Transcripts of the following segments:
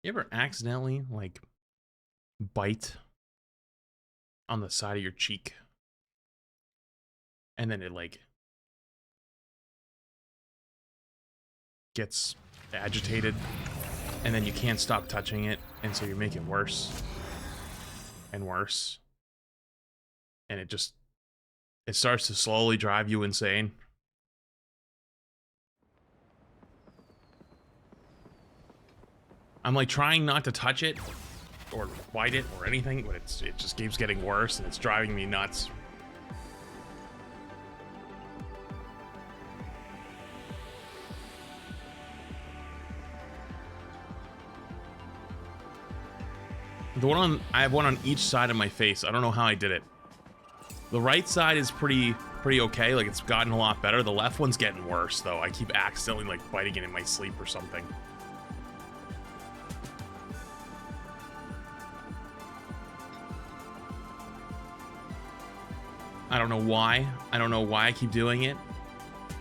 You ever accidentally, like, bite on the side of your cheek? And then it, like, gets agitated, and then you can't stop touching it, and so you make it worse and worse. And it starts to slowly drive you insane. I'm like trying not to touch it or bite it or anything, but it just keeps getting worse and it's driving me nuts. I have one on each side of my face. I don't know how I did it. The right side is pretty okay, like it's gotten a lot better. The left one's getting worse though. I keep accidentally like biting it in my sleep or something. I don't know why. I don't know why I keep doing it.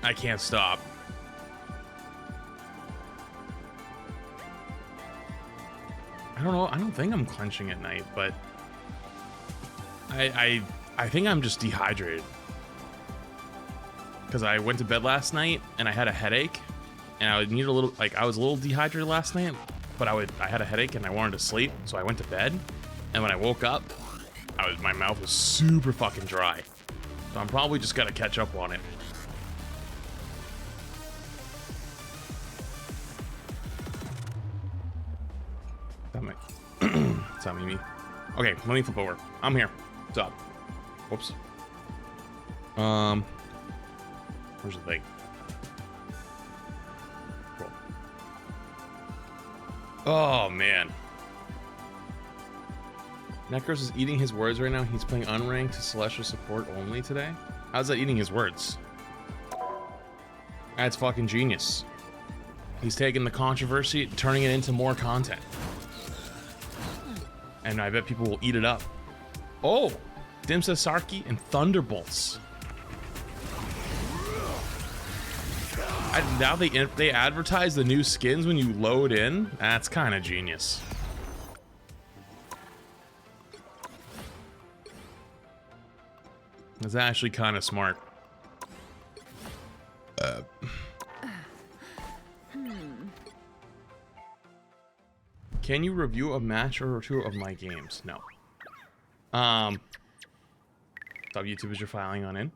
I can't stop. I don't know. I don't think I'm clenching at night, but I think I'm just dehydrated. Because I went to bed last night and I had a headache, and I would need a little, like I was a little dehydrated last night, but I had a headache and I wanted to sleep, so I went to bed, and when I woke up, my mouth was super fucking dry. So I'm probably just gotta catch up on it. It's not me. Okay, let me flip over. I'm here. What's up? Whoops. Where's the thing? Cool. Oh man. Necros is eating his words right now. He's playing unranked to Celestial support only today. How's that eating his words? That's fucking genius. He's taking the controversy, turning it into more content. And I bet people will eat it up. Oh! Dimsa Sarki and Thunderbolts. Now they advertise the new skins when you load in. That's kind of genius. It's actually kind of smart. Can you review a match or two of my games? No. Sub YouTube is your filing on in.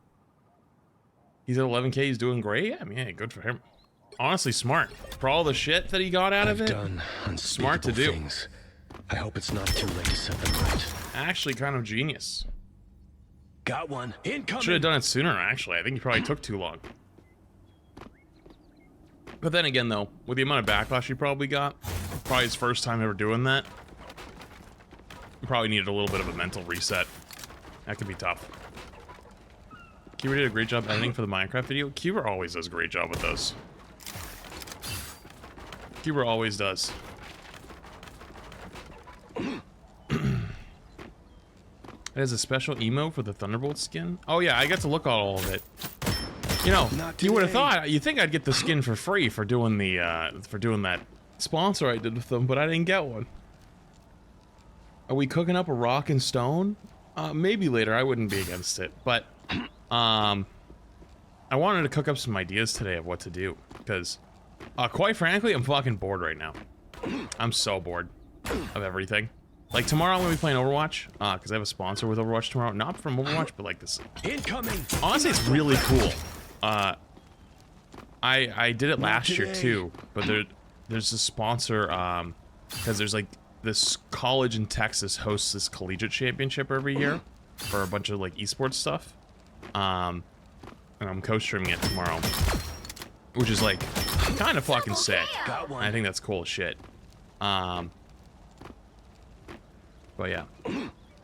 He's at 11K. He's doing great. Yeah, I mean, yeah, good for him. Honestly, smart for all the shit that he got out of it. Done smart to do. Things. I hope it's not too late to set them right. Actually, kind of genius. Got one. Incoming. Should have done it sooner. Actually, I think he probably took too long. But then again, though, with the amount of backlash he probably got, probably his first time ever doing that, he probably needed a little bit of a mental reset. That could be tough. Kira did a great job editing for the Minecraft video. Kira always does a great job with those. Kira always does. It has a special emo for the Thunderbolt skin. Oh yeah, I got to look at all of it. You know, you would have thought, you think I'd get the skin for free for doing the for doing that sponsor I did with them, but I didn't get one. Are we cooking up a rock and stone? Maybe later. I wouldn't be against it, but I wanted to cook up some ideas today of what to do because, quite frankly, I'm fucking bored right now. I'm so bored of everything. Like tomorrow I'm gonna be playing Overwatch, because I have a sponsor with Overwatch tomorrow. Not from Overwatch, but like this. Incoming. Honestly, it's really cool. I did it last year too, but there's a sponsor, because there's like this college in Texas hosts this collegiate championship every year for a bunch of like esports stuff. And I'm co-streaming it tomorrow, which is like kind of fucking sick. I think that's cool as shit. But yeah.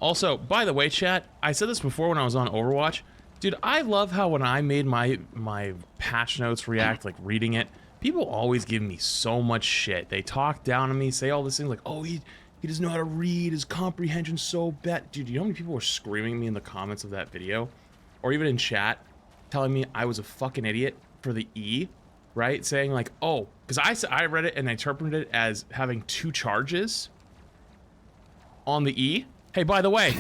Also, by the way, chat, I said this before when I was on Overwatch. Dude, I love how when I made my patch notes react, like reading it, people always give me so much shit. They talk down on me, say all these things like, oh, he doesn't know how to read, his comprehension's so bad. Dude, you know how many people were screaming at me in the comments of that video? Or even in chat, telling me I was a fucking idiot for the E? right? Saying like, oh, because I read it and I interpreted it as having 2 charges on the E. Hey, by the way,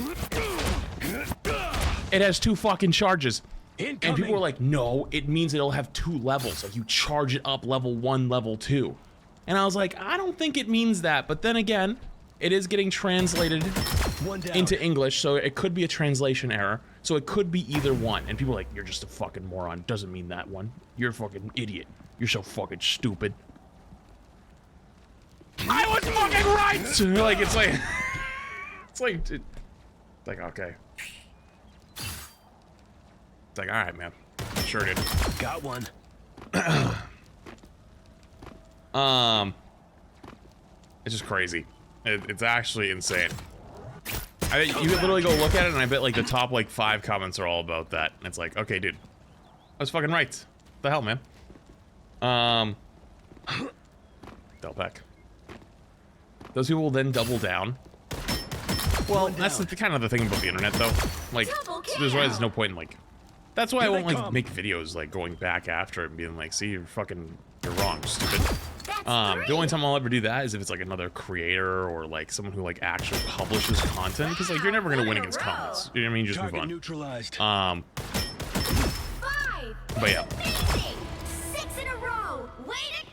it has 2 fucking charges. Incoming. And people were like, no, it means it'll have 2 levels. Like you charge it up level 1, level 2. And I was like, I don't think it means that. But then again, it is getting translated into English, so it could be a translation error. So it could be either one. And people are like, you're just a fucking moron. Doesn't mean that one. You're a fucking idiot. You're so fucking stupid. I was fucking right! Like, it's like... it's like, okay. It's like, alright, man. Sure did. Got one. It's just crazy. It's actually insane. You could literally go look at it, and I bet like the top like 5 comments are all about that. And it's like, okay, dude, I was fucking right. What the hell, man? Delpec. Those people will then double down. Well, that's the kind of the thing about the internet, though. Like, there's why there's no point in like. That's why I won't like make videos like going back after it and being like, see, you're wrong, stupid. The only time I'll ever do that is if it's like another creator or like someone who like actually publishes content, because like you're never gonna win against comments. You know what I mean? Just move on. Neutralized. Five. But yeah. 6 in a row. Way to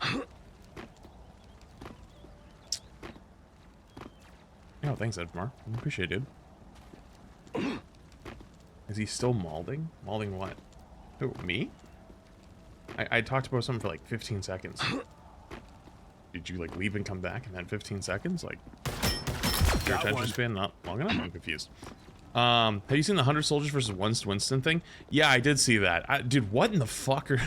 go. Oh, thanks, Edmar. I appreciate it, dude. Is he still malding? Malding what? Who, me? I talked about something for like 15 seconds. Did you like leave and come back in that 15 seconds? Like, your attention span not long enough? I'm confused. Have you seen the 100 Soldiers versus Winston thing? Yeah, I did see that. Dude, what in the fuck are...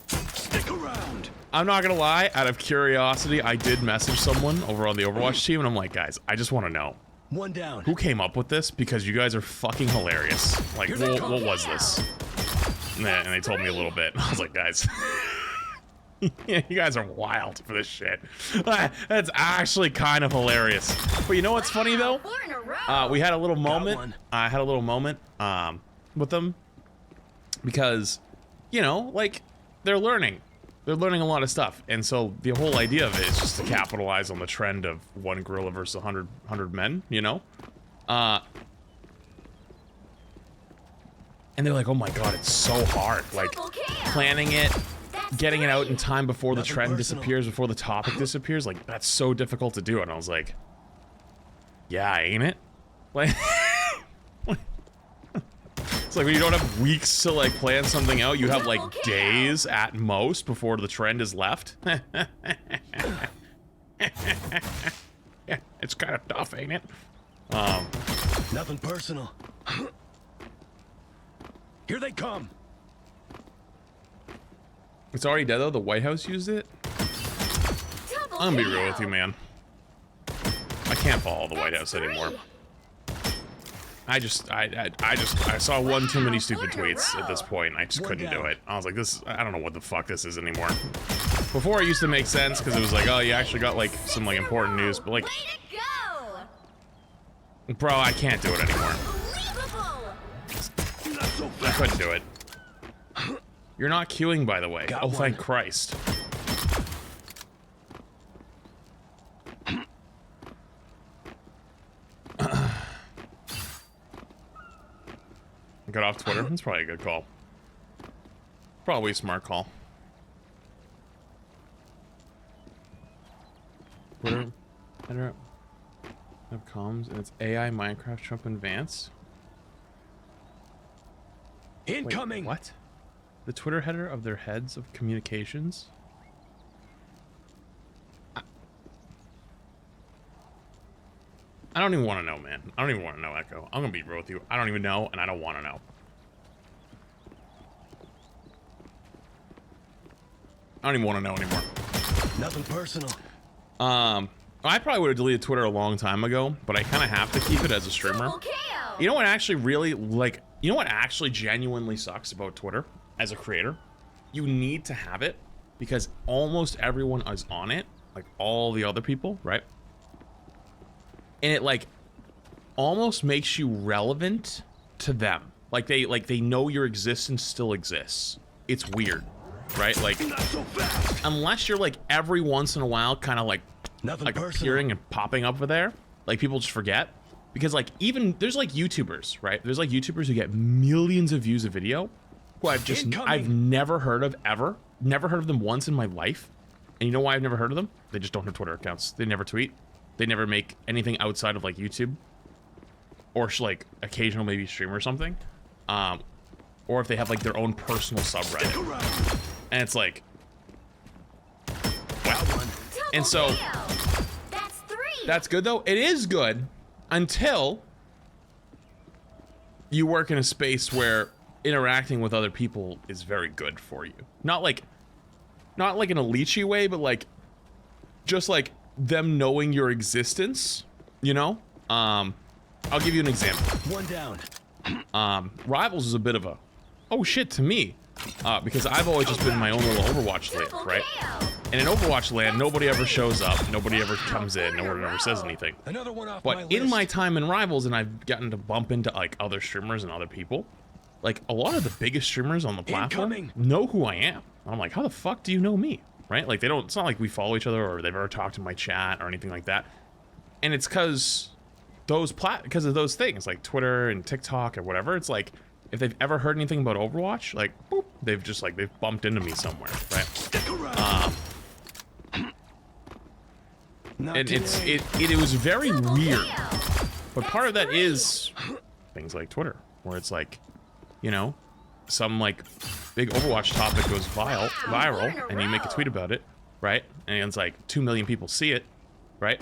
Stick around. I'm not gonna lie, out of curiosity, I did message someone over on the Overwatch team, and I'm like, guys, I just want to know. One down. Who came up with this? Because you guys are fucking hilarious. Like, what was this? And they told me a little bit. I was like, guys, yeah, you guys are wild for this shit. That's actually kind of hilarious. But you know what's funny though? We had a little moment. I had a little moment with them because, you know, like they're learning. They're learning a lot of stuff, and so the whole idea of it is just to capitalize on the trend of 1 gorilla versus 100 men, you know? And they're like, oh my god, it's so hard. Like, planning it, getting it out in time before the trend disappears, before the topic disappears, like, that's so difficult to do. And I was like, yeah, ain't it? Like, it's like when you don't have weeks to, like, plan something out, you have, like, days at most before the trend is left. Yeah, it's kind of tough, ain't it? Nothing personal. Here they come. It's already dead though. The White House used it. I'm gonna be real with you, man. I can't follow the White House anymore. I saw one too many stupid tweets at this point. I just couldn't do it. I was like, this. I don't know what the fuck this is anymore. Before it used to make sense because it was like, oh, you actually got like some like important news, but like, bro, I can't do it anymore. I couldn't do it. You're not queuing, by the way. Oh, thank Christ. Got off Twitter. That's probably a good call. Probably a smart call. Twitter, header up comms, and it's AI Minecraft Trump and Vance. Incoming. Wait, what? The Twitter header of their heads of communications? I don't even want to know, man. I don't even want to know, Echo. I'm gonna be real with you. I don't even know, and I don't want to know. I don't even want to know anymore. Nothing personal. I probably would have deleted Twitter a long time ago, but I kind of have to keep it as a streamer. You know what actually really, like, you know what actually genuinely sucks about Twitter as a creator? You need to have it because almost everyone is on it, like all the other people, right? And it like almost makes you relevant to them. Like they know your existence still exists. It's weird, right? Like, Not so fast. unless you're like every once in a while kind of like Nothing personal. appearing and popping up over there, like people just forget. Because like even there's like YouTubers, right? There's like YouTubers who get millions of views a video who I've never heard of ever. Never heard of them once in my life. And you know why I've never heard of them? They just don't have Twitter accounts. They never tweet. They never make anything outside of like YouTube. Or like occasional maybe stream or something. Or if they have like their own personal subreddit. And it's like, wow. And so That's 3. that's good though. It is good until you work in a space where interacting with other people is very good for you. Not like in a leechy way, but like just like them knowing your existence, you know? I'll give you an example. One down. Rivals is a bit of a oh shit to me. Because I've always just been in my own little Overwatch land, right? And in Overwatch land, nobody ever shows up, nobody ever comes in, no one ever says anything. Another one off But in my time in Rivals, and I've gotten to bump into like other streamers and other people, like a lot of the biggest streamers on the platform Incoming. know who I am. I'm like, how the fuck do you know me? Right? Like they don't, it's not like we follow each other or they've ever talked in my chat or anything like that. And it's because because of those things like Twitter and TikTok or whatever. It's like, if they've ever heard anything about Overwatch, like, boop, they've bumped into me somewhere, right? Stick around. Not And today. it was very weird. But part of that is things like Twitter, where it's like, you know, some like big Overwatch topic goes viral, and you make a tweet about it, right? And it's like 2 million people see it, right?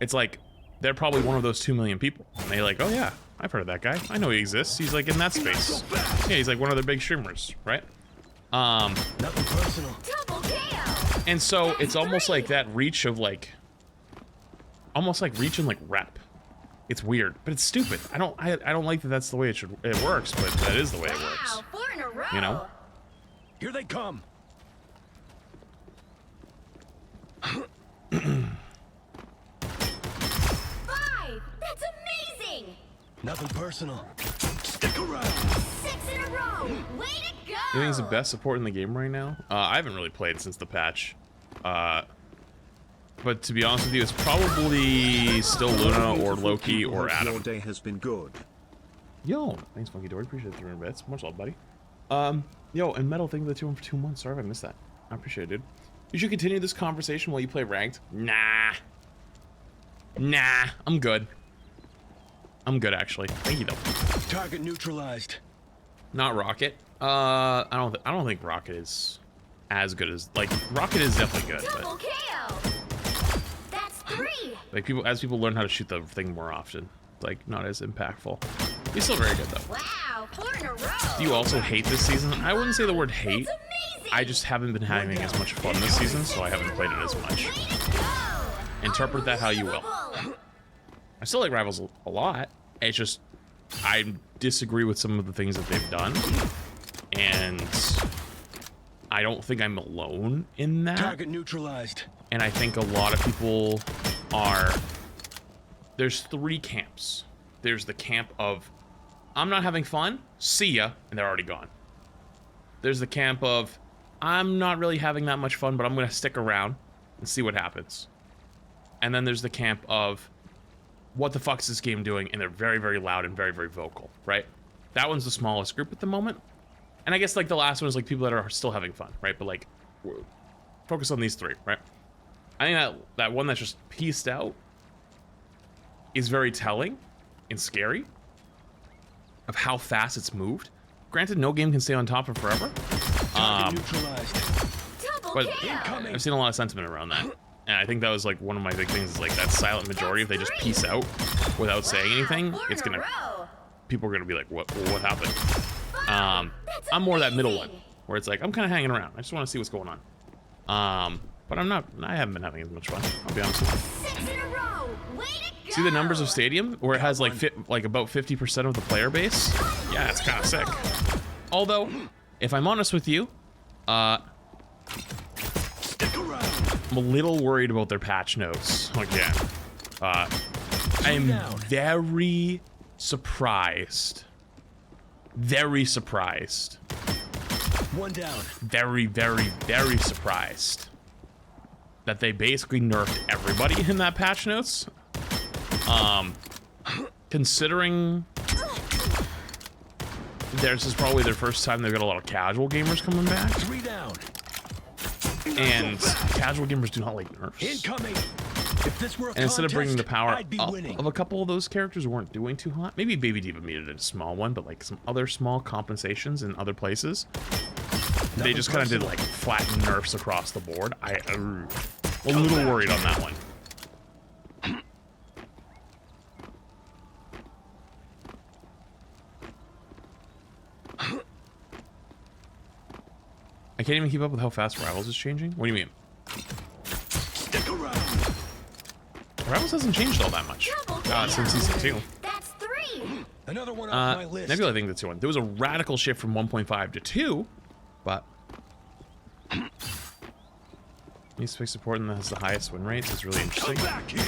It's like they're probably one of those 2 million people, and they like, oh yeah, I've heard of that guy. I know he exists. He's like in that space. Yeah, he's like one of their big streamers, right? Nothing personal. Double KO. And so it's almost like that reach of like, almost like reach and like rep. It's weird, but it's stupid. I don't like that. That's the way it works, but that is the way it works. Wow, 4 in a row. You know? Here they come. 5. That's amazing. Nothing personal. Stick around. 6 in a row. Way to go. You think he's the best support in the game right now? I haven't really played since the patch. But to be honest with you, it's probably still Luna or Loki or Adam. Your day has been good. Yo, thanks, Funky Dory. Appreciate the 300 bits. Much love, buddy. Yo, and Metal, thank you for the 2 for 2 months. Sorry if I missed that. I appreciate it, dude. You should continue this conversation while you play ranked. Nah, I'm good. I'm good, actually. Thank you, though. Target neutralized. Not Rocket. I don't think Rocket is as good as like Rocket is definitely good, Double but KO. That's 3. like as people learn how to shoot the thing more often, it's like not as impactful. He's still very good though. Wow, 4 in a row. Do you also hate this season? I wouldn't say the word hate. That's amazing. I just haven't been having as much fun this season, so I haven't played it as much. Way to go. Interpret that how you will. Unbelievable. I still like Rivals a lot. It's just I disagree with some of the things that they've done, and I don't think I'm alone in that. Target neutralized. And I think a lot of people are. There's 3 camps. There's the camp of I'm not having fun, see ya, and they're already gone. There's the camp of I'm not really having that much fun, but I'm gonna stick around and see what happens. And then there's the camp of what the fuck is this game doing? And they're very, very loud and very, very vocal, right? That one's the smallest group at the moment. And I guess like the last one is like people that are still having fun, right? But like focus on these 3, right? I think that one that's just pieced out is very telling and scary of how fast it's moved. Granted, no game can stay on top for forever. Target neutralized. Double But KO. I've seen a lot of sentiment around that. And I think that was like one of my big things is like that silent majority. If they just piece out without saying anything, Wow, 4 it's in a gonna, row. people are gonna be like, what happened? I'm more that middle one where it's like, I'm kind of hanging around. I just want to see what's going on. But I haven't been having as much fun. I'll be honest with 6 in a row. Way to go. you. See the numbers of Stadium where it has like about 50% of the player base? Yeah, it's kind of sick. Although, if I'm honest with you, Stick around. I'm a little worried about their patch notes again. I am very surprised very surprised. One down. Very, very, very surprised that they basically nerfed everybody in that patch notes. Considering this is probably their first time they've got a lot of casual gamers coming back. 3 down. And casual gamers do not like nerfs. Incoming. If this were a And instead of bringing the power I'd be up winning. of a couple of those characters who weren't doing too hot, maybe Baby Diva needed a small one, but like some other small compensations in other places, they just kind of did like flat nerfs across the board. I'm a little worried on that one. I can't even keep up with how fast Rivals is changing. What do you mean? Stick around. Rivals hasn't changed all that much since season 2. That's 3. Another one off my list. Nebula, I think that's 2. There was a radical shift from 1.5 to 2, but needs to fix support and that has the highest win rates. It's really interesting. Come back here.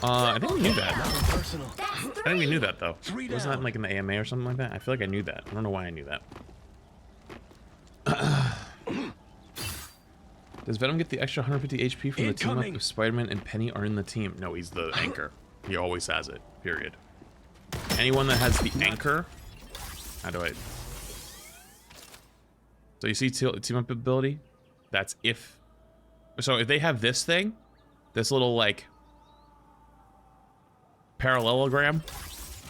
I think we knew that. Personal. I think we knew that though. 3 Wasn't that down. like in the AMA or something like that? I feel like I knew that. I don't know why I knew that. Does Venom get the extra 150 HP from the team up Incoming. if Spider-Man and Penny are in the team? No, he's the anchor. He always has it, period. Anyone that has the anchor... How do I... So you see team up ability? That's if... So if they have this thing, this little, like, parallelogram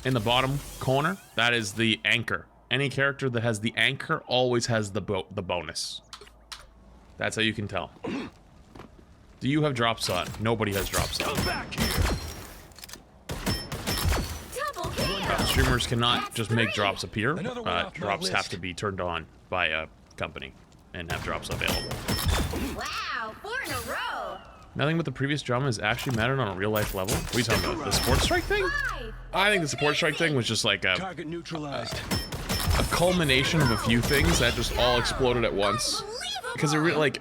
in the bottom corner, that is the anchor. Any character that has the anchor always has the bonus. That's how you can tell. Do you have drops on? Nobody has drops on. Come back here. Double kill. Streamers cannot just make drops appear. Another one off my Drops have list. to be turned on by a company and have drops available. Wow, 4 in a row. Nothing but the previous drama has actually mattered on a real life level. What are you talking about? The support strike thing? 5. I think the support strike thing was just like a Target neutralized. culmination of a few things that just all exploded at once. Because it really,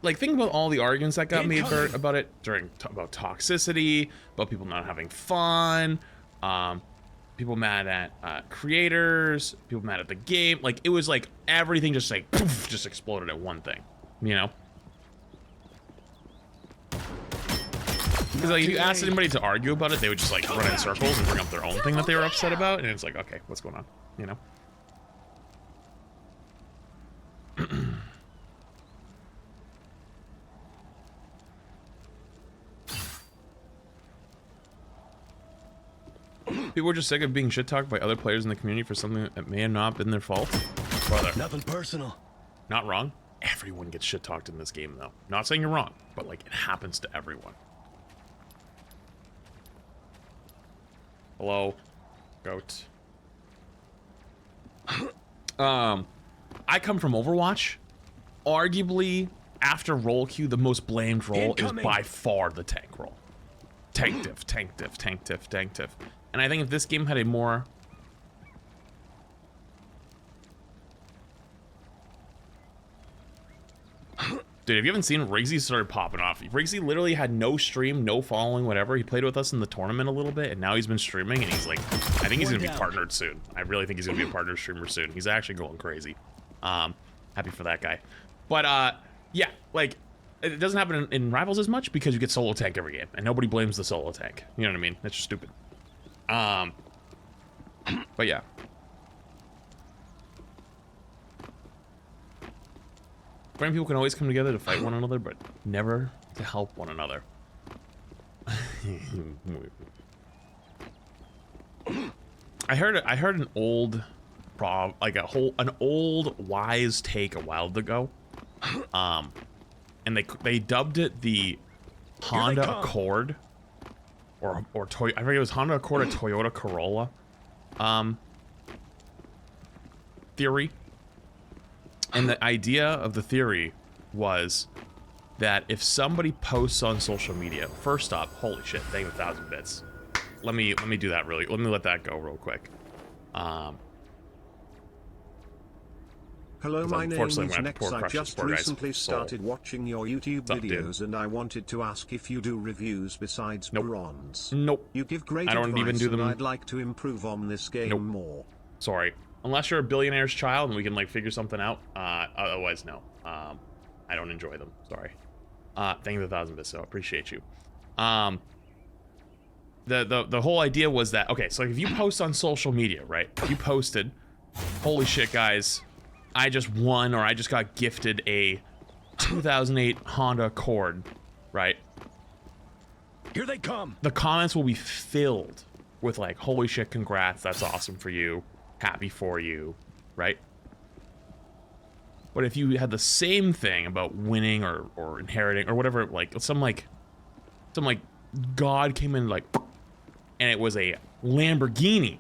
like think about all the arguments that got made about it during about toxicity, about people not having fun, people mad at creators, people mad at the game. Like it was like everything just like poof, just exploded at one thing, you know? Because like if you asked anybody to argue about it, they would just like run in circles and bring up their own thing that they were upset about, and it's like, okay, what's going on, you know? People were just sick of being shit-talked by other players in the community for something that may have not been their fault. Brother, Nothing personal. not wrong. Everyone gets shit-talked in this game, though. Not saying you're wrong, but, like, it happens to everyone. Hello, goat. I come from Overwatch. Arguably, after role queue, the most blamed role Incoming. is by far the tank role. Tank diff, tank diff, tank diff, tank diff. And I think if this game had a more... Dude, if you haven't seen, Riggsy started popping off. Riggsy literally had no stream, no following, whatever. He played with us in the tournament a little bit, and now he's been streaming, and he's like, I think he's going to be partnered soon. I really think he's going to be a partnered streamer soon. He's actually going crazy. Happy for that guy. But, yeah, like, it doesn't happen in Rivals as much because you get solo tank every game, and nobody blames the solo tank. You know what I mean? That's just stupid. But yeah. Friend people can always come together to fight one another, but never to help one another. I heard an old an old wise take a while ago. And they dubbed it the Honda Accord or Toy, I forget, it was Honda Accord or Toyota Corolla theory. And the idea of the theory was that if somebody posts on social media, first off, holy shit, thank you 1,000 bits. Let me do that really. Let me let that go real quick. Hello, my name is Unfortunately, I'm gonna have to Nex. pour I crush this just poor guy's recently soul. started watching your YouTube What's up, dude? videos, and I wanted to ask if you do reviews besides Nope. bronze. Nope. You give great I don't advice, even do them. and I'd like to improve on this game Nope. more. Sorry. Unless you're a billionaire's child and we can like figure something out. Otherwise, no. I don't enjoy them. Sorry. Thank you for the 1,000 bits, so I appreciate you. The whole idea was that, okay, so if you post on social media, right? You posted, holy shit, guys, I just won, or I just got gifted a 2008 Honda Accord, right? Here they come. The comments will be filled with like, holy shit, congrats, that's awesome for you, happy for you, right? But if you had the same thing about winning or inheriting or whatever, like some god came in like, and it was a Lamborghini,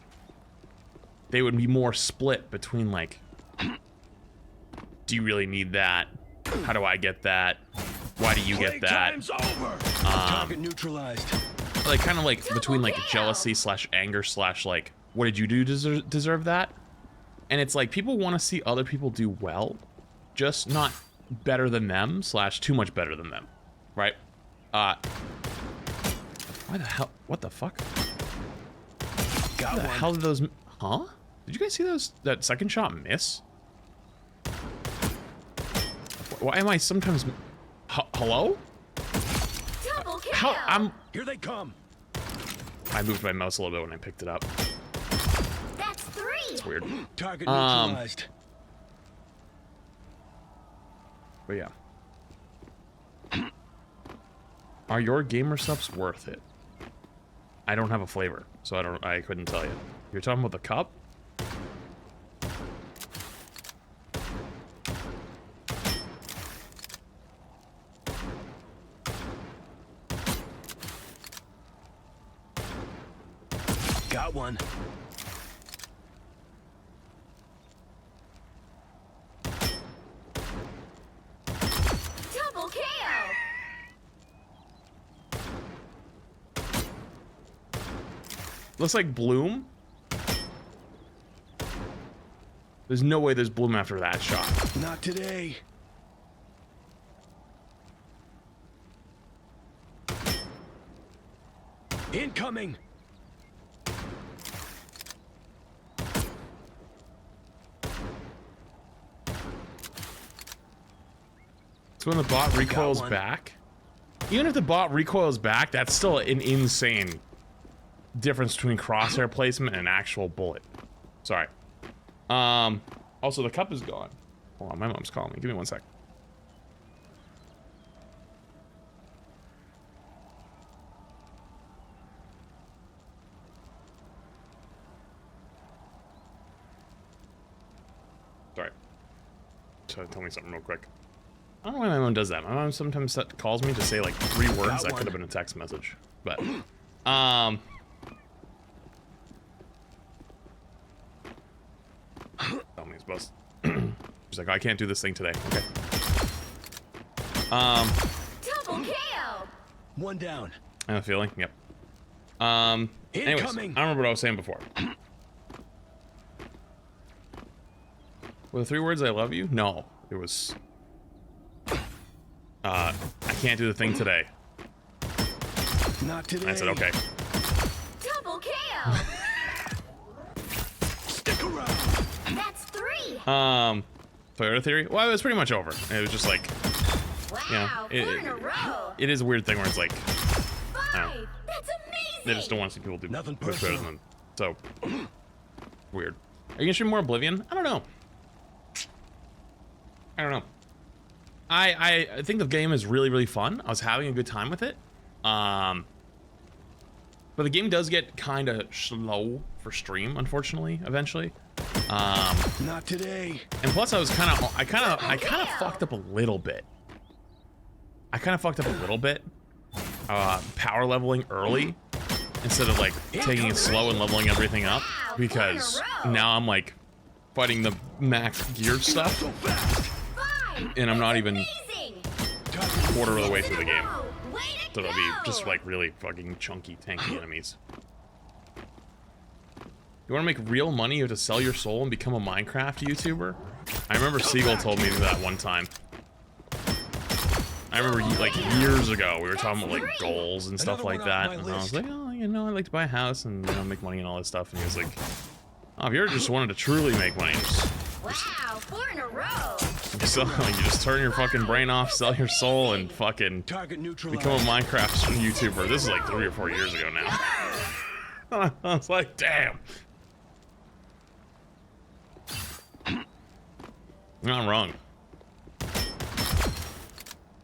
they would be more split between like, do you really need that? How do I get that? Why do you get that? Playtime's over. Target neutralized. Like kind of like between like jealousy / anger / like, what did you do to deserve that? And it's like people want to see other people do well, just not better than them / too much better than them, right? Why the hell? What the fuck? Got How the one. hell did those? Huh? Did you guys see those? That second shot miss? Why am I sometimes? Hello? Double kill. How? Here they come. I moved my mouse a little bit when I picked it up. That's 3. It's weird. Target neutralized. But yeah. Are your gamer subs worth it? I don't have a flavor, so I couldn't tell you. You're talking about the cup? Got one. Double kill. Looks like Bloom. There's no way there's Bloom after that shot. Not today. Incoming. So when the bot recoils one. back, even if the bot recoils back, that's still an insane difference between crosshair placement and an actual bullet. Sorry. Also the cup is gone. Hold on, my mom's calling me. Give me 1 sec. Sorry. So tell me something real quick. I don't know why my mom does that. My mom sometimes calls me to say like 3 words Got that one. could have been a text message. But, tell me it's supposed. She's like, I can't do this thing today. Okay. Double kill. One down. I have a feeling. Yep. Anyways, I Incoming. don't remember what I was saying before. Were the 3 words I love you? No. It was... I can't do the thing today. Not today. And I said, okay. Double kill. Stick around. That's 3. Toyota theory? Well, it was pretty much over. It was just like, Wow. 4 in a row. it is a weird thing where it's like, 5. That's amazing. they just don't want to see people do Nothing much better personal. than them. So, weird. Are you gonna stream more Oblivion? I don't know. I don't know. I think the game is really, really fun. I was having a good time with it. But the game does get kind of slow for stream, unfortunately, eventually. Not today. And plus I kind of fucked up a little bit. Power leveling early instead of like taking it slow and leveling everything up, because now I'm like fighting the max geared stuff So fast. 5. and I'm not even Amazing. a quarter of the way through the game. Way to So it'll be go. just like really fucking chunky, tanky enemies. You want to make real money? You have to sell your soul and become a Minecraft YouTuber? I remember Siegel told me that one time. I remember like years ago we were talking about like goals and stuff like that, and I was like, oh, you know, I'd like to buy a house and, you know, make money and all this stuff, and he was like, oh, if you ever just wanted to truly make money, just Wow, 4 in a row. you just turn your fucking brain off, sell your soul, and fucking Target neutralized. become a Minecraft YouTuber. This is like 3 or 4 years ago now. I was like, damn. Not wrong.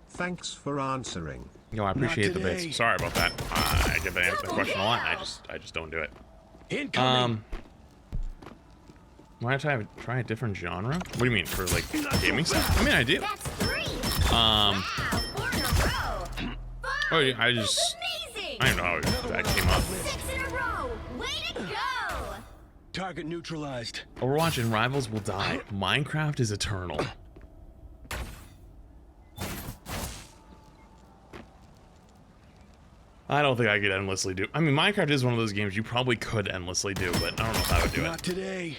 Thanks for answering. Yo, I appreciate the today. bits. Sorry about that. I get the question a lot. I just don't do it. Incoming. Why don't I try a different genre? What do you mean, for like gaming stuff? I mean, I do. That's 3. Wow, 4 in a row. 5. Oh, yeah, I just Amazing. I don't know how that came up. 6 in a row. Way to go. Target neutralized. Overwatch and Rivals will die. Minecraft is eternal. I don't think I could endlessly do. I mean, Minecraft is one of those games you probably could endlessly do, but I don't know if I would do Not it. today.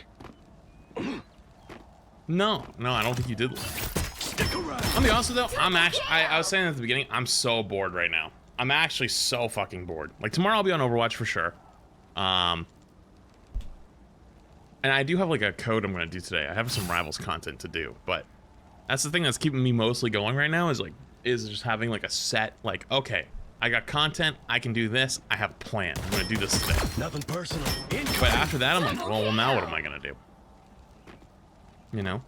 No, I don't think you did. Stick around. I'll be honest with you, though, I'm actually, I was saying at the beginning, I'm so bored right now. I'm actually so fucking bored. Like, tomorrow I'll be on Overwatch for sure. And I do have, like, a code I'm gonna do today. I have some Rivals content to do, but that's the thing that's keeping me mostly going right now is just having, like, a set, like, okay, I got content, I can do this, I have a plan. I'm gonna do this today. Nothing personal. Incoming. But after that, I'm like, well, now what am I gonna do? You know?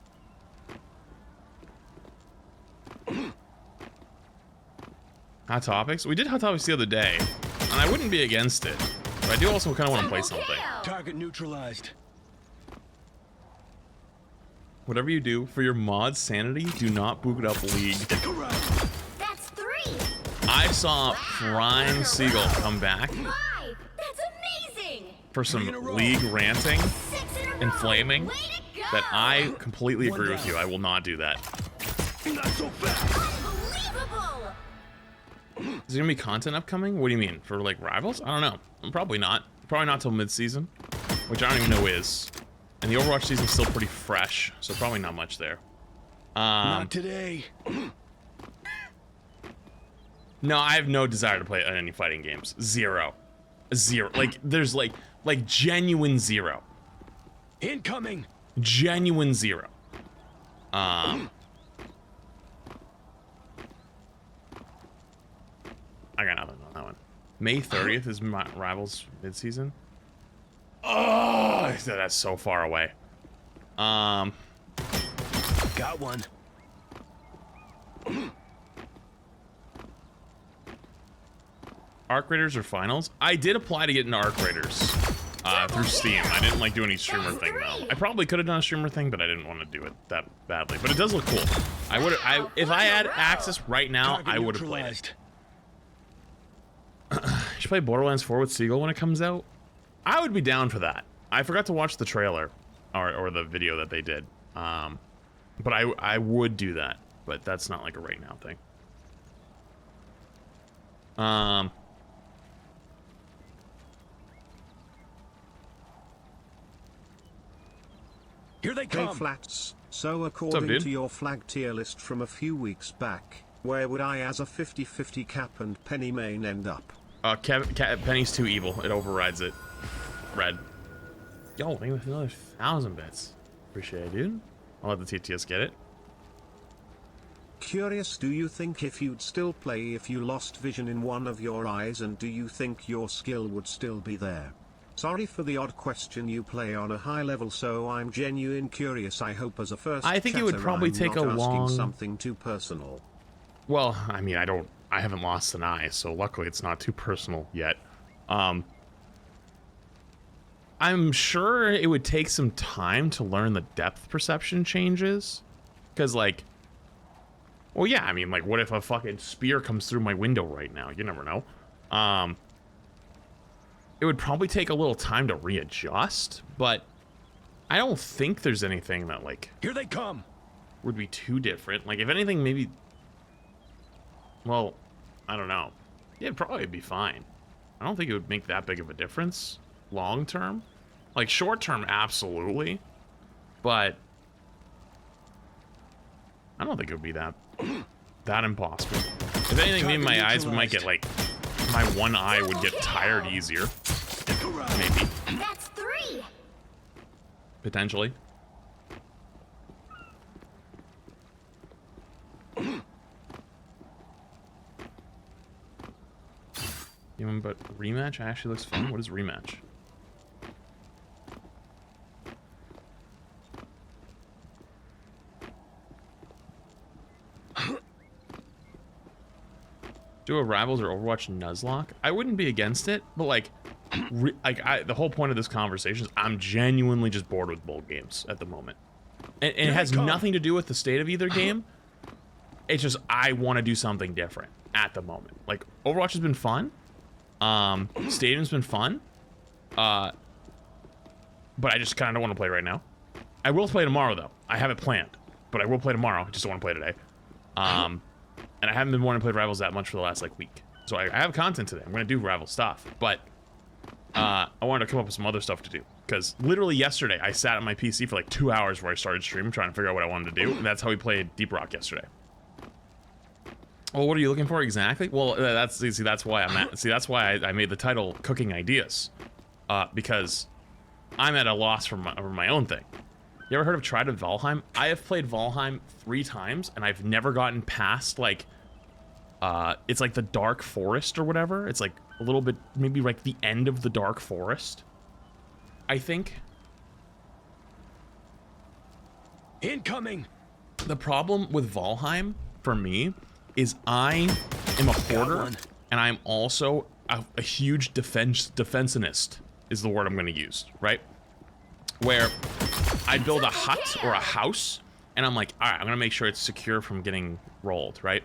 Hot Topics? We did Hot Topics the other day, and I wouldn't be against it. But I do also kind of want to play something. Target neutralized. Whatever you do, for your mod sanity, do not boot up League. Stick around. That's 3. I saw Prime Siegel come back 5. That's amazing. for some League ranting 6 in a row. and flaming Way to go. that I completely agree with you. I will not do that. Not so fast. Unbelievable. Is there gonna be content upcoming? What do you mean? For like Rivals? I don't know. Probably not. Probably not till mid-season, which I don't even know is. And the Overwatch season's still pretty fresh, so probably not much there. Not today. No, I have no desire to play any fighting games. Zero. Like, there's like genuine zero. Incoming. Genuine zero. I got nothing on that one. May 30th is my Rivals mid-season. Oh, that's so far away. Got one. Arc Raiders or finals? I did apply to get into Arc Raiders through Steam. I didn't like do any streamer thing though. I probably could have done a streamer thing, but I didn't want to do it that badly. But it does look cool. If I had access right now, I would have played it. You should play Borderlands 4 with Siegel when it comes out. I would be down for that. I forgot to watch the trailer or the video that they did. But I would do that. But that's not like a right now thing. Here they Hey come. Flats, so according dude? to your flag tier list from a few weeks back, where would I as a 50-50 Cap and Penny main end up? Penny's too evil. It overrides it. Red. Yo, maybe with another 1,000 bits. Appreciate it, dude. I'll let the TTS get it. Curious, do you think if you'd still play if you lost vision in one of your eyes, and do you think your skill would still be there? Sorry for the odd question, you play on a high level, so I'm genuine curious. I hope as a first I think it would chatter probably I'm take not a asking long- something too personal. Well, I mean, I haven't lost an eye, so luckily it's not too personal yet. I'm sure it would take some time to learn the depth perception changes. Because, like, well, yeah, I mean, like, what if a fucking spear comes through my window right now? You never know. It would probably take a little time to readjust, but I don't think there's anything that, like, Here they come. would be too different. Like, if anything, maybe... Well, I don't know. Yeah, it'd probably be fine. I don't think it would make that big of a difference long term. Like, short term, absolutely. But I don't think it would be that impossible. If anything, maybe my eyes might get like, my one eye would get tired easier. Maybe. That's 3. Potentially. Even but rematch actually looks fun. What is rematch? Do a Rivals or Overwatch Nuzlocke? I wouldn't be against it, but like, the whole point of this conversation is I'm genuinely just bored with bold games at the moment. And it has nothing to do with the state of either game. It's just I want to do something different at the moment. Like, Overwatch has been fun. Stadium's been fun. But I just kind of don't want to play right now. I will play tomorrow, though. I have it planned. But I will play tomorrow. I just don't want to play today. And I haven't been wanting to play Rivals that much for the last, like, week. So I have content today. I'm going to do Rival stuff. But I wanted to come up with some other stuff to do. Because literally yesterday, I sat on my PC for, like, 2 hours where I started streaming, trying to figure out what I wanted to do. And that's how we played Deep Rock yesterday. Well, what are you looking for exactly? Well, that's why I'm at. See, that's why I made the title "Cooking Ideas," because I'm at a loss for my own thing. You ever heard of Try to Valheim? I have played Valheim 3 times, and I've never gotten past like, it's like the Dark Forest or whatever. It's like a little bit, maybe like the end of the Dark Forest, I think. Incoming. The problem with Valheim for me is I am a hoarder, and I'm also a huge defensionist, is the word I'm going to use, right? Where I build a hut or a house, and I'm like, all right, I'm going to make sure it's secure from getting rolled, right?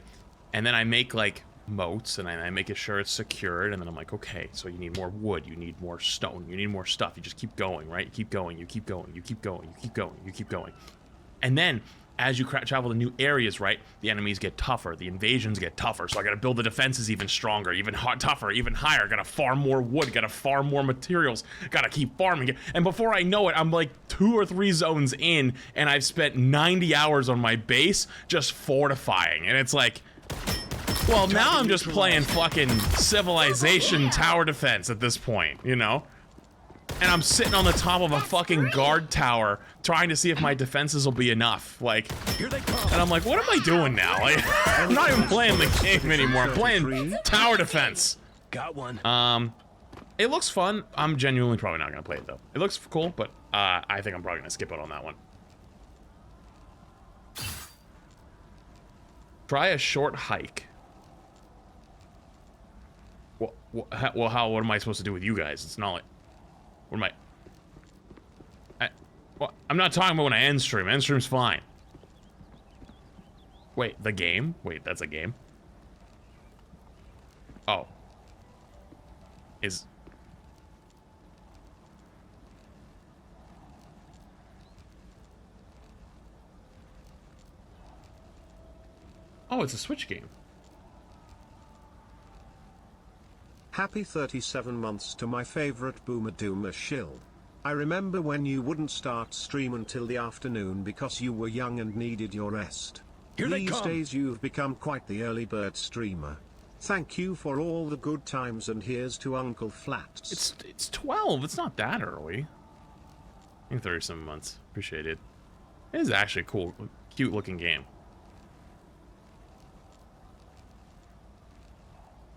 And then I make, like, moats, and I make sure it's secured, and then I'm like, okay, so you need more wood, you need more stone, you need more stuff. You just keep going, right? You keep going, you keep going, you keep going, you keep going, you keep going. And then as you travel to new areas, right, the enemies get tougher, the invasions get tougher, so I gotta build the defenses even stronger, even tougher, even higher, gotta farm more wood, gotta farm more materials, gotta keep farming it, and before I know it, I'm like 2 or 3 zones in, and I've spent 90 hours on my base just fortifying, and it's like, well, now I'm just playing fucking Civilization tower defense at this point, you know? And I'm sitting on the top of a fucking guard tower trying to see if my defenses will be enough. Like, Here they come. and I'm like, what am I doing now? Like, I'm not even playing the game anymore. I'm playing tower defense. Got one. It looks fun. I'm genuinely probably not gonna play it though. It looks cool, but I think I'm probably gonna skip out on that one. Try a short hike. Well, what am I supposed to do with you guys? It's not like, what am well, I'm not talking about when I end stream. End stream's fine. Wait, the game? Wait, that's a game? Oh. Oh, it's a Switch game. Happy 37 months to my favorite Boomer Doomer shill. I remember when you wouldn't start stream until the afternoon because you were young and needed your rest. These days you've become quite the early bird streamer. Thank you for all the good times, and here's to Uncle Flats. It's 12. It's not that early. I think 37 months. Appreciate it. It is actually a cool, cute looking game.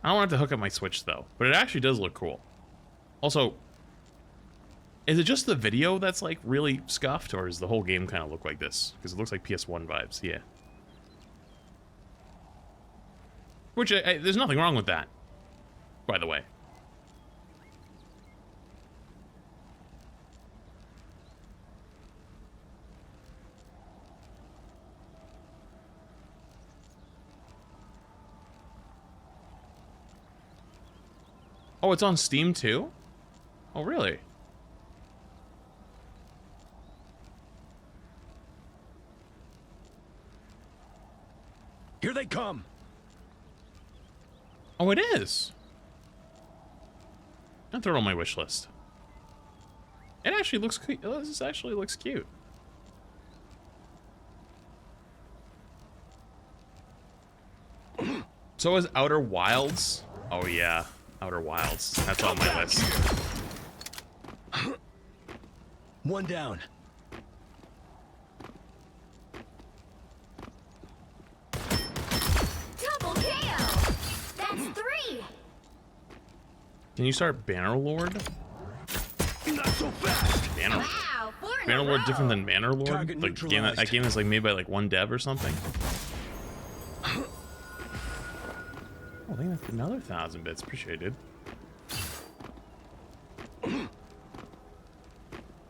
I don't want to hook up my Switch though, but it actually does look cool. Also, is it just the video that's like really scuffed, or does the whole game kind of look like this? Because it looks like PS1 vibes, yeah. Which, there's nothing wrong with that, by the way. Oh, it's on Steam too? Oh, really? Here they come. Oh, it is. I'll throw it on my wish list. It actually looks cute. This actually looks cute. So is Outer Wilds. Oh yeah, Outer Wilds. That's on my list. One down. Double KO. That's 3. Can you start Bannerlord? Not so fast. Banner. Wow, 4 in a Bannerlord row. different than Bannerlord? Target Like that neutralized. game is like made by like one dev or something. Oh, I think that's another 1,000 bits. Appreciated.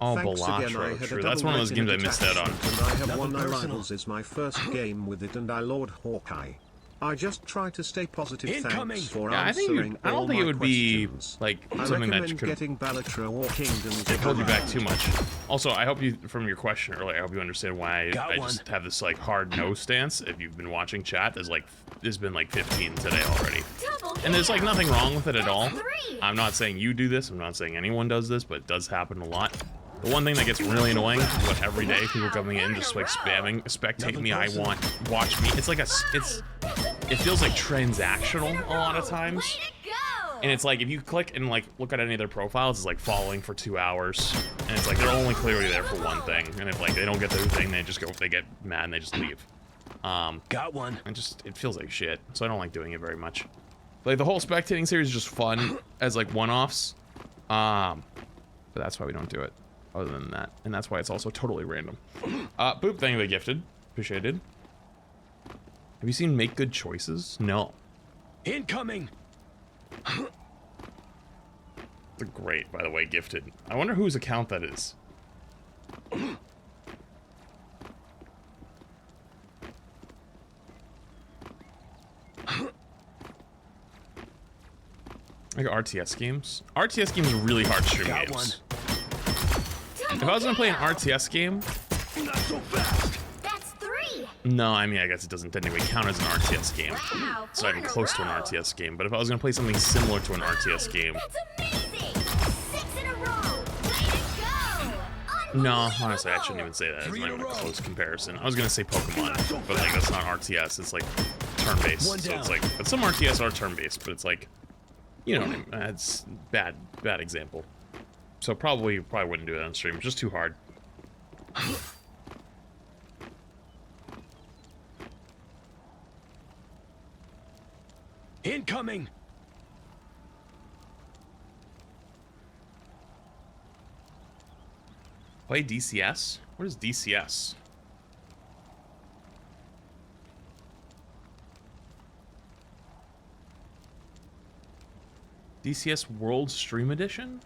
Oh, Thanks again, I Balatro. had a True. That's double one of those games I rating missed out on. attachment, and I have Nothing won my personal. Rivals is my first game with it, and I Lord Hawkeye. I just try to stay positive. Incoming. Thanks for Yeah, I answering don't all think my it would be questions. like I something that recommend could getting Balatro or Kingdoms. hold you back too much. Also, I hope you, from your question earlier, I hope you understand why Got I one. just have this like hard no stance. If you've been watching chat, there's been like 15 today already. Double And there's like KO. nothing wrong with it at all. That's 3. I'm not saying you do this, I'm not saying anyone does this, but it does happen a lot. The one thing that gets really annoying is when every day people coming in just like spamming, spectate me, I want, watch me. It's like it feels like transactional a lot of times. Way to go. And it's like if you click and like look at any of their profiles, it's like following for 2 hours, and it's like they're only clearly there for one thing. And if like they don't get their thing, they get mad and they just leave. Got one. And just it feels like shit, so I don't like doing it very much. Like the whole spectating series is just fun as like one-offs, but that's why we don't do it. Other than that, and that's why it's also totally random. Boop, thank you, they gifted. Appreciated. Have you seen Make Good Choices? No. Incoming. They're great, by the way, gifted. I wonder whose account that is. Like RTS games? RTS games are really hard stream Got games. one. If I was gonna play an RTS game, Not so fast. That's 3. no, I mean, I guess it doesn't technically count as an RTS game. Wow, It's not 4 even in a close to an row. RTS game, but if I was gonna play something similar to an RTS game, That's amazing. 6 in a row. Way to go. no, honestly, I shouldn't even say that. It's 3 not in a even a row. close comparison. I was gonna say Pokemon, but like that's not RTS. It's like turn-based. One So it's down. like, but some RTS are turn-based, but it's like, you know, what I mean? It's bad example. So probably wouldn't do it on stream. It's just too hard. Incoming. Play DCS? What is DCS? DCS World Stream Edition?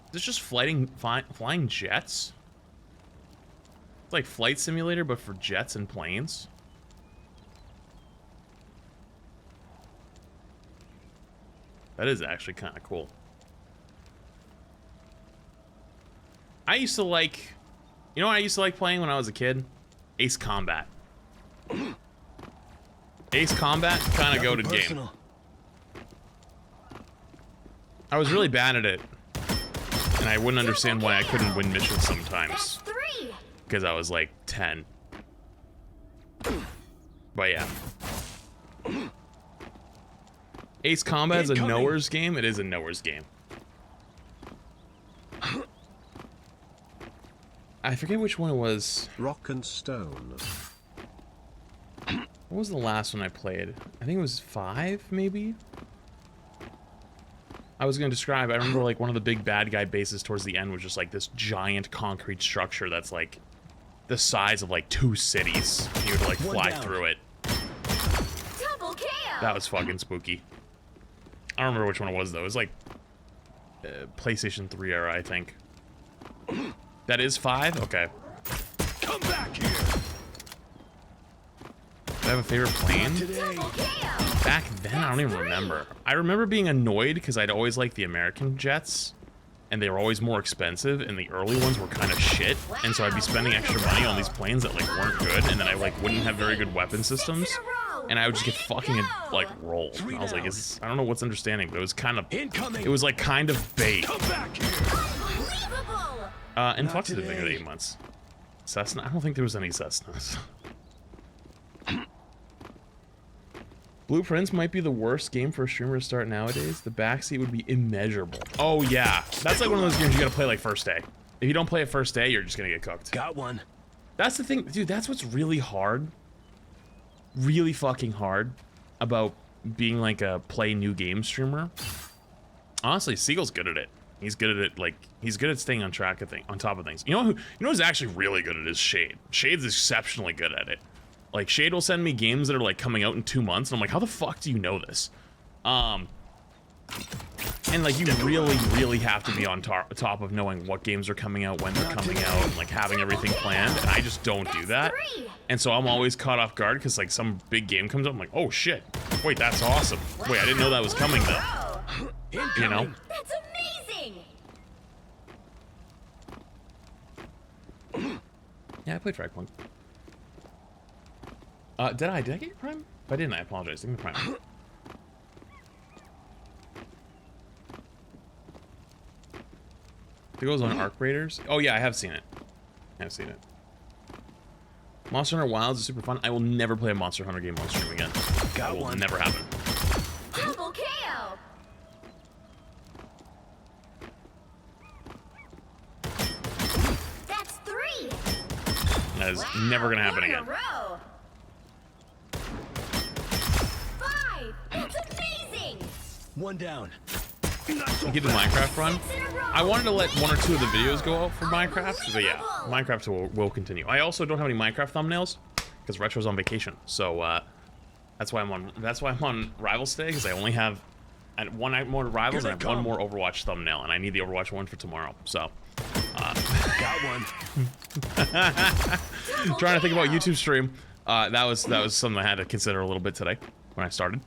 Is this just flying jets? It's like Flight Simulator, but for jets and planes? That is actually kind of cool. I used to like... You know what I used to like playing when I was a kid? Ace Combat. Ace Combat, kind of goated game. Personal. I was really bad at it. And I wouldn't understand why I couldn't win missions That's sometimes. 3. Because I was like 10. But yeah. Ace Combat is a Incoming. knowers game. It is a knowers game. I forget which one it was. Rock and Stone. What was the last one I played? I think it was 5, maybe? I was going to describe, I remember like one of the big bad guy bases towards the end was just like this giant concrete structure that's like the size of like 2 cities. You would like One fly down. through it. Double KO. That was fucking spooky. I don't remember which one it was though. It was like PlayStation 3 era, I think. That is 5? Okay. Come back here. Do I have a favorite plane? Today. Double KO. Back then, I don't even remember. I remember being annoyed because I'd always liked the American jets, and they were always more expensive, and the early ones were kind of shit, and so I'd be spending extra money on these planes that like weren't good, and then I like wouldn't have very good weapon systems, and I would just get fucking like rolled. And I was like, I don't know what's understanding, but it was kind of, Incoming. it was like kind of bait. Come back here. Unbelievable. Influx did been today. 8 months. Cessna? I don't think there was any Cessnas. Blueprints might be the worst game for a streamer to start nowadays. The backseat would be immeasurable. Oh yeah, that's like one of those games you gotta play like first day. If you don't play it first day, you're just gonna get cooked. Got one. That's the thing, dude, that's what's really hard. Really fucking hard about being like a play new game streamer. Honestly, Seagull's good at it. He's good at it, like, he's good at staying on track of on top of things. You know who's actually really good at it is Shade. Shade's exceptionally good at it. Like, Shade will send me games that are, like, coming out in 2 months, and I'm like, how the fuck do you know this? And, like, you really, really have to be on top of knowing what games are coming out, when they're coming out, and, like, having everything planned, and I just don't do that. And so I'm always caught off guard, because, like, some big game comes up, I'm like, oh, shit. Wait, that's awesome. Wait, I didn't know that was coming, though. You know? That's amazing! Yeah, I played Fragpunk. Did I get your Prime? If I didn't, I apologize. Give me the Prime. It goes on Arc Raiders. Oh yeah, I have seen it. Monster Hunter Wilds is super fun. I will never play a Monster Hunter game on stream again. That will never happen. Double KO! That's 3! That is never gonna happen again. 5! That's amazing! One down. You get the Minecraft run. I wanted to let 1 or 2 of the videos go out for Minecraft, but yeah, Minecraft will continue. I also don't have any Minecraft thumbnails because Retro's on vacation, so that's why I'm on Rivals today, because I only have one more Rivals and I have 1 more Overwatch thumbnail, and I need the Overwatch one for tomorrow. So Got one. trying to think about YouTube stream. That was something I had to consider a little bit today when I started.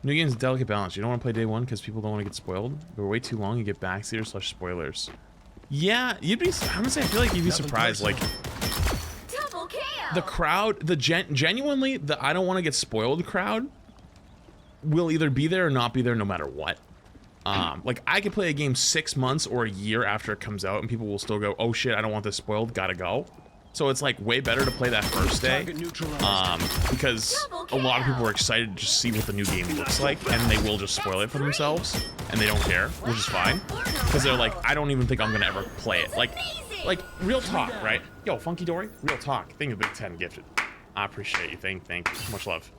New game's a delicate balance. You don't want to play day 1 because people don't want to get spoiled. If they're way too long, you get backseaters / spoilers. Yeah, you'd be. I'm gonna say I feel like you'd be surprised. Like Double KO! the crowd, genuinely the I don't want to get spoiled crowd will either be there or not be there no matter what. Like I could play a game 6 months or a year after it comes out, and people will still go, "Oh shit, I don't want this spoiled. Gotta go." So it's like way better to play that first day, because a lot of people are excited to just see what the new game looks like, and they will just spoil it for themselves, and they don't care, which is fine, because they're like, I don't even think I'm gonna ever play it. Like real talk, right? Yo, Funky Dory, real talk. Thank you, Big 10 gifted. I appreciate you. Thank you. Much love.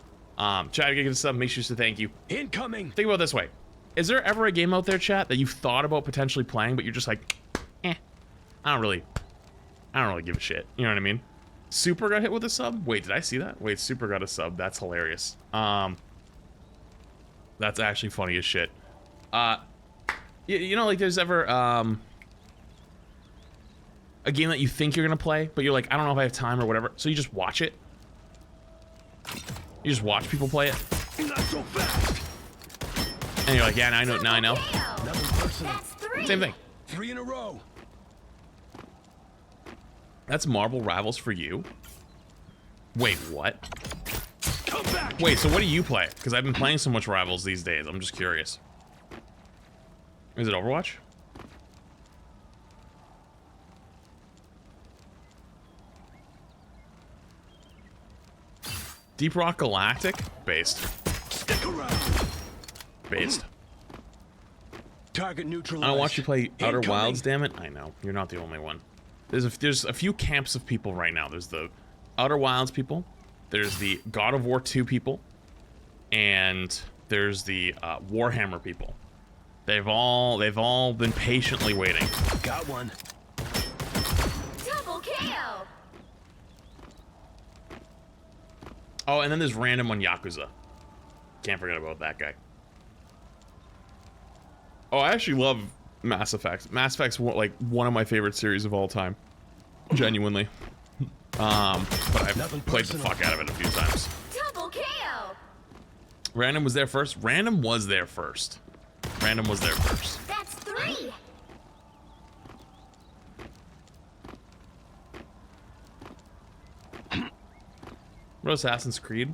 Chat, get a sub. Make sure to thank you. Incoming. Think about it this way: is there ever a game out there, chat, that you've thought about potentially playing, but you're just like, I don't really give a shit. You know what I mean? Super got hit with a sub? Wait, did I see that? Wait, Super got a sub. That's hilarious. That's actually funny as shit. You know, like there's ever a game that you think you're gonna play, but you're like, I don't know if I have time or whatever, so you just watch it. You just watch people play it. Not so fast. And you're like, yeah, now I know. That's 3! Same thing. 3 in a row. That's Marvel Rivals for you. Wait, what? Come back. Wait, so what do you play? Because I've been playing so much Rivals these days. I'm just curious. Is it Overwatch? Deep Rock Galactic? Based. Stick around. Based. Target neutralized. I don't watch you play Outer Incoming. Wilds, damn it. I know. You're not the only one. There's a few camps of people right now. There's the Outer Wilds people. There's the God of War 2 people. And there's the Warhammer people. They've all been patiently waiting. Got one. Double KO! Oh, and then there's random on Yakuza. Can't forget about that guy. Oh, I actually love Mass Effect. Mass Effect's like one of my favorite series of all time. Genuinely. But I've played the fuck out of it a few times. Double KO! Random was there first. Random was there first. That's 3! What Assassin's Creed?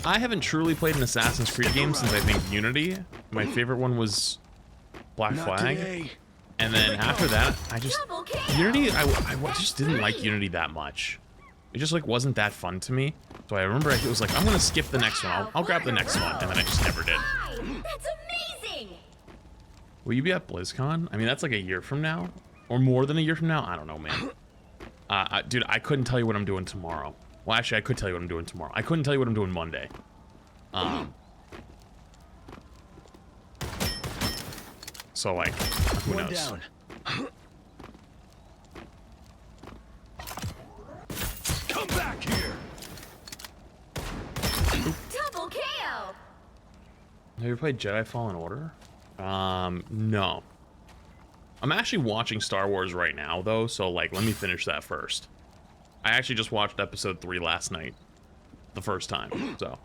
I haven't truly played an Assassin's Creed game since I think Unity. My favorite one was Black Flag. And then after that, I just... Unity, I just didn't like Unity that much. It just like wasn't that fun to me. So I remember it was like, I'm gonna skip the next one. I'll grab the next one, and then I just never did. That's amazing. Will you be at BlizzCon? I mean, that's like a year from now, or more than a year from now. I don't know, man. Dude, I couldn't tell you what I'm doing tomorrow. Well, actually, I could tell you what I'm doing tomorrow. I couldn't tell you what I'm doing Monday. So like, who One knows? down. Come back here. Double KO. Have you played Jedi Fallen Order? No. I'm actually watching Star Wars right now, though, so, like, let me finish that first. I actually just watched episode 3 last night. The first time, so.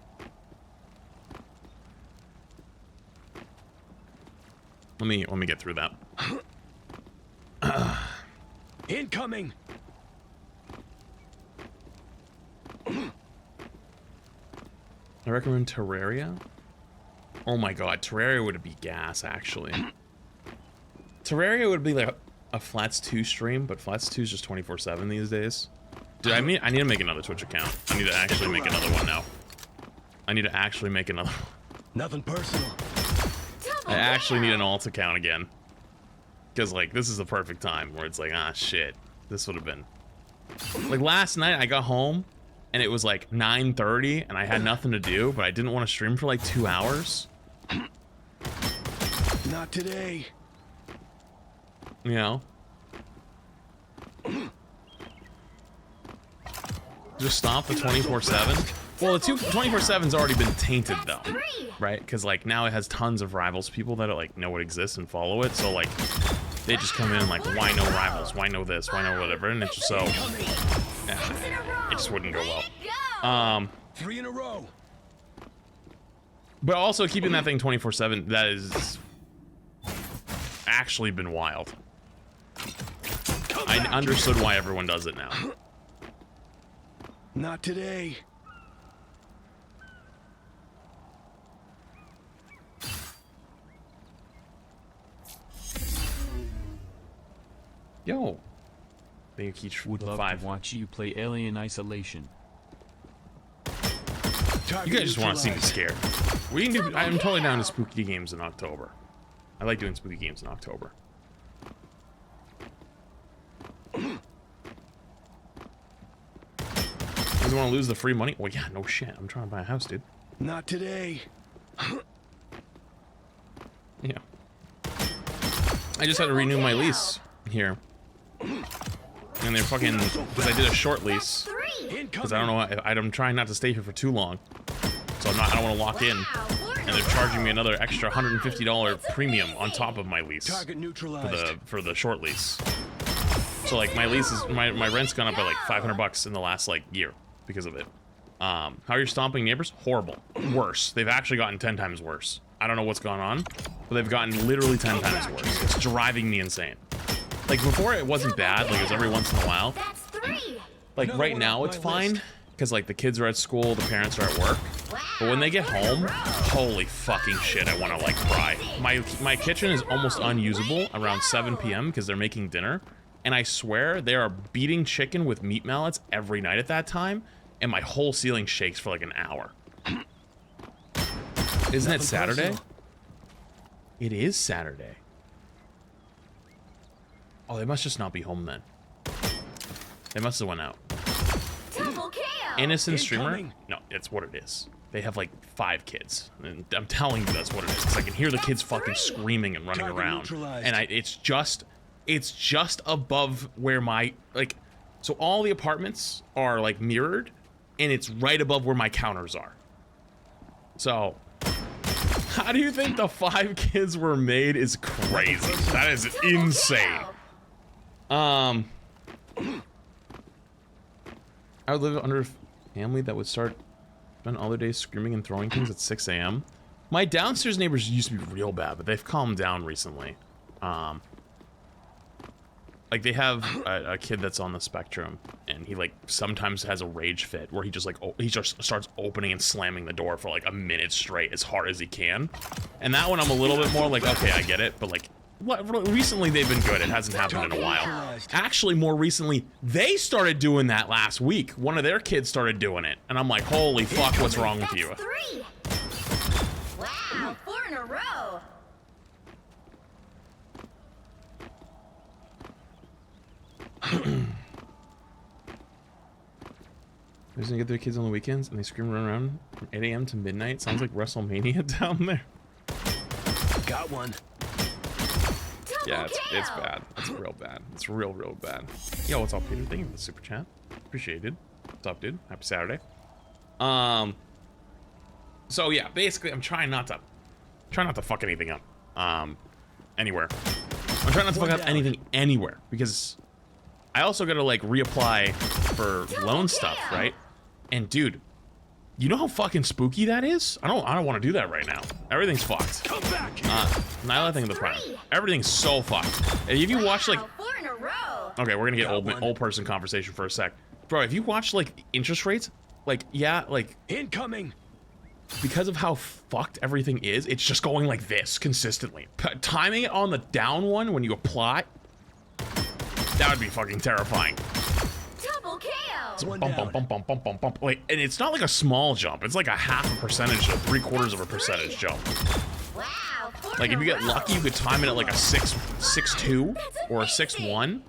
Let me get through that. Incoming. I recommend Terraria. Oh my god, Terraria would be gas, actually. Terraria would be like a Flats 2 stream, but Flats 2 is just 24/7 these days. Dude, I need to make another Twitch account. I need to actually make another one now. I need to actually make another one. Nothing personal. I actually need an alt account again. Because, like, this is the perfect time where it's like, ah, shit. This would have been... Like, last night I got home, and it was like 9:30, and I had nothing to do, but I didn't want to stream for like 2 hours. Not today. You know? Just stop the 24/7. Well, the 24/7's already been tainted, though. Right? Because, like, now it has tons of Rivals people that, like, know it exists and follow it. So, like, they just come in like, why no Rivals? Why no this? Why no whatever? And it's just so... it just wouldn't go well. 3 in a row. But also keeping that thing 24/7, that is actually been wild. I understood why everyone does it now. Not today. Yo. Thank you, Keach, Would for the love 5. to watch you play Alien Isolation. You guys just want to see me scared. We can do. I'm totally down to spooky games in October. I like doing spooky games in October. Doesn't want to lose the free money? Well, yeah, no shit. I'm trying to buy a house, dude. Not today. Yeah. I just had to renew my lease here. And they're fucking... Because I did a short lease. Because I don't know... I'm trying not to stay here for too long. So I don't want to lock in. And they're charging me another extra $150 premium on top of my lease. Target neutralized. For the short lease. So, like, my lease is... My rent's gone up by, like, $500 in the last, like, year. Because of it. How are your stomping neighbors? Horrible. Worse. They've actually gotten 10 times worse. I don't know what's going on, but they've gotten literally 10 times worse. It's driving me insane. Like, before it wasn't bad, like, it was every once in a while. Like, right now it's fine, because, like, the kids are at school, the parents are at work. But when they get home, holy fucking shit, I want to, like, cry. My kitchen is almost unusable around 7 p.m. because they're making dinner. And I swear, they are beating chicken with meat mallets every night at that time, and my whole ceiling shakes for, like, an hour. Isn't it Saturday? It is Saturday. Oh, they must just not be home then. They must have went out. Innocent streamer? No, it's what it is. They have like 5 kids. And I'm telling you that's what it is. Because I can hear the kids fucking screaming and running around. And it's just above where my, like, so all the apartments are like mirrored. And it's right above where my counters are. So... How do you think the 5 kids were made is crazy. That is insane. I would live under a family that would spend all their days screaming and throwing things at 6 a.m. My downstairs neighbors used to be real bad, but they've calmed down recently. Like, they have a kid that's on the spectrum, and he, like, sometimes has a rage fit where he just, like, he just starts opening and slamming the door for, like, a minute straight as hard as he can. And that one I'm a little bit more like, okay, I get it, but, like, recently they've been good. It hasn't happened in a while. Actually, more recently, they started doing that last week. One of their kids started doing it. And I'm like, holy fuck, what's wrong with you? That's 3. Wow, 4 in a row. They're gonna get their kids on the weekends and they scream and run around from 8 a.m. to midnight. Sounds like WrestleMania down there. Got one. Yeah, it's bad. It's real bad. It's real bad. Yo, what's up, Peter? Thank you for the super chat. Appreciated. What's up, dude? Happy Saturday. So yeah, basically, I'm trying not to fuck anything up. Anywhere. I'm trying not to fuck up anything anywhere because I also gotta like reapply for loan stuff, right? And dude, you know how fucking spooky that is? I don't want to do that right now. Everything's fucked. Come back. Not a thing of the prime. Everything's so fucked. And if you watch like, 4 in a row. okay, we're gonna get old person conversation for a sec, bro. If you watch like interest rates, like yeah, like Incoming. because of how fucked everything is, it's just going like this consistently. Timing it on the down one when you apply, that would be fucking terrifying. Double KO. One Bump, down. bump, bump, bump, bump, bump. Like, and it's not like a small jump. It's like a 0.5% to 0.75 percentage jump. Wow. 4 Like in if you a get row. lucky, you could time it at like a 6.2 or a 6.1.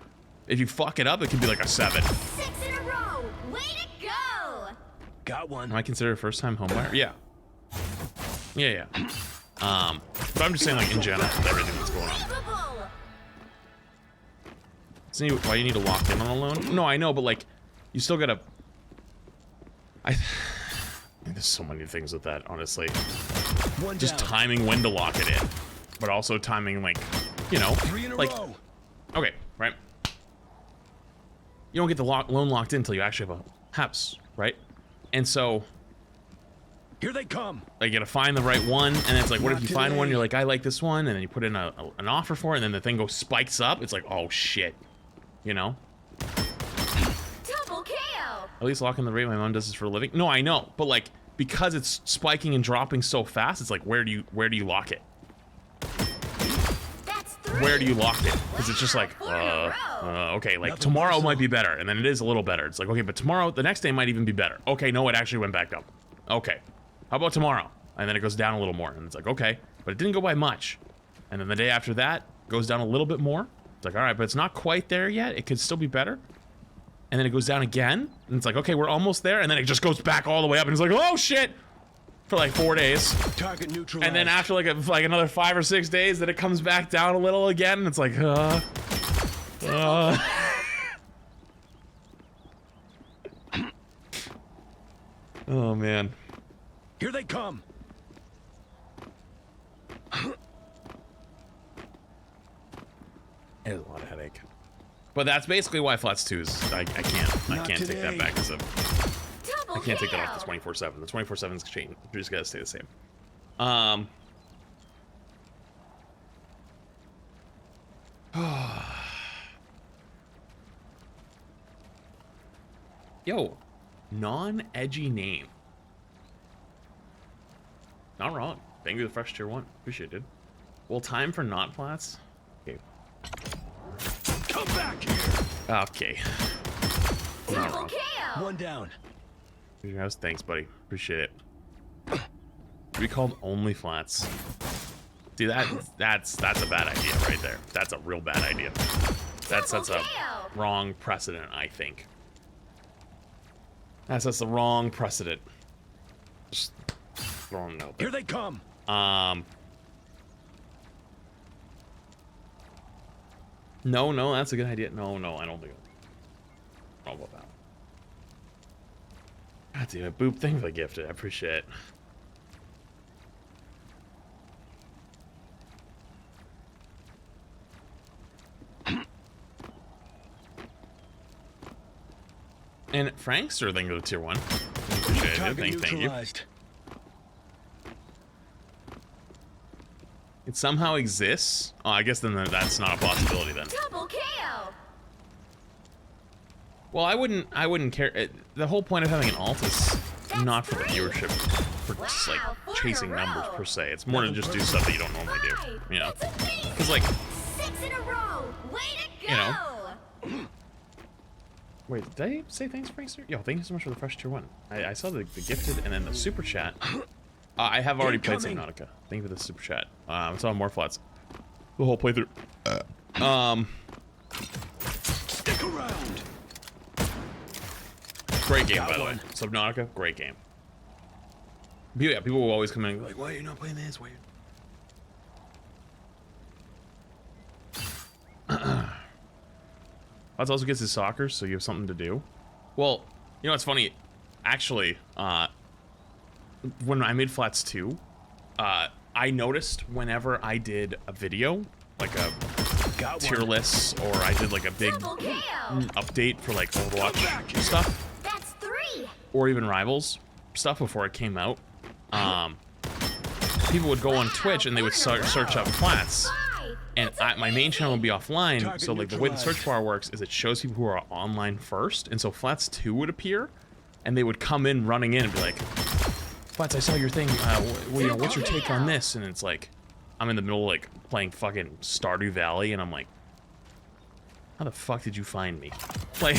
If you fuck it up, it could be like a 7. 6 in a row. Way to go. Got one. Am I considered a first-time homebuyer? Yeah. Yeah. But I'm just saying, like in general, with everything that's going on. Unbelievable. Isn't it why you need to lock in on a loan? No, I know, but like, you still gotta. There's so many things with that, honestly. One Just down. timing when to lock it in, but also timing like, you know, 3 in a like, row. okay, right? You don't get the loan locked in until you actually have a house, right? And so, Here they come. like, you gotta find the right one, and it's like, what if Not you find one? today. You're like, I like this one, and then you put in an offer for it, and then the thing spikes up. It's like, oh shit, you know? Double KO. At least locking the rate. My mom does this for a living. No, I know, but like because it's spiking and dropping so fast, it's like where do you lock it? That's 3. Where do you lock it? Because it's just like, 4 in a row. okay, like Nothing tomorrow personal. might be better, and then it is a little better. It's like, okay, but tomorrow, the next day might even be better. Okay, no, it actually went back up. Okay, how about tomorrow? And then it goes down a little more, and it's like, okay, but it didn't go by much. And then the day after that goes down a little bit more. It's like, all right, but it's not quite there yet. It could still be better. And then it goes down again, and it's like, okay, we're almost there, and then it just goes back all the way up, and it's like, oh shit, for like 4 days. Target neutralized. And then after like another 5 or 6 days, then it comes back down a little again, and it's like, oh man. Here they come. It is a lot of headache. But that's basically why Flats 2 is, I can't Not take that today. back because Double I can't take that off KO. the 24/7. The 24/7's change. You just gotta stay the same. Yo, non-edgy name. Not wrong. Thank you for the fresh tier 1. Appreciate it. Well, time for not flats. Okay. Come back here. Okay. Not Double wrong. KO. One down. Your house. Thanks, buddy. Appreciate it. We called only flats. Dude, that's a bad idea right there. That's a real bad idea. That sets a wrong precedent, I think. That sets the wrong precedent. Just throwing it out Here there. they come. No, that's a good idea. No, I don't think. I don't know about that. God damn it, Boop, thank you for the gift. I appreciate it. And Frankster, thank you for the tier 1. Appreciate it. Target Thank you. neutralized. It somehow exists. Oh, I guess then that's not a possibility then. Double KO. Well, I wouldn't care. The whole point of having an alt is not for the viewership, for just like chasing numbers per se. It's more to just do stuff that you don't normally do, you know? Because like you know. Wait, did I say thanks, Prankster? Yo, thank you so much for the fresh tier 1. I saw the gifted and then the super chat. I have already played Subnautica. Thank you for the super chat. I saw more flats. The whole playthrough. Stick around. Great game, by the way. Subnautica, great game. Yeah, people will always come in and be like, why are you not playing this? Why That also gets his soccer, so you have something to do. Well, you know what's funny? Actually, when I made Flats 2, I noticed whenever I did a video, like a tier list, or I did like a big update for like Overwatch stuff, That's 3. or even Rivals stuff before it came out, people would go on Twitch and they would search up Flats. And my main channel would be offline, so like the way the search bar works is it shows people who are online first, and so Flats 2 would appear, and they would come in running in and be like, Flats, I saw your thing, you know, what's your take on this? And it's like, I'm in the middle like playing fucking Stardew Valley, and I'm like, how the fuck did you find me? Like,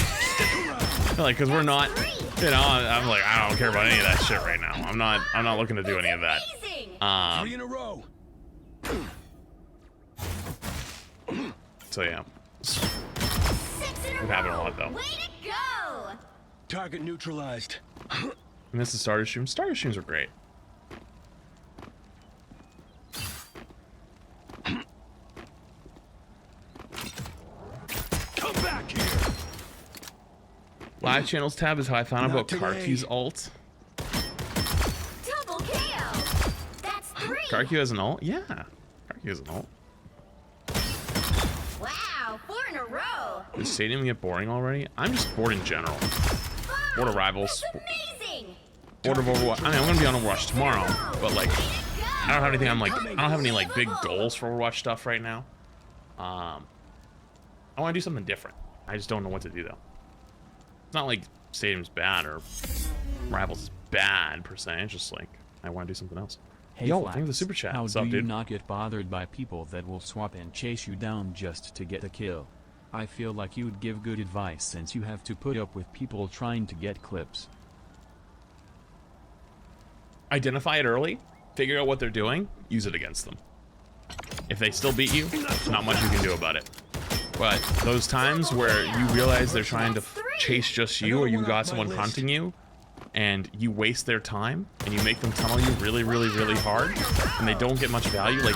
cause we're not, you know, I'm like, I don't care about any of that shit right now. I'm not looking to do any of that. 3 in a row. So yeah, it happened a lot though. Way to go! Target neutralized. I miss the starter streams. Starter streams are great. Come back here. Live channels tab is how I found out about Karki's ult. Double KO! That's 3! Karki has an ult? Yeah, Karki has an ult. Wow, 4 in a row! Does Stadium get boring already? I'm just bored in general. 5! Bored of Rivals. That's amazing! Bored of Overwatch. I mean, I'm gonna be on Overwatch tomorrow, but like, I don't have anything. I don't have any like big goals for Overwatch stuff right now. I want to do something different. I just don't know what to do though. It's not like Stadium's bad or Rivals is bad per se. It's just like I want to do something else. Hey Yo, Flax, thank you for the super chat. how What's do up, you dude? not get bothered by people that will swap and chase you down just to get a kill? I feel like you'd give good advice since you have to put up with people trying to get clips. Identify it early, figure out what they're doing, use it against them. If they still beat you, not much you can do about it. But those times where you realize they're trying to chase just you, or you got someone hunting you, and you waste their time, and you make them tunnel you really, really, really hard, and they don't get much value, like,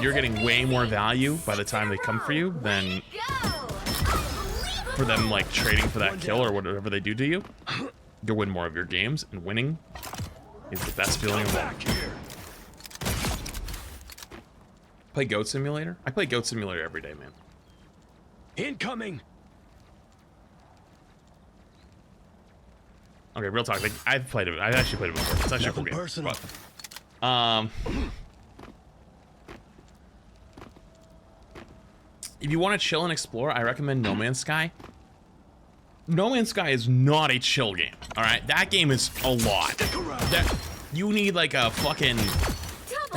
you're getting way more value by the time they come for you than for them, like, trading for that kill or whatever they do to you. You'll win more of your games, and winning is the best feeling of all. Play Goat Simulator? I play Goat Simulator every day, man. Incoming. Okay, real talk. Like, I've played it. I've actually played it before. It's actually a cool game. Personal. But, if you want to chill and explore, I recommend No Man's Sky. No Man's Sky is not a chill game. All right, that game is a lot. That you need like a fucking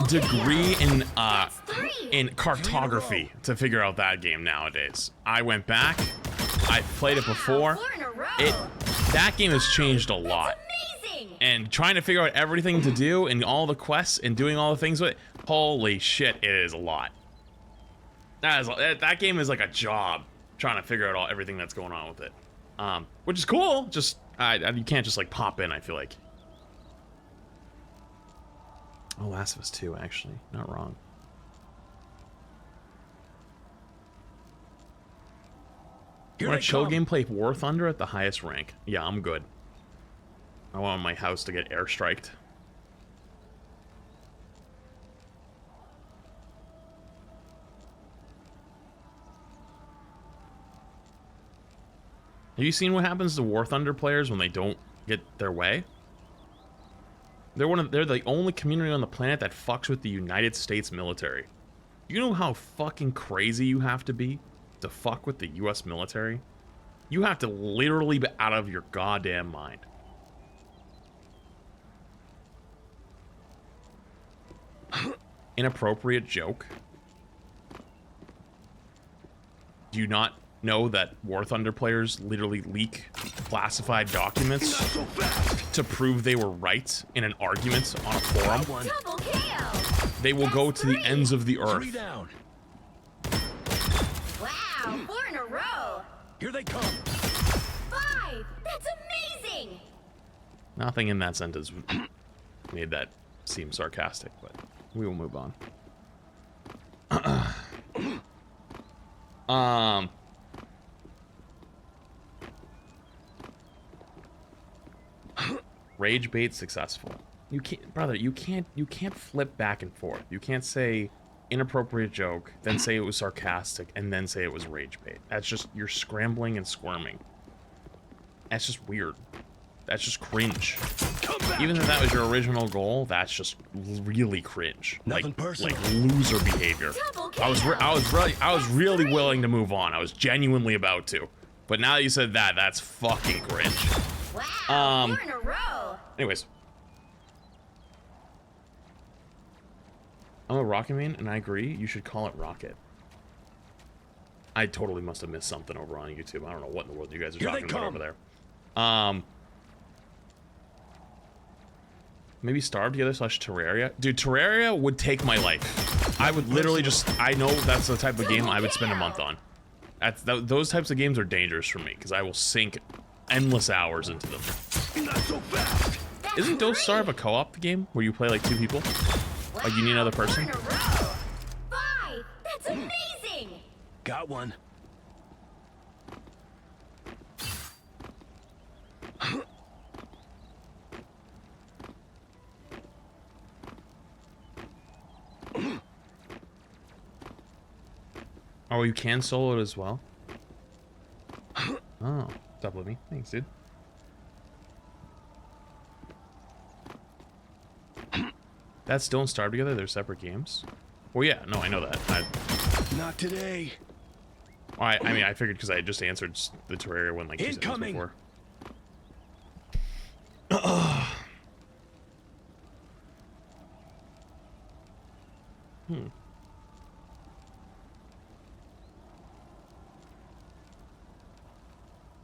degree in cartography to figure out that game nowadays. I went back. I played it before. That game has changed a lot. And trying to figure out everything to do and all the quests and doing all the things with it, holy shit, it is a lot. That game is like a job trying to figure out everything that's going on with it. Which is cool. Just you can't just like pop in, I feel like. Oh, Last of Us 2, actually. Not wrong. Want to chill game, play War Thunder at the highest rank. Yeah, I'm good. I want my house to get airstriked. Have you seen what happens to War Thunder players when they don't get their way? They're the only community on the planet that fucks with the United States military. You know how fucking crazy you have to be to fuck with the US military? You have to literally be out of your goddamn mind. Inappropriate joke. Do you not know that War Thunder players literally leak classified documents Not so fast. to prove they were right in an argument on a forum? One. Double kill. They will go to the ends of the 3 earth. down. Wow, 4 in a row. Here they come. 5. That's amazing. Nothing in that sentence made that seem sarcastic, but we will move on. Rage bait successful. You can't, brother. You can't flip back and forth. You can't say inappropriate joke, then say it was sarcastic, and then say it was rage bait. That's just, you're scrambling and squirming. That's just weird. That's just cringe. Come back. Even if that was your original goal, that's just really cringe. Nothing personal. Like loser behavior. Double kill. I was really willing to move on. I was genuinely about to. But now that you said that, that's fucking cringe. Wow, 4 in a row. Anyways. I'm a Rocket main, and I agree. You should call it Rocket. I totally must have missed something over on YouTube. I don't know what in the world you guys are Here they talking about come. over there. Maybe Starve Together / Terraria. Dude, Terraria would take my life. I would literally just... I know that's the type of game I would spend a month on. Those types of games are dangerous for me, because I will sink endless hours into them. Not so fast. Isn't Don't Starve a co-op game where you play like 2 people? Like you need another person? 4 in a row. 5. That's amazing. Got one. Oh, you can solo it as well? Oh, double with me. Thanks, dude. That's Don't Starve Together. They're separate games. Well, yeah. No, I know that. Not today. I mean, I figured because I just answered the Terraria one like 2 seconds Incoming. before.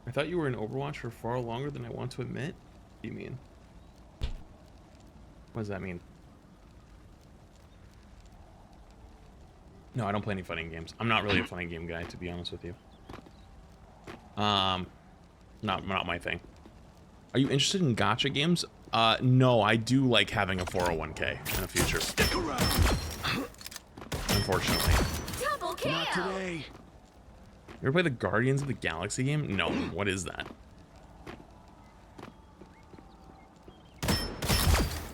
I thought you were in Overwatch for far longer than I want to admit. What do you mean? What does that mean? No, I don't play any fighting games. I'm not really a fighting game guy, to be honest with you. Not my thing. Are you interested in gacha games? No, I do like having a 401k in the future. Stick around. Unfortunately. Double kill. Not today. You ever play the Guardians of the Galaxy game? No. What is that?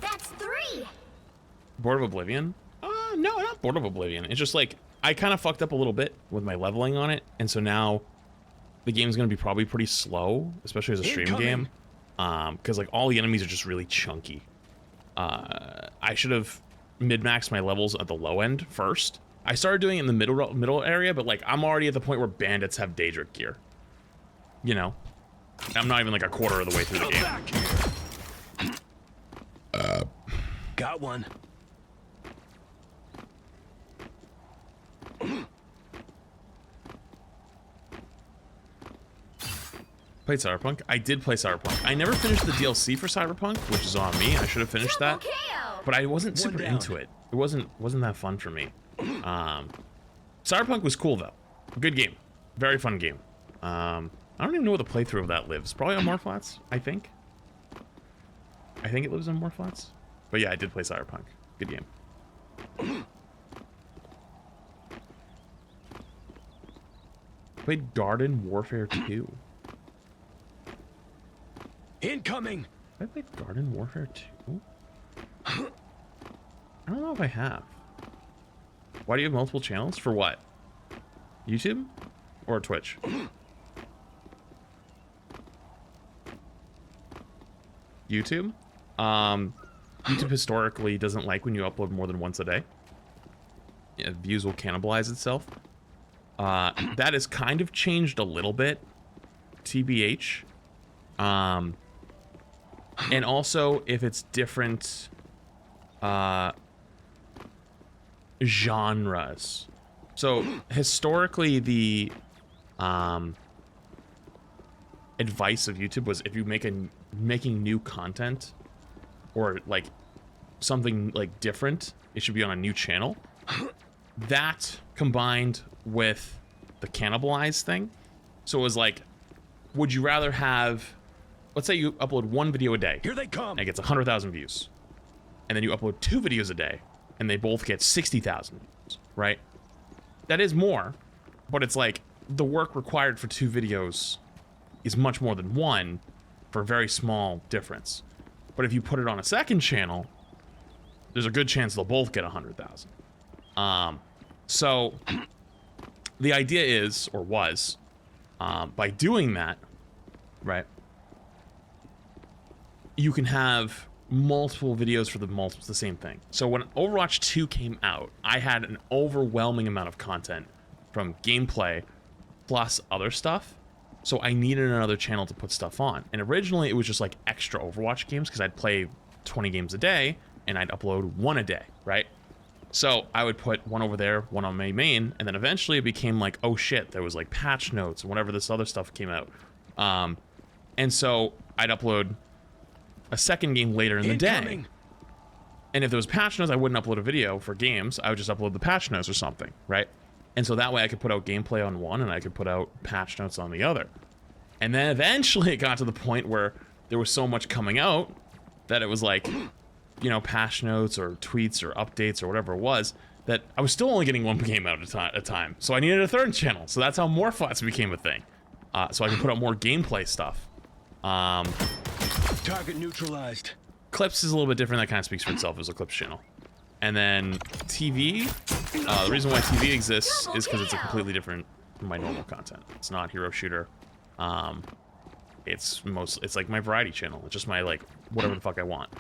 That's 3. Board of Oblivion? No, not Board of Oblivion. It's just like, I kind of fucked up a little bit with my leveling on it, and so now the game's going to be probably pretty slow, especially as a stream game. Because like all the enemies are just really chunky. I should have mid-maxed my levels at the low end first. I started doing it in the middle area, but like I'm already at the point where bandits have Daedric gear. You know? I'm not even like a quarter of the way through the Come game. back here. Got one. Played Cyberpunk? I did play Cyberpunk. I never finished the DLC for Cyberpunk, which is on me. I should have finished that. Double kill. But I wasn't super down. into it. It wasn't that fun for me. Cyberpunk was cool though. Good game. Very fun game. I don't even know where the playthrough of that lives. Probably on Morflats, I think. I think it lives on Morflats. But yeah, I did play Cyberpunk. Good game. Played Garden Warfare 2. Incoming. Have I played Garden Warfare 2? I don't know if I have. Why do you have multiple channels? For what? YouTube? Or Twitch? YouTube? YouTube historically doesn't like when you upload more than once a day. Yeah, views will cannibalize itself. That has kind of changed a little bit. TBH. And also, if it's different genres. So, historically, the advice of YouTube was if you making new content or like something like different, it should be on a new channel. That combined with the cannibalize thing. So it was like, would you rather have, let's say you upload one video a day. Here they come. And it gets 100,000 views. And then you upload 2 videos a day and they both get 60,000 views, right? That is more, but it's like the work required for 2 videos is much more than 1 for a very small difference. But if you put it on a second channel, there's a good chance they'll both get 100,000. So the idea is, or was, by doing that, right, you can have multiple videos for the same thing. So when Overwatch 2 came out, I had an overwhelming amount of content from gameplay plus other stuff. So I needed another channel to put stuff on. And originally it was just like extra Overwatch games because I'd play 20 games a day and I'd upload 1 a day, right? So I would put 1 over there, 1 on my main, and then eventually it became like, oh shit, there was like patch notes and whatever this other stuff came out. And so I'd upload a second game later in the day. And if there was patch notes, I wouldn't upload a video for games. I would just upload the patch notes or something, right? And so that way I could put out gameplay on one and I could put out patch notes on the other. And then eventually it got to the point where there was so much coming out that it was like, you know, patch notes or tweets or updates or whatever it was, that I was still only getting 1 game out at a time. So I needed a third channel. So that's how Morphots became a thing. So I could put out more gameplay stuff. Target neutralized. Clips is a little bit different. That kind of speaks for itself as a Clips channel. And then TV, the reason why TV exists is because it's a completely different from my normal content. It's not hero shooter. It's like my variety channel. It's just my, like, whatever the fuck I want.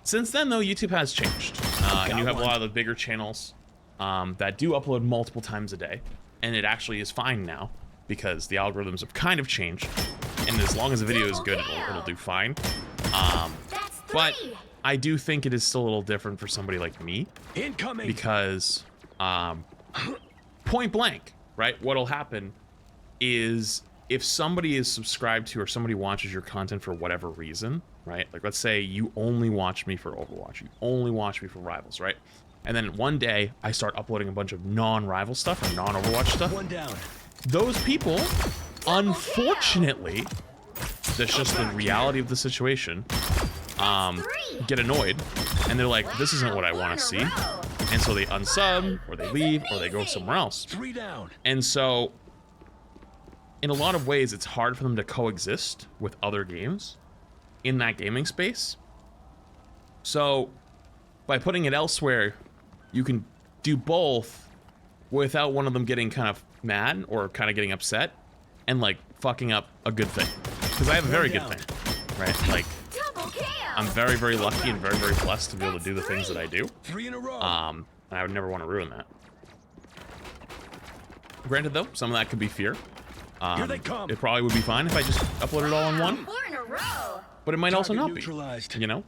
Since then, though, YouTube has changed. And you have a lot of the bigger channels that do upload multiple times a day. And it actually is fine now because the algorithms have kind of changed. And as long as the video is good, it'll do fine. But I do think it is still a little different for somebody like me. Incoming. Because, point blank, right? What'll happen is if somebody is subscribed to or somebody watches your content for whatever reason, right? Like, let's say you only watch me for Overwatch. You only watch me for Rivals, right? And then one day, I start uploading a bunch of non-Rival stuff or non-Overwatch stuff. 1 down. Those people, unfortunately, that's just the reality of the situation, get annoyed. And they're like, this isn't what I want to see. And so they unsub, or they leave, or they go somewhere else. 3 down. And so, in a lot of ways, it's hard for them to coexist with other games in that gaming space. So, by putting it elsewhere, you can do both without one of them getting kind of mad or kind of getting upset and, like, fucking up a good thing. Because I have a very good thing, right? Like, I'm very, very lucky and very, very blessed to be able to do the things that I do. 3 in a row. And I would never want to ruin that. Granted, though, some of that could be fear. Here they come. It probably would be fine if I just uploaded it all in one. 4 in a row. But it might also not be, neutralized. you know?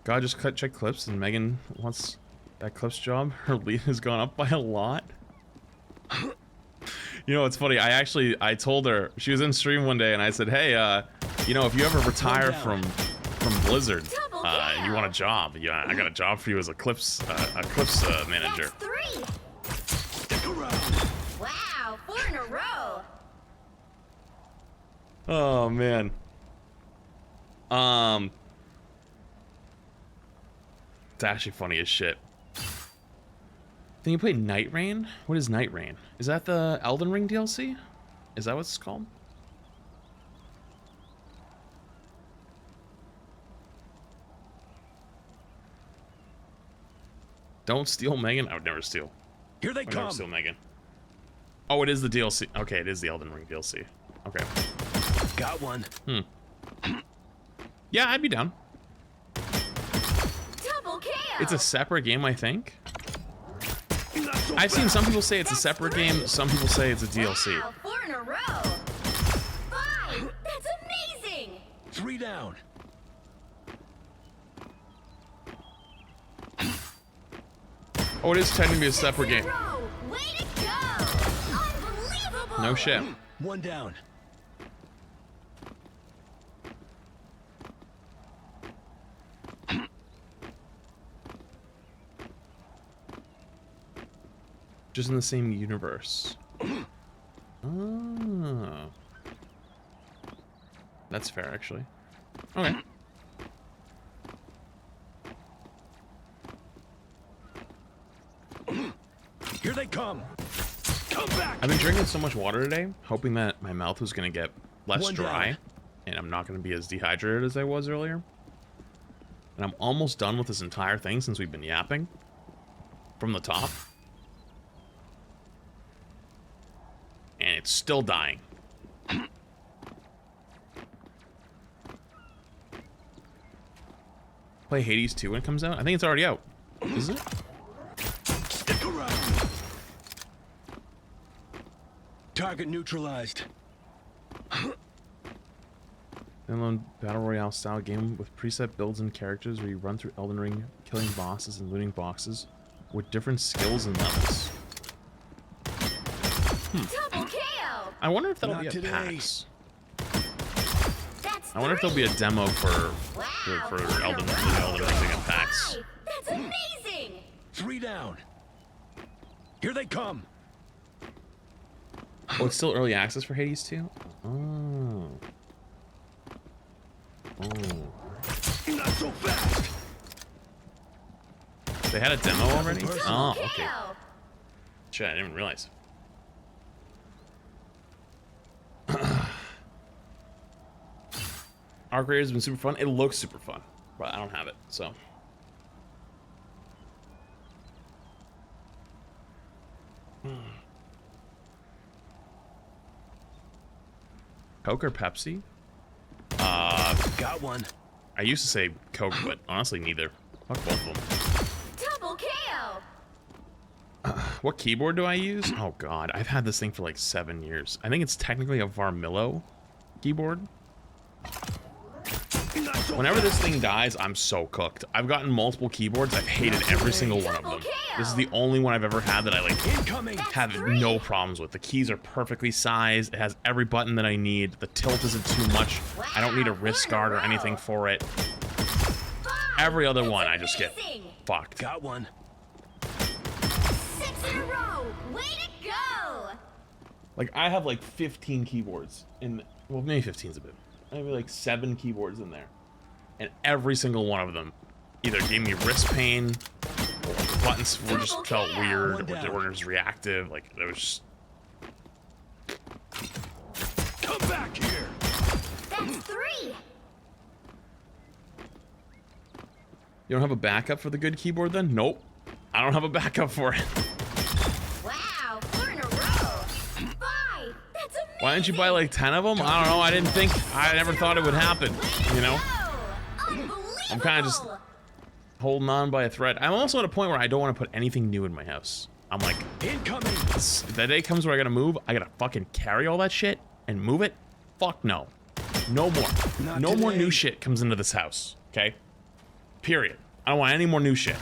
God, just check clips, and Megan wants that clips job. Her lead has gone up by a lot. You know, it's funny. I told her, she was in stream one day, and I said, hey, you know, if you ever retire from Blizzard, and you want a job, yeah, I got a job for you as a clips manager. That's 3. Stick around. Wow, 4 in a row. Oh man. It's actually funny as shit. Then you play Night Rain? What is Night Rain? Is that the Elden Ring DLC? Is that what it's called? Don't steal Megan? I would never steal. Here they I would never come. steal Megan. Oh, it is the DLC. Okay, it is the Elden Ring DLC. Okay. Got one. Yeah, I'd be down. Double kill. It's a separate game, I think. Not so I've seen fast. some people say it's a separate game, some people say it's a DLC. Wow, 4 in a row. 5. That's amazing. 3 down. Oh, it is technically a separate game. Way to go! Unbelievable! No shit. One down. Just in the same universe. Oh. That's fair, actually. Okay. Here they come. Come back. I've been drinking so much water today, hoping that my mouth was going to get less One dry, down. and I'm not going to be as dehydrated as I was earlier. And I'm almost done with this entire thing since we've been yapping from the top. And it's still dying. Play Hades 2 when it comes out? I think it's already out. Isn't it? Stick around. Target neutralized. Standalone battle royale style game with preset builds and characters where you run through Elden Ring, killing bosses and looting boxes with different skills and levels. Double KO! I wonder if that'll Not be a today. PAX. That's I wonder if there'll be a demo for Elden Ring at PAX. That's amazing! 3 down. Here they come. Oh, it's still early access for Hades 2? Oh. Oh. Not so fast. They had a demo already? Oh, okay. KO! Shit, I didn't even realize. Arc Raiders has been super fun. It looks super fun, but I don't have it, so. Coke or Pepsi? Got one. I used to say Coke, but honestly, neither. Fuck both of them. Double KO! What keyboard do I use? Oh god, I've had this thing for like 7 years. I think it's technically a Varmillo keyboard. Not so Whenever fast. this thing dies, I'm so cooked. I've gotten multiple keyboards. I've hated every single one of them. This is the only one I've ever had that I like Incoming. have no problems with. The keys are perfectly sized. It has every button that I need. The tilt isn't too much. I don't need a wrist guard or anything for it. Every other one, I just get fucked. Got one. 6 in a row! Way to go! Like, I have like 15 keyboards in, well, maybe 15's a bit. Maybe like 7 keyboards in there. And every single one of them either gave me wrist pain, or the buttons were just felt weird, or just reactive. Like, it was just... Come back here. That's 3! You don't have a backup for the good keyboard then? Nope. I don't have a backup for it. Wow, 4 in a row! 5! That's amazing! Why didn't you buy like 10 of them? I don't know. I never thought it would happen, you know? I'm kind of just holding on by a thread. I'm also at a point where I don't want to put anything new in my house. I'm like, Incoming. the day comes where I gotta move, I gotta fucking carry all that shit and move it? Fuck no. No more. Not No more today. new shit comes into this house, okay? Period. I don't want any more new shit.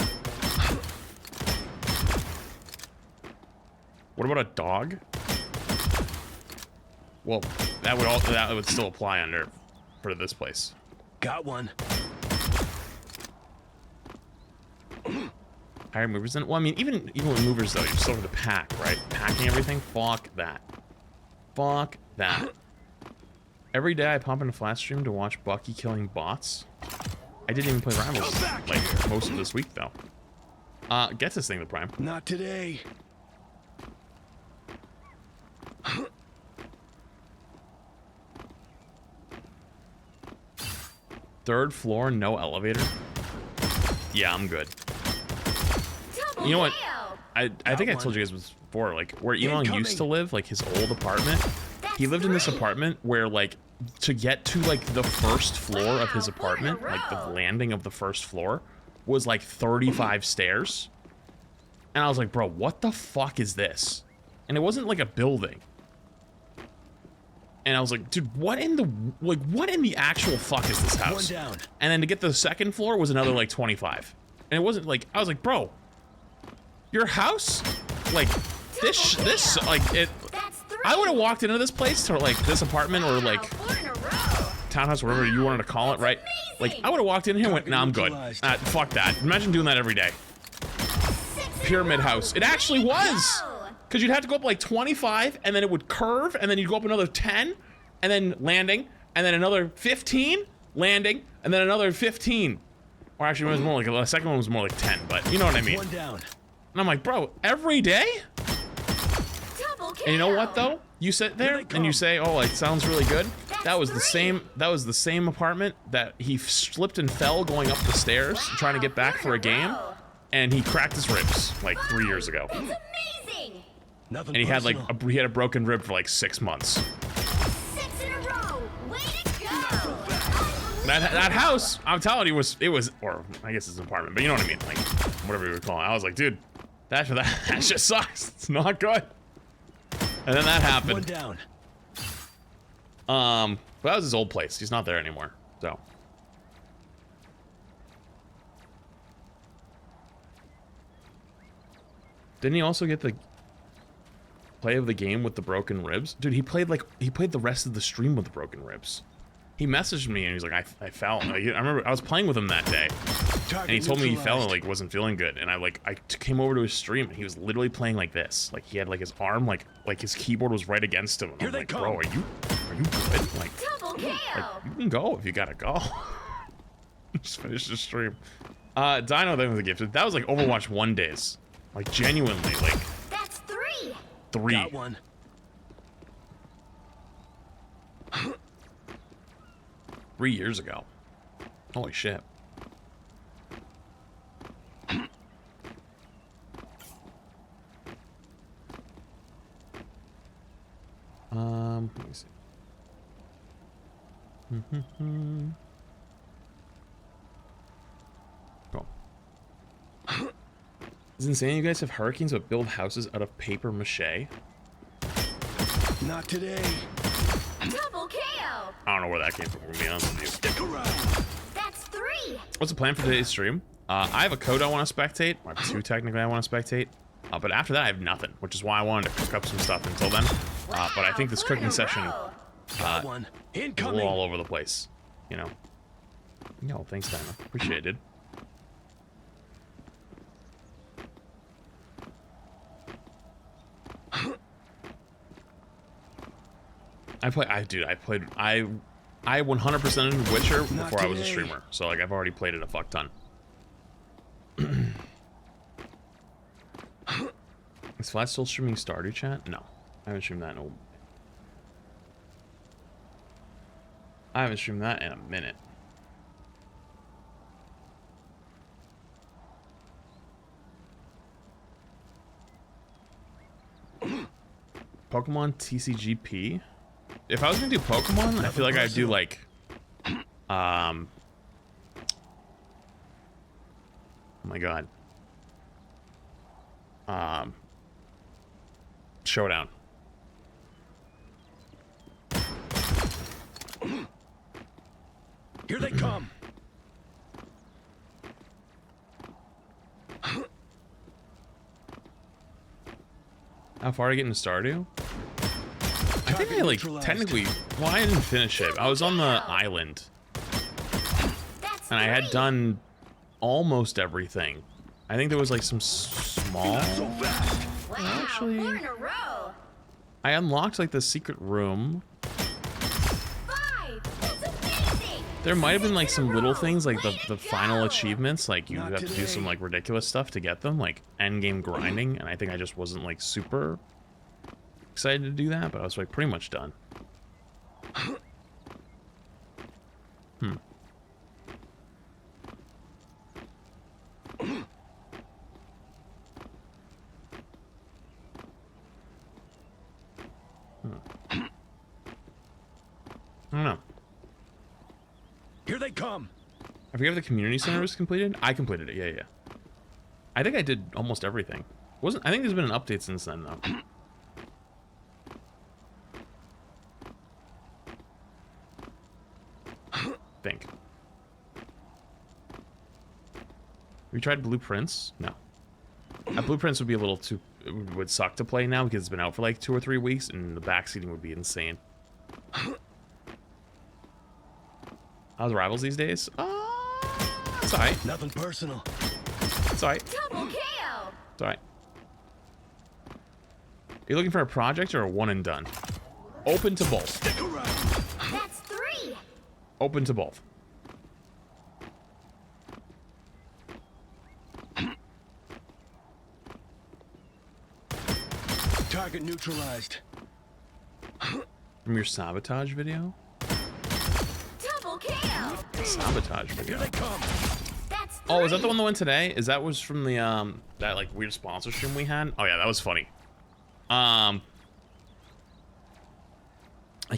What about a dog? Well, that would still apply under for this place. Got one. Higher movers than, well, I mean, even with movers though, you're still have to pack, right? Packing everything, fuck that. Fuck that. Every day I pop into flash stream to watch Bucky killing bots. I didn't even play Rivals Come back like here. most of this week though. Gets this thing to Prime. Not today. Third floor, no elevator. Yeah, I'm good. Double You know what? KO! I think I one. told you guys before, like, where Elon used to Incoming. live, like, his old apartment, he lived in this apartment where, like, to get to, like, the first floor of his apartment, like, the landing of the first floor, was, like, 35 stairs. And I was like, bro, what the fuck is this? And it wasn't, like, a building. And I was like, dude, what in the actual fuck is this house? One down. And then to get to the second floor was another, like, 25. And it wasn't, like, I was like, bro, Your house, like this, like it. That's 3. I would have walked into this place or like this apartment or like 4 in a row. townhouse, whatever you wanted to call it, right? Like I would have walked in here and went, nah, I'm good. Fuck that. Imagine doing that every day. 6 in a Pyramid row. house. It actually was. Go. Because you'd have to go up like 25, and then it would curve, and then you'd go up another 10, and then landing, and then another 15, landing, and then another 15. Or actually, it was more like, the second one was more like 10, but you know what I mean. One down. And I'm like, bro, every day? Double kill. And you know what, though? You sit there, and you say, oh, it sounds really good. That was the same apartment that he slipped and fell going up the stairs, trying to get back for a game, and he cracked his ribs like 3 years ago. That's amazing. Nothing And he had like personal. he had a broken rib for like 6 months. 6 in a row. Way to go. That house, I'm telling you, it was, or I guess it's an apartment, but you know what I mean, like whatever you would call it. I was like, dude, that just sucks. It's not good. And then that One happened. down. But that was his old place. He's not there anymore. So. Didn't he also get the play of the game with the broken ribs? Dude, he played the rest of the stream with the broken ribs. He messaged me and he was like, I fell. I remember I was playing with him that day, and he told me he fell and like wasn't feeling good. And I came over to his stream and he was literally playing like this. Like he had like his arm like his keyboard was right against him. And Here I'm they like, come. bro, are you good? Like Double kill. you can go if you gotta go. Just finish the stream. Dino then was a gift. That was like Overwatch 1 days. Like genuinely, like That's 3. 3. Got one. 3 years ago. Holy shit. Let me see. Cool. It's insane you guys have hurricanes but build houses out of paper mache. Not today. Double kill. I don't know where that came from, to be honest with you. Stick around. That's 3. What's the plan for today's stream? I have a code I want to spectate. I have 2 technically I want to spectate. But after that I have nothing, which is why I wanted to cook up some stuff until then. But I think this 4 cooking in a session row. Got one. is a Incoming. little all over the place, you know. Yo, thanks, Dana. Appreciated. I 100%ed Witcher before I was a today. streamer, so like I've already played it a fuck ton. Is Flat still streaming Stardew Chat? No, I haven't streamed that in a minute. Pokemon TCGP. If I was gonna do Pokemon, I feel like I'd do like, oh my god, Showdown. Here they come. How far to get into Stardew? I think I Target like neutralized. technically. Well, I didn't finish it. I was on the island, That's and I had 3. done almost everything. I think there was like some small. Not so fast. Wow, actually- 4 in a row. I unlocked like the secret room. 5. That's amazing. There might have been like some little things like the Way to final go. achievements, like you Not have to do some today. like ridiculous stuff to get them, like end game grinding, and I think I just wasn't like super excited to do that, but I was like pretty much done. I don't know. Here they come. I forget if the community center was completed. I completed it. Yeah. I think I did almost everything. I think there's been an update since then though. Think. Have you tried Blueprints? No. Blueprints would be a little too, would suck to play now because it's been out for like 2 or 3 weeks, and the backseating would be insane. How's Rivals these days? It's alright. Nothing personal. It's alright. Double kill. It's alright. Are you looking for a project or a one and done? Open to both. Stick around. That's 3. Open to both. Target neutralized. From your sabotage video? Double kill. Sabotage Here video. they come. That's 3. Oh, is that the one that went today? Is that was from the that like weird sponsor stream we had? Oh yeah, that was funny. I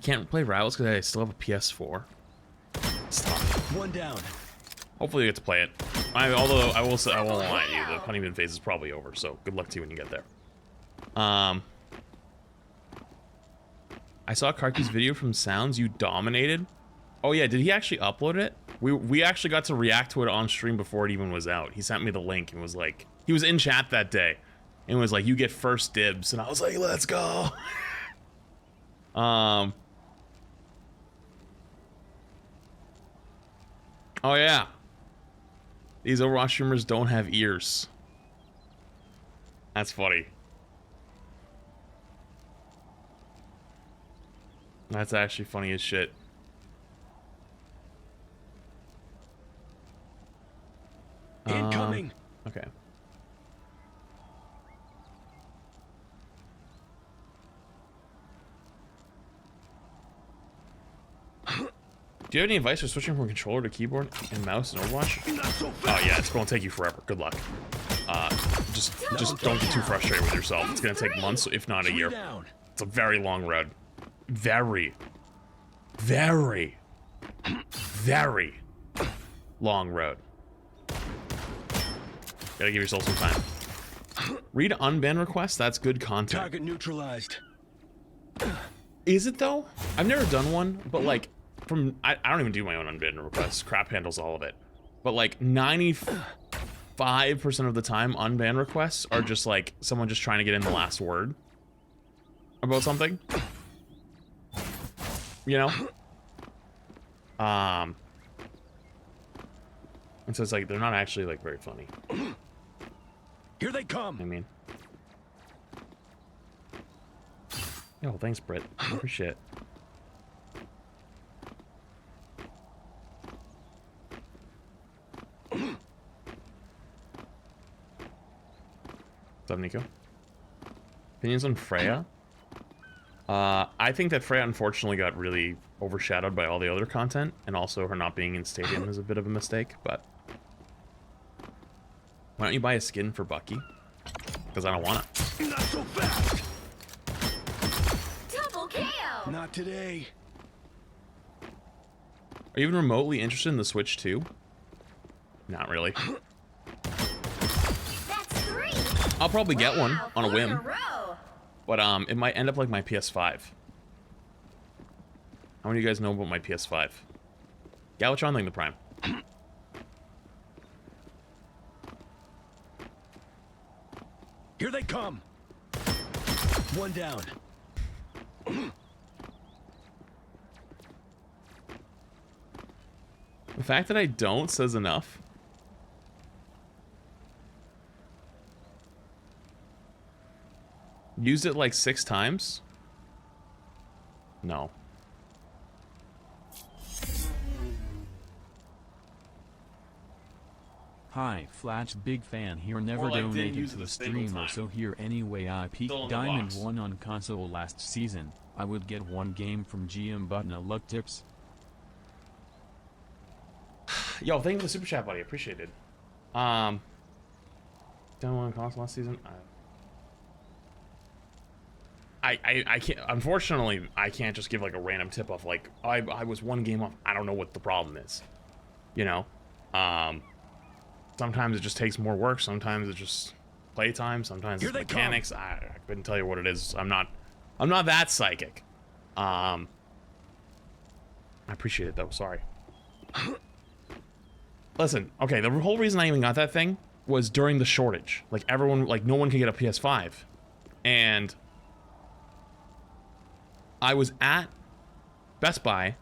can't play Rivals because I still have a PS4. It's tough. One down. Hopefully you get to play it. Although I will say, I won't lie to you, the honeymoon phase is probably over, so good luck to you when you get there. I saw Karki's video from Sounds You Dominated. Oh yeah, did he actually upload it? We actually got to react to it on stream before it even was out. He sent me the link and was like, he was in chat that day and was like, you get first dibs, and I was like, let's go. Oh yeah. These Overwatch streamers don't have ears. That's funny. That's actually funny as shit. Incoming. Okay. Do you have any advice for switching from controller to keyboard and mouse in Overwatch? Not so Oh fast. yeah, it's gonna take you forever. Good luck. Just don't get too frustrated with yourself. It's gonna take months, if not a Three year. down. It's a very long road. Very long road. Gotta give yourself some time. Read unban requests. That's good content. Target neutralized. Is it though? I've never done one, but like I don't even do my own unban requests. Crap handles all of it. But like 95% of the time, unban requests are just like someone just trying to get in the last word about something. You know? And so it's like they're not actually like very funny. Here they come. I mean. Yo, thanks, Britt. Appreciate it. What's up, Nico? Opinions on Freya? I think that Freya unfortunately got really overshadowed by all the other content, and also her not being in Stadium is a bit of a mistake, but... Why don't you buy a skin for Bucky? Because I don't want it. Not so fast. Double kill. Not today. Are you even remotely interested in the Switch 2? Not really. That's 3. I'll probably get one Wow, on a 4 in whim, row. but it might end up like my PS5. How many of you guys know about my PS5? Galvatron, like the Prime. Here they come. One down. The fact that I don't says enough. Used it like 6 times? No. Hi, Flat's big fan here. Never More like didn't donated use to it the a single stream or time. so here anyway. I peaked Still in the Diamond box. 1 on console last season. I would get one game from GM but no luck tips. Yo, thank you for the super chat, buddy. Appreciate it. Done one on console last season. I can't. Unfortunately, I can't just give like a random tip off. Like I was one game off. I don't know what the problem is. You know. Sometimes it just takes more work. Sometimes it's just playtime. Sometimes Here it's they come. mechanics. I couldn't tell you what it is. I'm not that psychic. I appreciate it though. Sorry. Listen, okay, the whole reason I even got that thing was during the shortage. Like everyone, like no one could get a PS5. And I was at Best Buy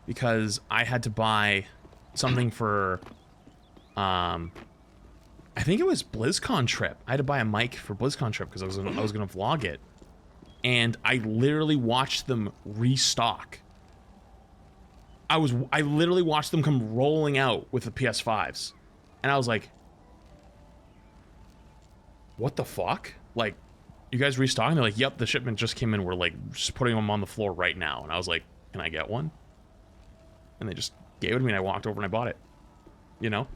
because I had to buy something for, I think it was BlizzCon trip. I had to buy a mic for BlizzCon trip because I was gonna vlog it. And I literally watched them restock. I literally watched them come rolling out with the PS5s. And I was like, what the fuck? Like, you guys restocking? They're like, yep, the shipment just came in. We're like, just putting them on the floor right now. And I was like, can I get one? And they just gave it to me and I walked over and I bought it. You know?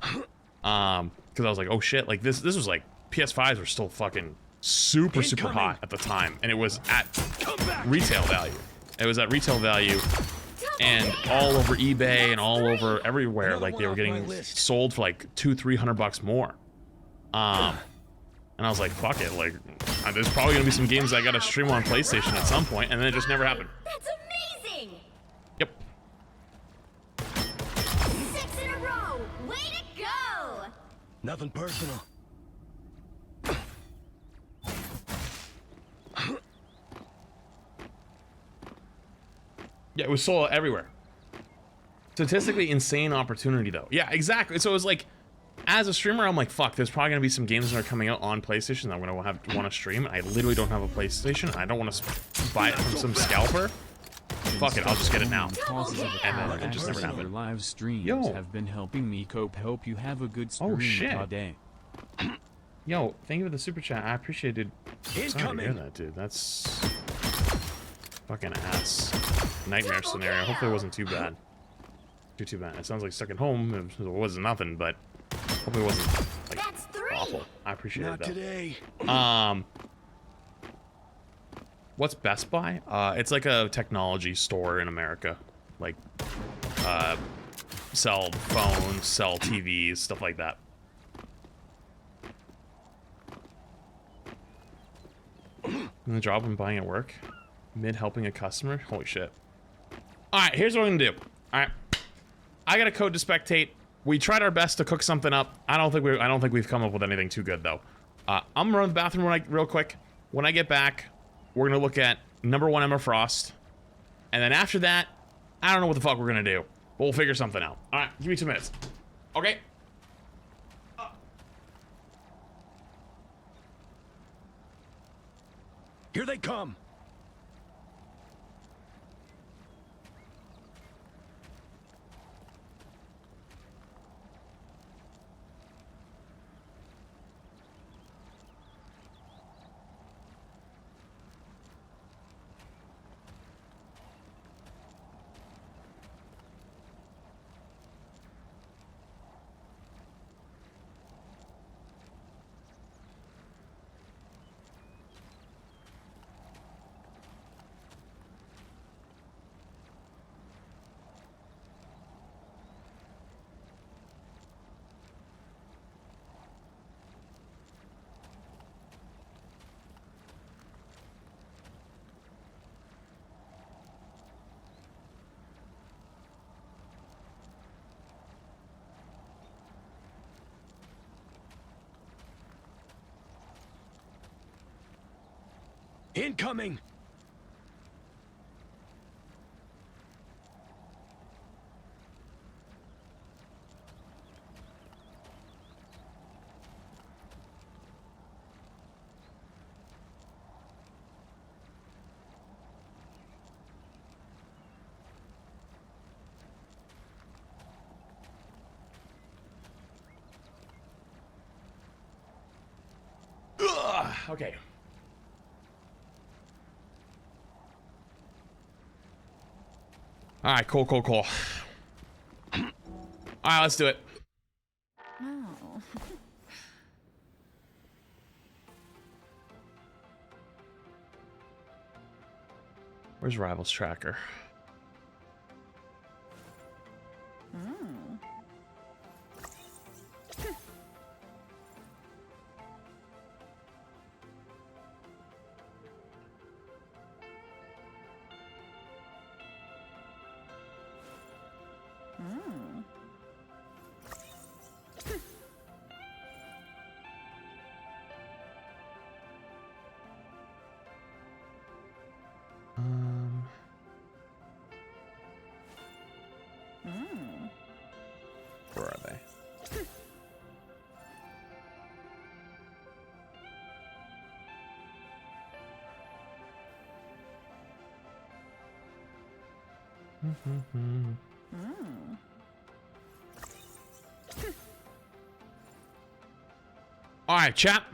Because I was like, oh shit, like this was like, PS5s were still fucking super hot at the time. And it was at retail value. It was at retail value. And all over eBay and all over everywhere, like they were getting sold for like $200-300 more. And I was like, fuck it, like there's probably gonna be some games I gotta stream on PlayStation at some point, and then it just never happened. That's amazing! Yep. 6 in a row! Way to go! Nothing personal. Yeah, it was sold everywhere. Statistically insane opportunity though. Yeah, exactly. So it was like, as a streamer, I'm like, fuck, there's probably gonna be some games that are coming out on PlayStation that I'm gonna want to stream. I literally don't have a PlayStation. I don't want to buy it from some scalper. Fuck it, I'll just get it now. And then it just never happened. Live streams have been helping me cope. Hope you have a good stream. Oh shit. Day. Yo, thank you for the super chat. I appreciate it. Sorry to hear that, dude. That's fucking ass. Nightmare scenario. Hopefully it wasn't too bad. Too bad. It sounds like stuck at home. It wasn't nothing, but hopefully it wasn't like awful. I appreciate it though. Today. What's Best Buy? It's like a technology store in America. Like, sell phones, sell TVs, stuff like that. In the job I'm buying at work, mid helping a customer. Holy shit! All right, here's what we're gonna do. All right, I got a code to spectate. We tried our best to cook something up. I don't think we've come up with anything too good though. I'm gonna run to the bathroom real quick. When I get back, we're gonna look at #1 Emma Frost, and then after that, I don't know what the fuck we're gonna do. But we'll figure something out. All right, give me 2 minutes. Okay. Here they come. Incoming! Okay. All right, cool. All right, let's do it. Oh. Where's Rivals Tracker? All right, chap.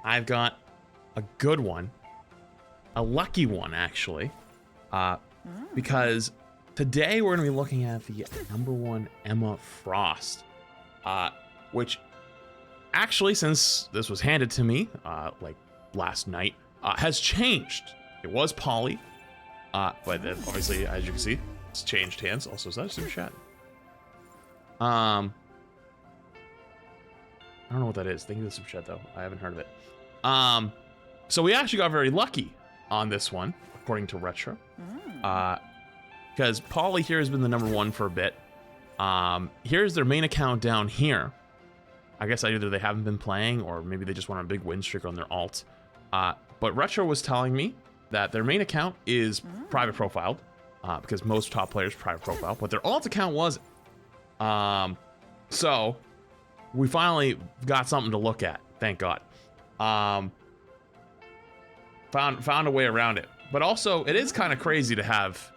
I've got a good one. A lucky one, actually. Because today we're going to be looking at the #1 Emma Frost. Which, actually, since this was handed to me, like last night, has changed. It was Polly. But then, obviously, as you can see, it's changed hands. Also, is that a super chat? I don't know what that is. Think of the super chat though. I haven't heard of it. So we actually got very lucky on this one, according to Retro. Because Polly here has been the #1 for a bit. Here's their main account down here. I guess either they haven't been playing or maybe they just went on a big win streak on their alt. But Retro was telling me that their main account is private profiled, because most top players private profile, but their alt account wasn't. So we finally got something to look at, thank God. Found a way around it. But also, it is kind of crazy to have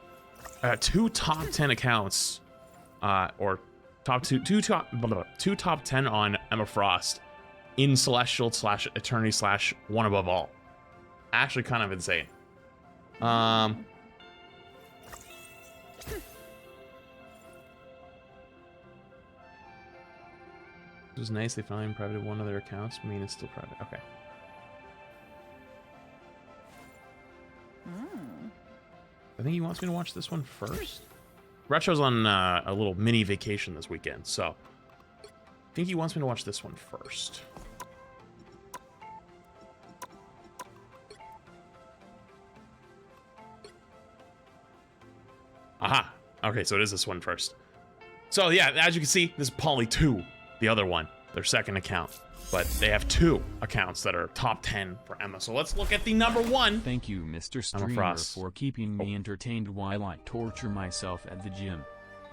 2 top 10 accounts, or two top 10 on Emma Frost in Celestial / Eternity / One Above All. Actually, kind of insane. It was nice they finally privated one of their accounts. I mean, it's still private. Okay. I think he wants me to watch this one first. Retro's on a little mini vacation this weekend, so I think he wants me to watch this one first. Aha. Okay, so it is this one first. So yeah, as you can see, this is Polly 2, the other one, their second account. But they have 2 accounts that are top 10 for Emma. So let's look at the #1. Thank you, Mr. Streamer, for keeping me entertained while I torture myself at the gym.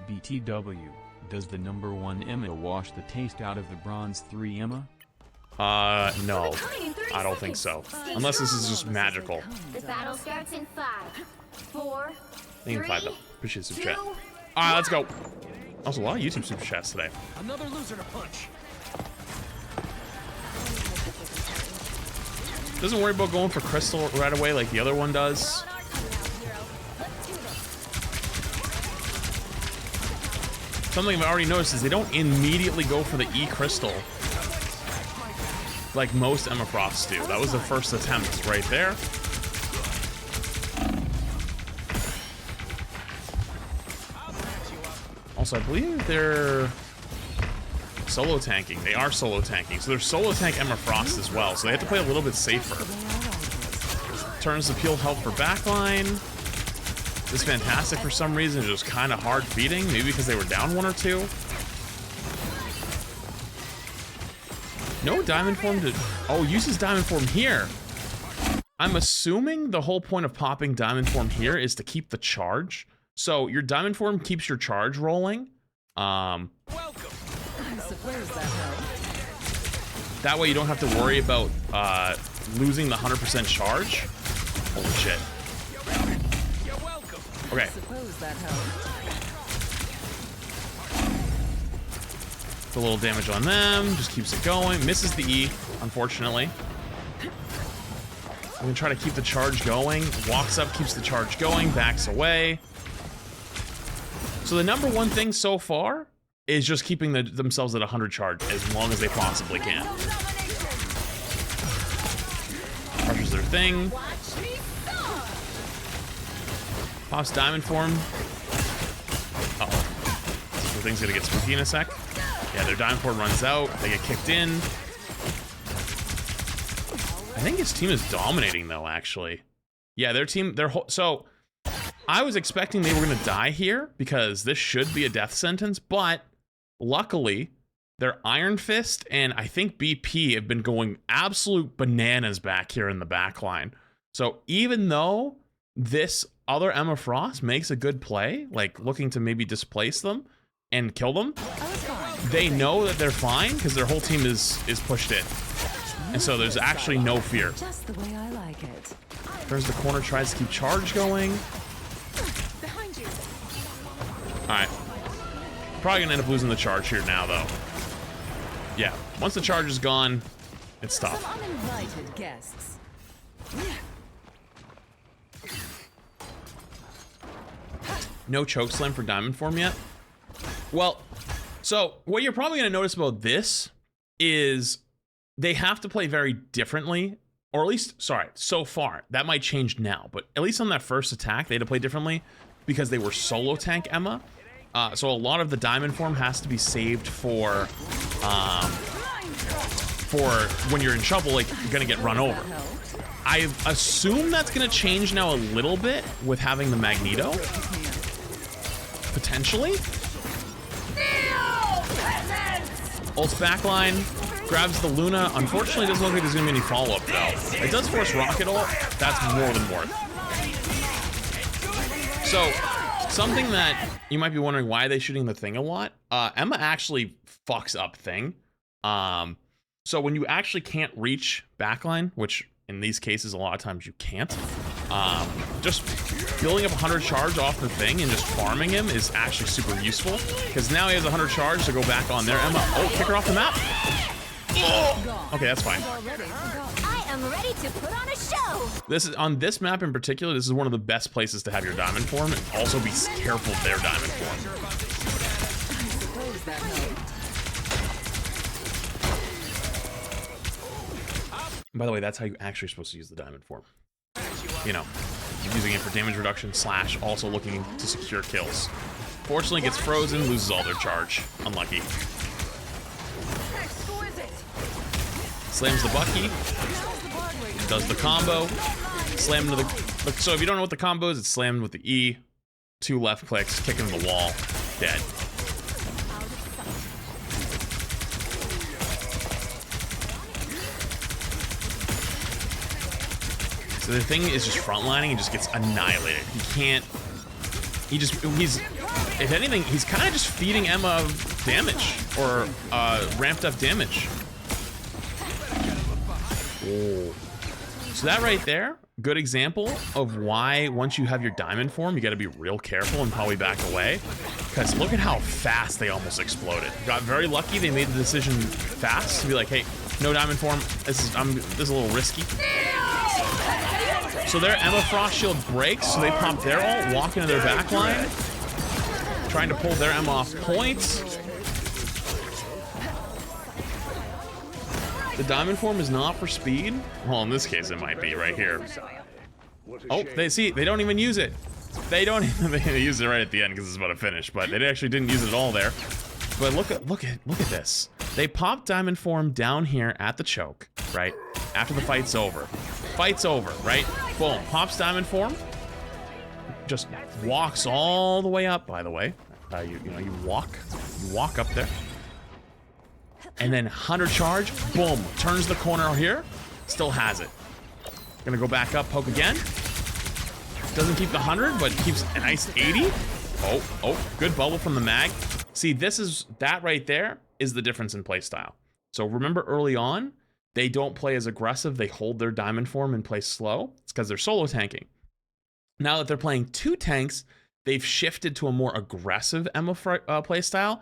BTW, does the #1 Emma wash the taste out of the bronze 3 Emma? No. I don't think so. Unless this is just magical. The battle starts in 5, 4, Thank you, 5 though. 3, Appreciate the super chat. 2, Alright, let's go. Also, a lot of YouTube super chats today. Another loser to punch. Doesn't worry about going for crystal right away like the other one does. Something I've already noticed is they don't immediately go for the E crystal like most Emma Frosts do. That was the first attempt right there. Also, I believe they're solo tanking. They are solo tanking. So they're solo tank Emma Frost as well. So they have to play a little bit safer. Turns the peel health for backline. This is fantastic for some reason. Just kind of hard feeding. Maybe because they were down 1 or 2. No diamond form to... Oh, uses diamond form here. I'm assuming the whole point of popping diamond form here is to keep the charge. So your diamond form keeps your charge rolling. That way you don't have to worry about losing the 100% charge. Holy shit. Okay. It's a little damage on them. Just keeps it going. Misses the E, unfortunately. I'm gonna try to keep the charge going. Walks up, keeps the charge going, backs away. So the #1 thing so far is just keeping themselves at 100 charge as long as they possibly can. Crushes their thing. Pops diamond form. Uh-oh. The thing's gonna get spooky in a sec. Yeah, their diamond form runs out. They get kicked in. I think his team is dominating though, actually. Yeah, their team, so I was expecting they were gonna die here because this should be a death sentence, but luckily their Iron Fist and I think BP have been going absolute bananas back here in the back line. So even though this other Emma Frost makes a good play, like looking to maybe displace them and kill them, they know that they're fine because their whole team is pushed in. And so there's actually no fear. Just the way I like it. There's the corner, tries to keep charge going. Behind you. Alright. Probably gonna end up losing the charge here now, though. Yeah, once the charge is gone, it's tough. Some uninvited guests. No choke slam for diamond form yet. Well, so what you're probably gonna notice about this is they have to play very differently, or at least, sorry, so far. That might change now, but at least on that first attack, they had to play differently because they were solo tank Emma. So a lot of the diamond form has to be saved for when you're in trouble, like you're gonna get run over. I assume that's gonna change now a little bit with having the Magneto, potentially. Ult's backline, grabs the Luna. Unfortunately, it doesn't look like there's gonna be any follow-up though. It does force Rocket ult. That's more than worth. So, something that you might be wondering why are they shooting the thing a lot. Emma actually fucks up thing. So when you actually can't reach backline, which in these cases a lot of times you can't, just building up 100 charge off the thing and just farming him is actually super useful because now he has 100 charge to go back on there. Emma, oh, kick her off the map. Oh! Okay, that's fine. I am ready to put on a show. This is on this map in particular. This is one of the best places to have your diamond form, and also be careful of their diamond form. Suppose that helped. By the way, that's how you actually supposed to use the diamond form. You know, using it for damage reduction / also looking to secure kills. Fortunately, gets frozen, loses all their charge. Unlucky. Slams the Bucky. Does the combo. Slam into the... So if you don't know what the combo is, it's slammed with the E. 2 left clicks, kick into the wall. Dead. So the thing is just frontlining and just gets annihilated. He can't... he's... If anything, he's kind of just feeding Emma damage. Or ramped up damage. Oh. So that right there, good example of why once you have your diamond form, you got to be real careful and probably back away. Because look at how fast they almost exploded. Got very lucky they made the decision fast to be like, hey, no diamond form. This is a little risky. So their Emma Frost Shield breaks, so they pop their ult, walk into their back line, trying to pull their Emma off points. The diamond form is not for speed. Well, in this case, it might be right here. Oh, they don't even use it. They don't even they use it right at the end because it's about to finish, but they actually didn't use it at all there. But look at this. They pop diamond form down here at the choke, right? After the fight's over. Fight's over, right? Boom, pops diamond form. Just walks all the way up, by the way. You walk up there. And then 100 charge, boom, turns the corner here, still has it. Gonna go back up, poke again. Doesn't keep the 100, but keeps a nice 80. Oh, good bubble from the mag. See, that right there is the difference in play style. So remember early on, they don't play as aggressive, they hold their diamond form and play slow. It's because they're solo tanking. Now that they're playing 2 tanks, they've shifted to a more aggressive Emma play style.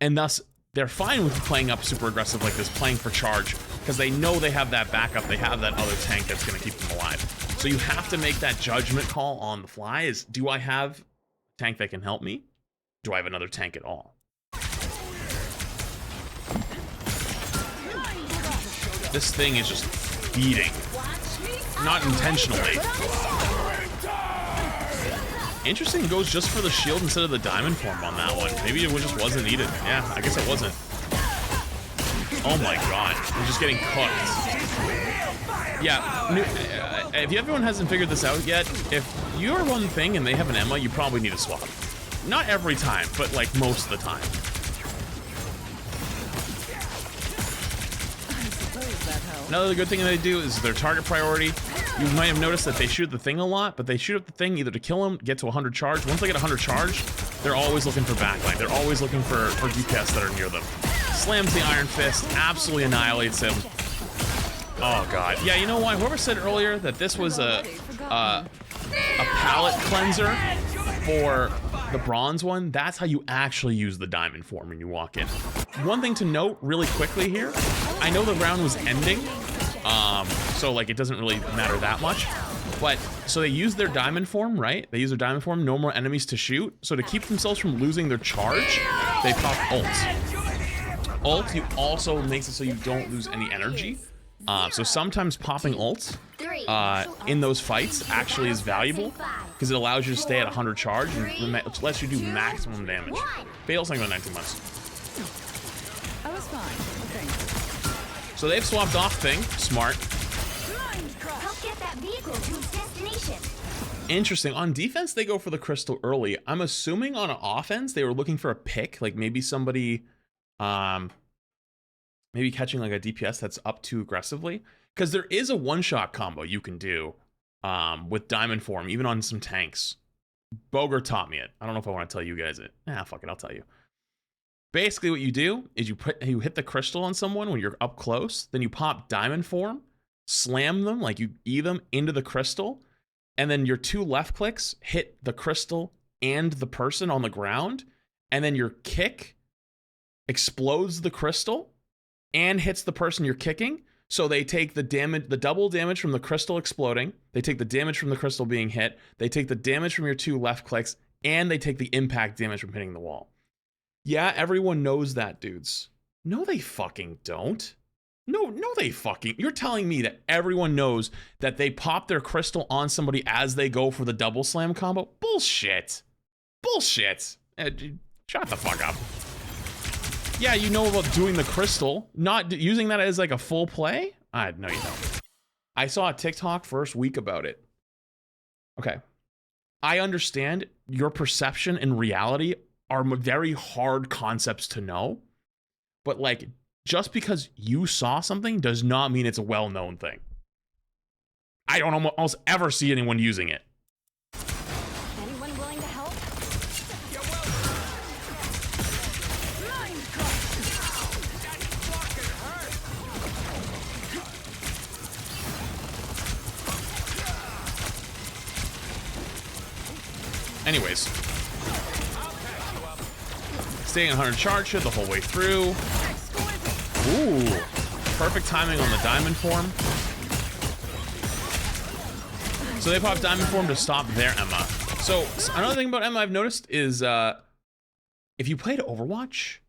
And thus, they're fine with playing up super aggressive like this, playing for charge, because they know they have that backup, they have that other tank that's going to keep them alive. So you have to make that judgment call on the fly is, do I have a tank that can help me? Do I have another tank at all? This thing is just feeding. Not intentionally. Interesting, it goes just for the shield instead of the diamond form on that one. Maybe it just wasn't needed. Yeah, I guess it wasn't. Oh my god, we're just getting cooked. Yeah, if everyone hasn't figured this out yet, if you're one thing and they have an Emma, you probably need to swap. Not every time, but like most of the time. Another good thing that they do is their target priority. You might have noticed that they shoot the thing a lot, but they shoot at the thing either to kill him, get to 100 charge. Once they get 100 charge, they're always looking for backline. They're always looking for DPS that are near them. Slams the Iron Fist, absolutely annihilates him. Oh god. Yeah, you know why? Whoever said earlier that this was a palette cleanser for the bronze one, that's how you actually use the diamond form when you walk in. One thing to note really quickly here, I know the round was ending, so like it doesn't really matter that much, but so they use their diamond form, right? They use their diamond form, no more enemies to shoot. So to keep themselves from losing their charge, they pop ult. Ult also makes it so you don't lose any energy. So sometimes popping ult in those fights actually is valuable because it allows you to stay at 100 charge and lets you do maximum damage. Fail's like about 19 months. I was fine. Okay. So they've swapped off thing. Smart. Help get that vehicle to its destination. Interesting. On defense, they go for the crystal early. I'm assuming on offense, they were looking for a pick, like maybe somebody, maybe catching like a DPS that's up too aggressively. Because there is a one-shot combo you can do with diamond form, even on some tanks. Boger taught me it. I don't know if I want to tell you guys it. Fuck it, I'll tell you. Basically, what you do is you hit the crystal on someone when you're up close, then you pop diamond form, slam them, like you E them into the crystal, and then your 2 left clicks hit the crystal and the person on the ground, and then your kick explodes the crystal and hits the person you're kicking. So they take the damage, the double damage from the crystal exploding, they take the damage from the crystal being hit, they take the damage from your 2 left clicks, and they take the impact damage from hitting the wall. Yeah, everyone knows that, dudes. No, they fucking don't. No, they fucking... You're telling me that everyone knows that they pop their crystal on somebody as they go for the double slam combo? Bullshit. Bullshit. Shut the fuck up. Yeah, you know about doing the crystal, not using that as like a full play? No, you don't. I saw a TikTok first week about it. Okay. I understand your perception and reality are very hard concepts to know, but like, just because you saw something does not mean it's a well-known thing. I don't almost ever see anyone using it. Anyone willing to help? Anyways. Staying 100 charge here the whole way through. Ooh. Perfect timing on the diamond form. So they pop diamond form to stop their Emma. So another thing about Emma I've noticed is if you played Overwatch,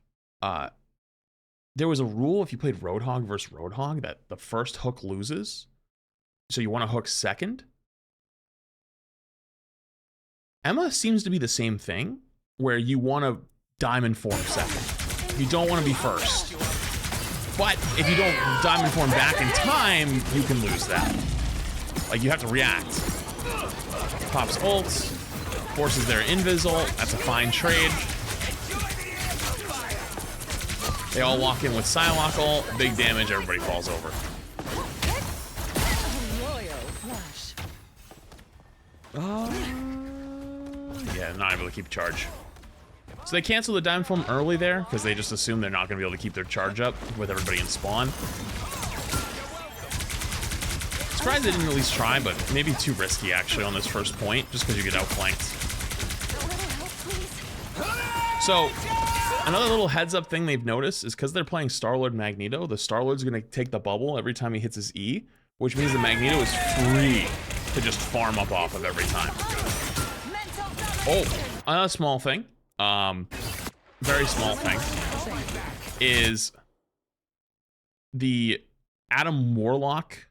there was a rule if you played Roadhog versus Roadhog that the first hook loses. So you want to hook second. Emma seems to be the same thing, where you want to diamond form second. You don't want to be first. But if you don't diamond form back in time, you can lose that. Like, you have to react. Pops ults, forces their invis ult. That's a fine trade. They all walk in with Psylocke ult. Big damage, everybody falls over. Yeah, not able to keep charge. So they cancel the diamond form early there because they just assume they're not going to be able to keep their charge up with everybody in spawn. Surprised they didn't at least try, but maybe too risky actually on this first point, just because you get outflanked. So another little heads up thing they've noticed is because they're playing Star-Lord Magneto, the Star-Lord's going to take the bubble every time he hits his E, which means the Magneto is free to just farm up off of every time. Oh, another small thing. Very small thing is the Adam Warlock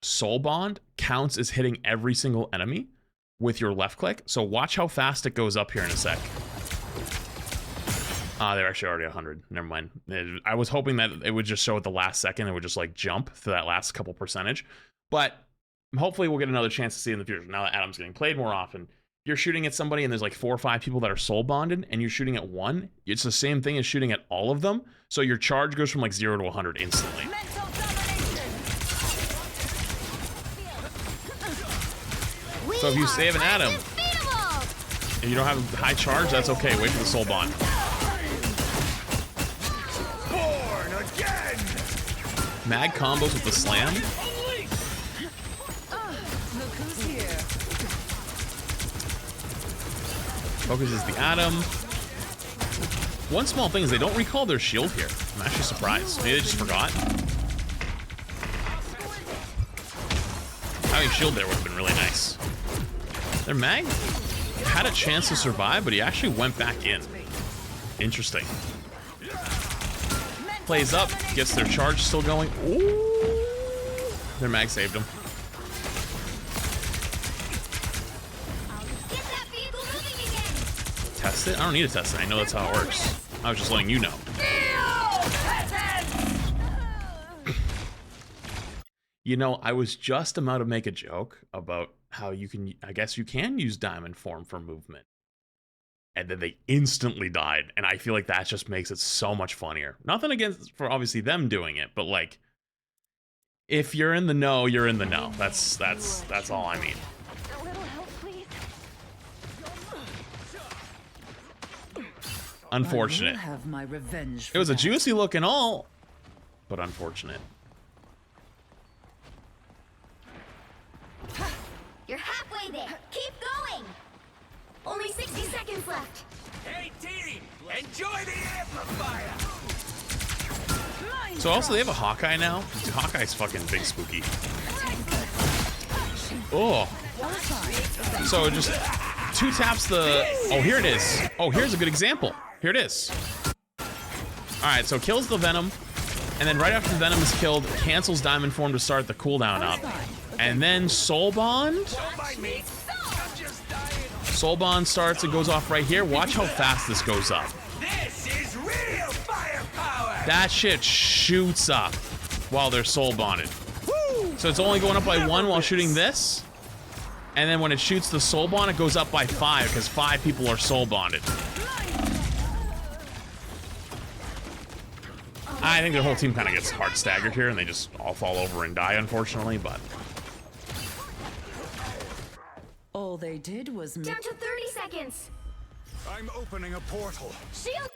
soul bond counts as hitting every single enemy with your left click. So watch how fast it goes up here in a sec. They're actually already 100. Never mind. I was hoping that it would just show at the last second. It would just like jump to that last couple percentage. But hopefully we'll get another chance to see in the future. Now that Adam's getting played more often. You're shooting at somebody and there's like 4 or 5 people that are soul bonded and you're shooting at one. It's the same thing as shooting at all of them. So your charge goes from like 0 to 100 instantly. So if you save an Adam, if you don't have high charge, that's okay. Wait for the soul bond. Born again. Mag combos with the slam. Look who's here. Focuses the Atom. One small thing is they don't recall their shield here. I'm actually surprised. Maybe they just forgot. Having shield there would have been really nice. Their mag had a chance to survive, but he actually went back in. Interesting. Plays up, gets their charge still going. Ooh. Their mag saved him. Get that vehicle moving again. Test it? I don't need to test it. I know that's how it works. I was just letting you know. You know, I was just about to make a joke about how you can, I guess you can use diamond form for movement. And then they instantly died. And I feel like that just makes it so much funnier. Nothing against, for obviously them doing it, but like, if you're in the know, you're in the know. That's all I mean. A little help, please. Unfortunate. I will have my revenge for It was a that. juicy looking ult, but unfortunate. You're halfway there. Keep going. Only 60 seconds left. Hey, team! Enjoy the amplifier! So also they have a Hawkeye now. Hawkeye's fucking big spooky. Oh. So it just two taps the. Oh, here it is. Oh, here's a good example. Here it is. All right, so kills the Venom, and then right after the Venom is killed, cancels Diamond Form to start the cooldown up, and then Soul Bond. Don't mind me. I'm just dying. Soul Bond starts and goes off right here. Watch how fast this goes up. This is real firepower! That shit shoots up while they're soul bonded. So it's only going up by 1 while shooting this. And then when it shoots the soul bond, it goes up by 5 because 5 people are soul bonded. I think their whole team kind of gets hard staggered here and they just all fall over and die, unfortunately, but All they did was Down to 30 seconds. I'm opening a portal. Shield.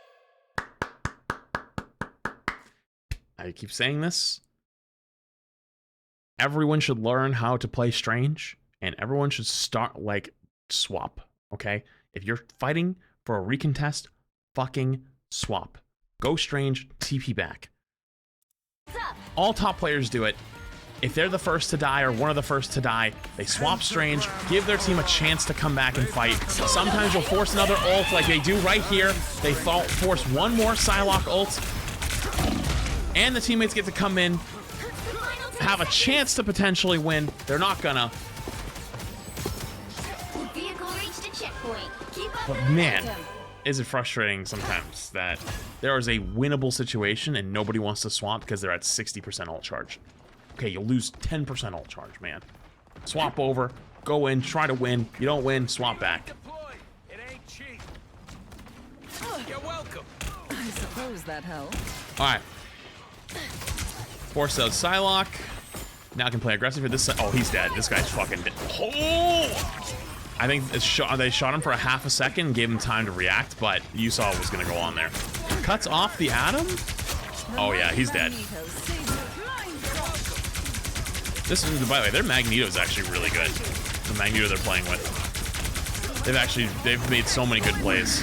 I keep saying this. Everyone should learn how to play Strange, and everyone should start, like, swap, okay? If you're fighting for a recontest, fucking swap. Go Strange, TP back. All top players do it. If they're the first to die or one of the first to die, they swap Strange, give their team a chance to come back and fight. Sometimes you'll force another ult like they do right here. They force one more Psylocke ult, and the teammates get to come in, have a chance to potentially win. They're not gonna. Vehicle reached a checkpoint. Keep up But the man, momentum. is it frustrating sometimes that there is a winnable situation and nobody wants to swap because they're at 60% ult charge. Okay, you'll lose 10% ult charge, man. Swap over, go in, try to win. You don't win, swap back. Deploy. It ain't cheap. You're welcome. I suppose that helped. All right. Force out Psylocke. Now can play aggressive for this side. Oh, he's dead. This guy's fucking dead. Oh! I think they shot him for a half a second and gave him time to react, but you saw what was going to go on there. Cuts off the Atom. Oh, yeah, he's dead. This is, by the way, their Magneto is actually really good. The Magneto they're playing with. They've made so many good plays.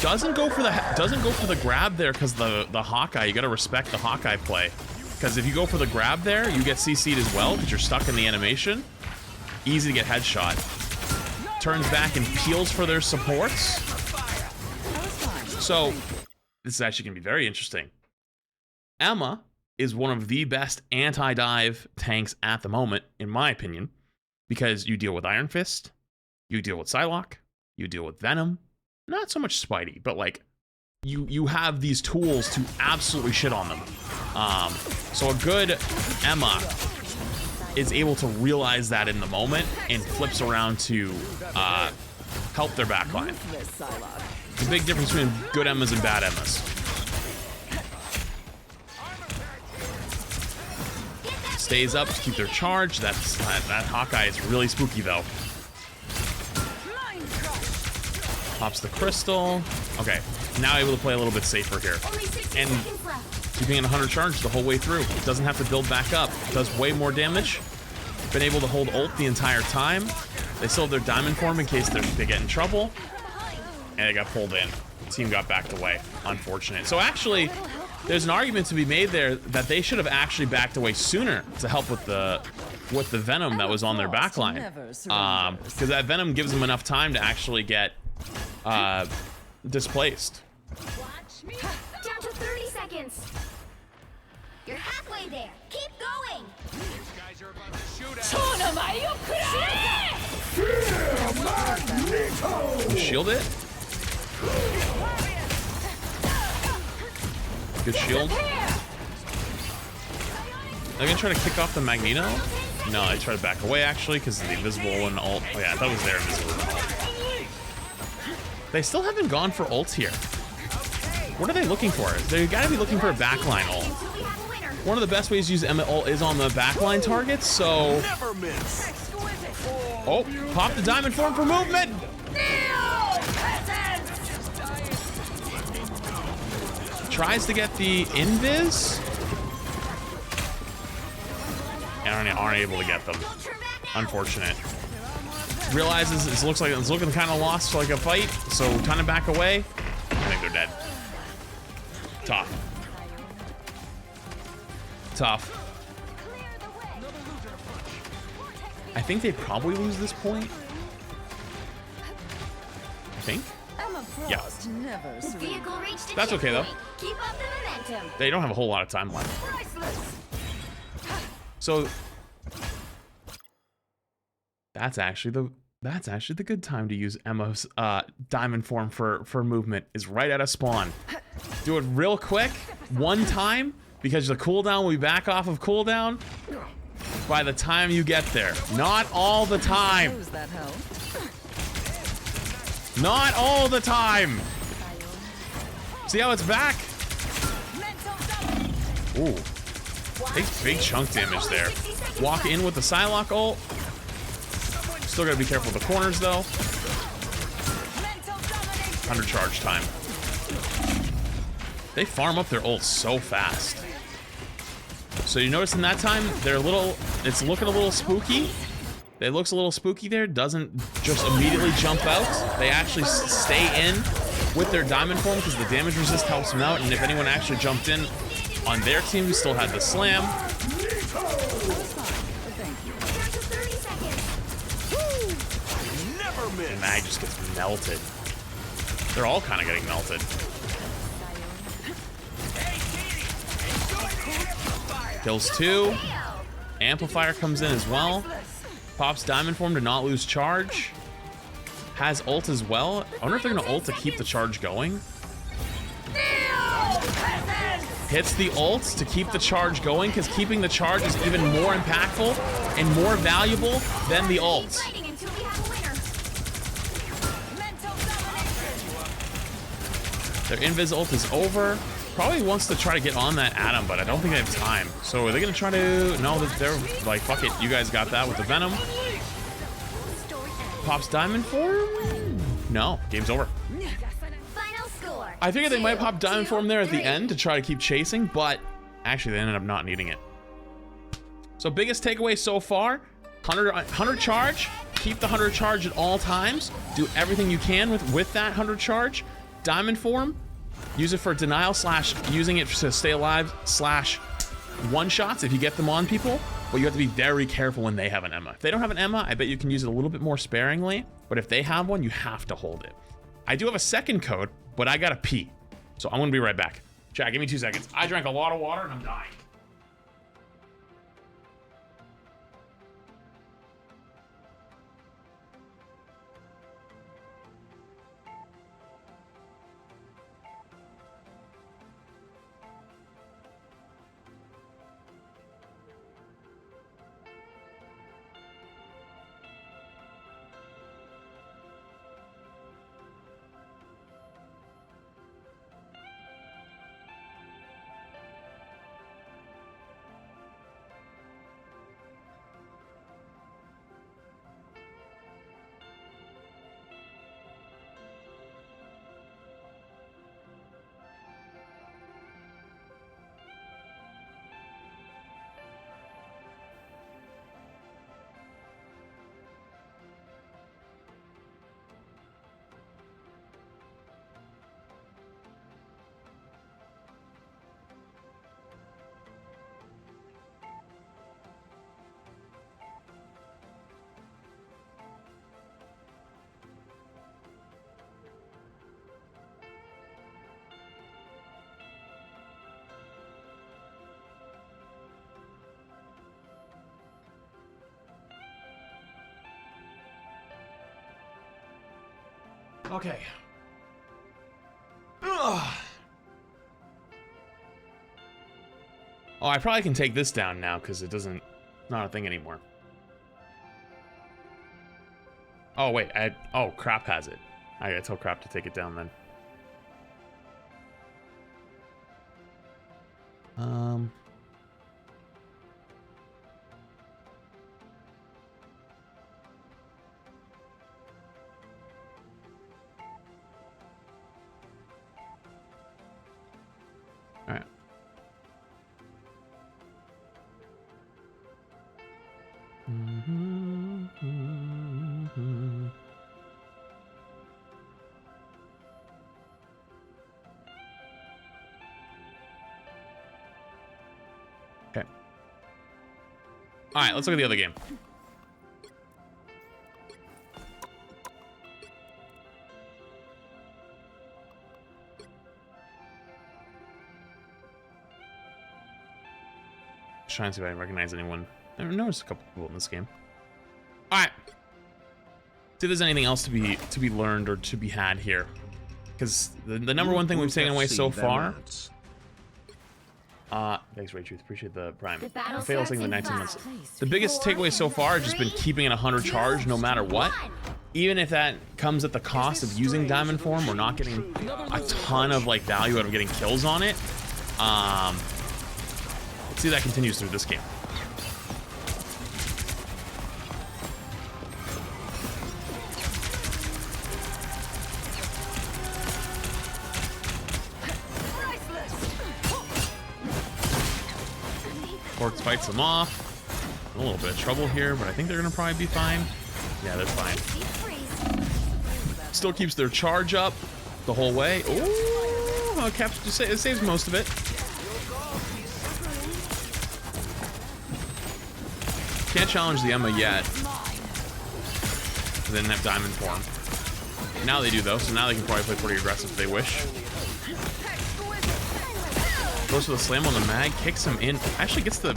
Doesn't go for the grab there because the Hawkeye. You got to respect the Hawkeye play. Because if you go for the grab there, you get CC'd as well because you're stuck in the animation. Easy to get headshot. Turns back and peels for their supports. So this is actually going to be very interesting. Emma is one of the best anti-dive tanks at the moment, in my opinion, because you deal with Iron Fist, you deal with Psylocke, you deal with Venom, not so much Spidey, but like you have these tools to absolutely shit on them. So a good Emma is able to realize that in the moment and flips around to help their backline. It's a big difference between good Emmas and bad Emmas. Stays up to keep their charge. That Hawkeye is really spooky though. Pops the crystal. Okay, now able to play a little bit safer here. Only 60 And seconds left. keeping it 100 charge the whole way through. It doesn't have to build back up. It does way more damage. Been able to hold ult the entire time. They still have their diamond form in case they get in trouble. And they got pulled in. The team got backed away. Unfortunate. So actually, there's an argument to be made there that they should have actually backed away sooner to help with the venom that was on their backline. Because that venom gives them enough time to actually get displaced. Watch me. Down to 30 seconds. You're halfway there. Keep going. These guys are about to shoot at Shield it. Good shield. They're gonna try to kick off the Magneto. No, they try to back away actually because of the invisible and ult. Oh yeah, I thought it was their invisible and ult. They still haven't gone for ult here. What are they looking for? They gotta be looking for a backline ult. One of the best ways to use Emma ult is on the backline targets, so... Never miss. Oh, pop the diamond form for movement! Tries to get the invis. And aren't able to get them. Unfortunate. Realizes it looks like it's looking kind of lost for like a fight, so time to back away. I think they're dead. Tough. Tough. I think they probably lose this point. I think. Yeah. That's okay though. Keep up the momentum. They don't have a whole lot of time left. So that's actually the good time to use Emma's diamond form for movement is right at a spawn. Do it real quick, one time, because the cooldown will be back off of cooldown by the time you get there. Not all the time. Not all the time. See how it's back? Ooh. Takes big chunk damage there. Walk in with the Psylocke ult. Still gotta be careful with the corners though. 100 charge time. They farm up their ult so fast. So you notice in that time, it's looking a little spooky. It looks a little spooky there. Doesn't just immediately jump out. They actually stay in with their diamond form because the damage resist helps them out. And if anyone actually jumped in on their team, we still had the slam. And Mag just gets melted. They're all kind of getting melted. Kills 2. Amplifier comes in as well. Pops diamond form to not lose charge. Has ult as well. I wonder if they're gonna ult to keep the charge going. Hits the ult to keep the charge going, because keeping the charge is even more impactful and more valuable than the ult. Their invis ult is over. Probably wants to try to get on that Atom, but I don't think they have time. So are they gonna try to... No, they're like, fuck it, you guys got that with the Venom. Pops diamond form? No, game's over. I figured they might pop diamond form there at the end to try to keep chasing, but actually they ended up not needing it. So biggest takeaway so far, 100 charge, keep the 100 charge at all times, do everything you can with that 100 charge. Diamond form, use it for denial / using it to stay alive / one shots if you get them on people, but you have to be very careful when they have an Emma. If they don't have an Emma, I bet you can use it a little bit more sparingly, but if they have one, you have to hold it. I do have a second code, but I gotta pee. So I'm gonna be right back. Chat, give me 2 seconds. I drank a lot of water and I'm dying. Okay. Ugh. Oh, I probably can take this down now because it doesn't, not a thing anymore. Oh wait, oh, Crap has it. I gotta tell Crap to take it down then. All right. Okay. All right, let's look at the other game. Just trying to see if I recognize anyone. I noticed a couple people in this game. All right. See if there's anything else to be learned or to be had here, because the number one thing we've taken away so far. Thanks, Ray Truth. Appreciate the prime. Failing the 19 months. The biggest takeaway so far has just been keeping it 100 charge no matter what. Even if that comes at the cost of using Diamond Form or not getting a ton of like value out of getting kills on it. Let's see if that continues through this game. Orcs fights them off. A little bit of trouble here, but I think they're gonna probably be fine. Yeah, they're fine. Still keeps their charge up the whole way. Ooh, it saves most of it. Can't challenge the Emma yet. They didn't have Diamond Form. Now they do though, so now they can probably play pretty aggressive if they wish. Goes for the slam on the mag, kicks him in. Actually gets the...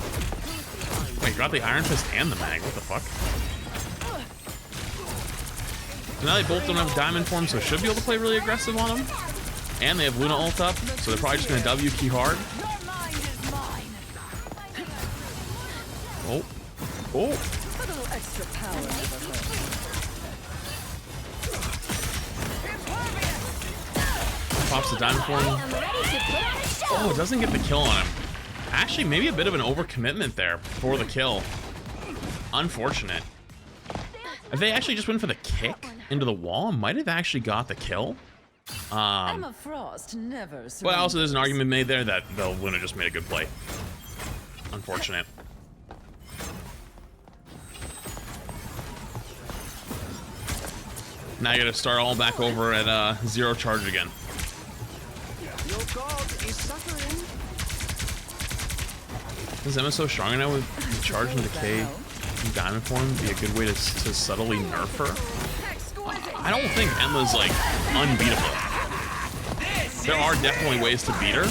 Wait, got the Iron Fist and the mag. What the fuck? So now they both don't have Diamond Form, so should be able to play really aggressive on them. And they have Luna ult up, so they're probably just going to W key hard. Oh. Oh. Pops the Diamond Form. Oh, it doesn't get the kill on him. Actually, maybe a bit of an overcommitment there for the kill. Unfortunate. If they actually just went for the kick into the wall, might have actually got the kill. Emma Frost never But also there's an argument made there that the Luna just made a good play. Unfortunate. Now you gotta start all back over at 0 charge again. Is Emma so strong now with charge and decay and Diamond Form be a good way to subtly nerf her? I don't think Emma's like unbeatable. There are definitely ways to beat her,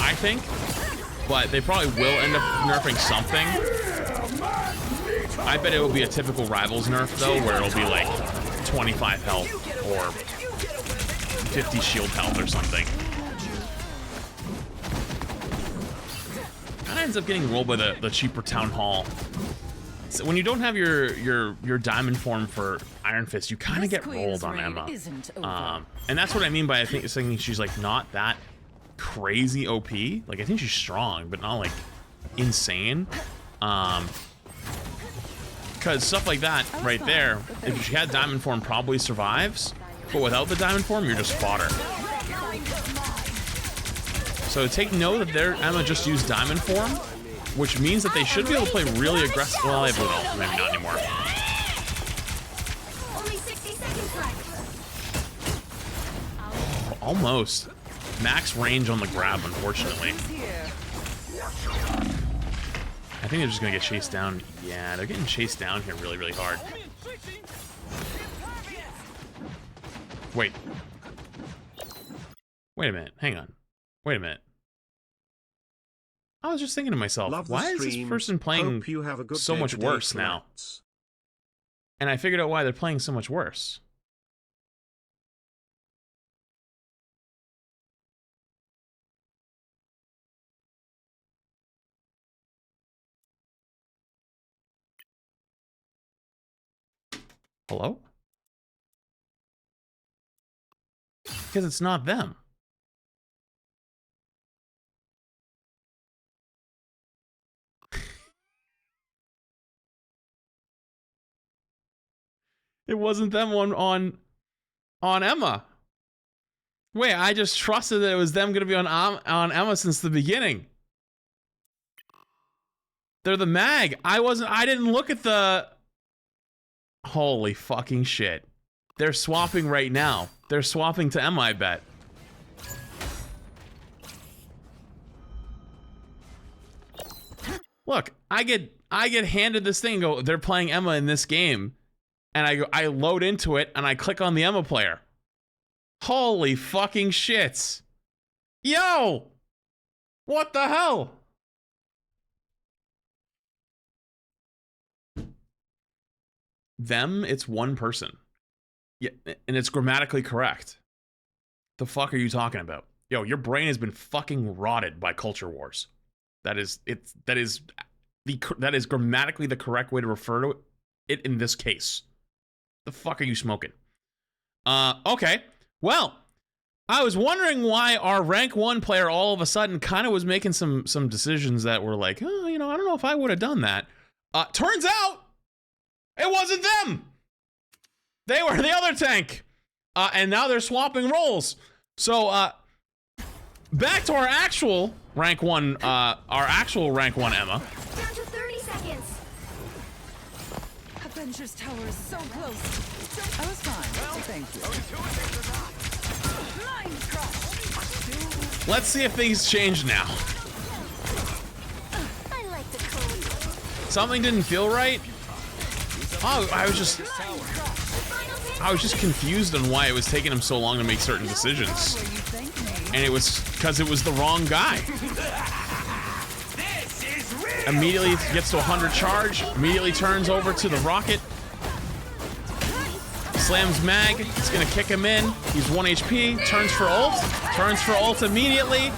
I think, but they probably will end up nerfing something. I bet it will be a typical Rivals nerf though, where it'll be like 25 health or 50 shield health or something. Kind of ends up getting rolled by the cheaper Town Hall. So when you don't have your Diamond Form for Iron Fist, you kind of get rolled on Emma. And that's what I mean by I think saying she's like not that crazy OP. Like I think she's strong, but not like insane. Because stuff like that right there, if she had Diamond Form, probably survives. But without the Diamond Form, you're just fodder. So take note that their Emma just used Diamond Form, which means that they should be able to play really aggressive. Well, they have Blue Ult, maybe not anymore. Only 60 seconds left. Oh, almost. Max range on the grab, unfortunately. I think they're just gonna get chased down. Yeah, they're getting chased down here really, really hard. Wait. Wait a minute. Hang on. Wait a minute. I was just thinking to myself, why is this person playing so much worse now? And I figured out why they're playing so much worse. Hello? Because it's not them. It wasn't them on Emma. Wait, I just trusted that it was them gonna be on Emma since the beginning. They're the mag. I didn't look at the... Holy fucking shit. They're swapping right now. They're swapping to Emma, I bet. Look, I get handed this thing and go, they're playing Emma in this game. And I load into it and I click on the Emma player. Holy fucking shits. Yo! What the hell? Them, it's one person. Yeah, and it's grammatically correct. The fuck are you talking about? Yo, your brain has been fucking rotted by culture wars. That is grammatically the correct way to refer to it in this case. The fuck are you smoking? Okay. Well, I was wondering why our rank 1 player all of a sudden kind of was making some decisions that were like, oh, you know, I don't know if I would have done that. Turns out it wasn't them. They were the other tank. And now they're swapping roles. So, back to our actual rank 1 Emma. Down to 30 seconds. Avengers Tower is so close. I was fine. Thank you. Mind crush. Let's see if things change now. I like the code. Something didn't feel right. Oh, I was just confused on why it was taking him so long to make certain decisions. And it was because it was the wrong guy. Immediately gets to 100 charge, immediately turns over to the rocket. Slams mag, it's gonna kick him in. He's 1 HP, turns for ult immediately.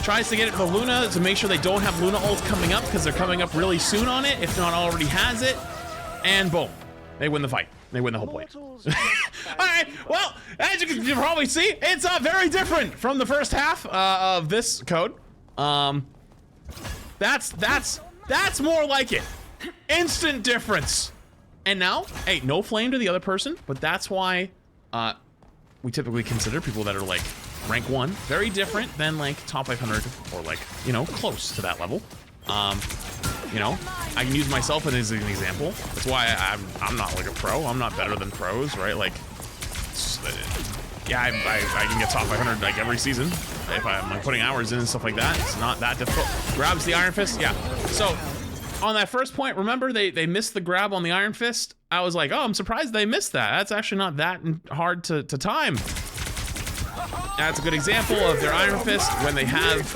Tries to get it to the Luna to make sure they don't have Luna ult coming up because they're coming up really soon on it, if not already has it. And boom, they win the fight. They win the whole play. Alright, well, as you can probably see, it's very different from the first half of this code. That's more like it. Instant difference. And now, hey, no flame to the other person, but that's why we typically consider people that are like rank 1 very different than like top 500 or like, you know, close to that level. You know, I can use myself as an example. That's why I'm not like a pro. I'm not better than pros, right? Like, yeah, I can get top 500 like every season if I'm like, putting hours in and stuff like that. It's not that difficult. Grabs the Iron Fist, yeah. So on that first point, remember they missed the grab on the Iron Fist. I was like, oh, I'm surprised they missed that. That's actually not that hard to time. That's a good example of their Iron Fist when they have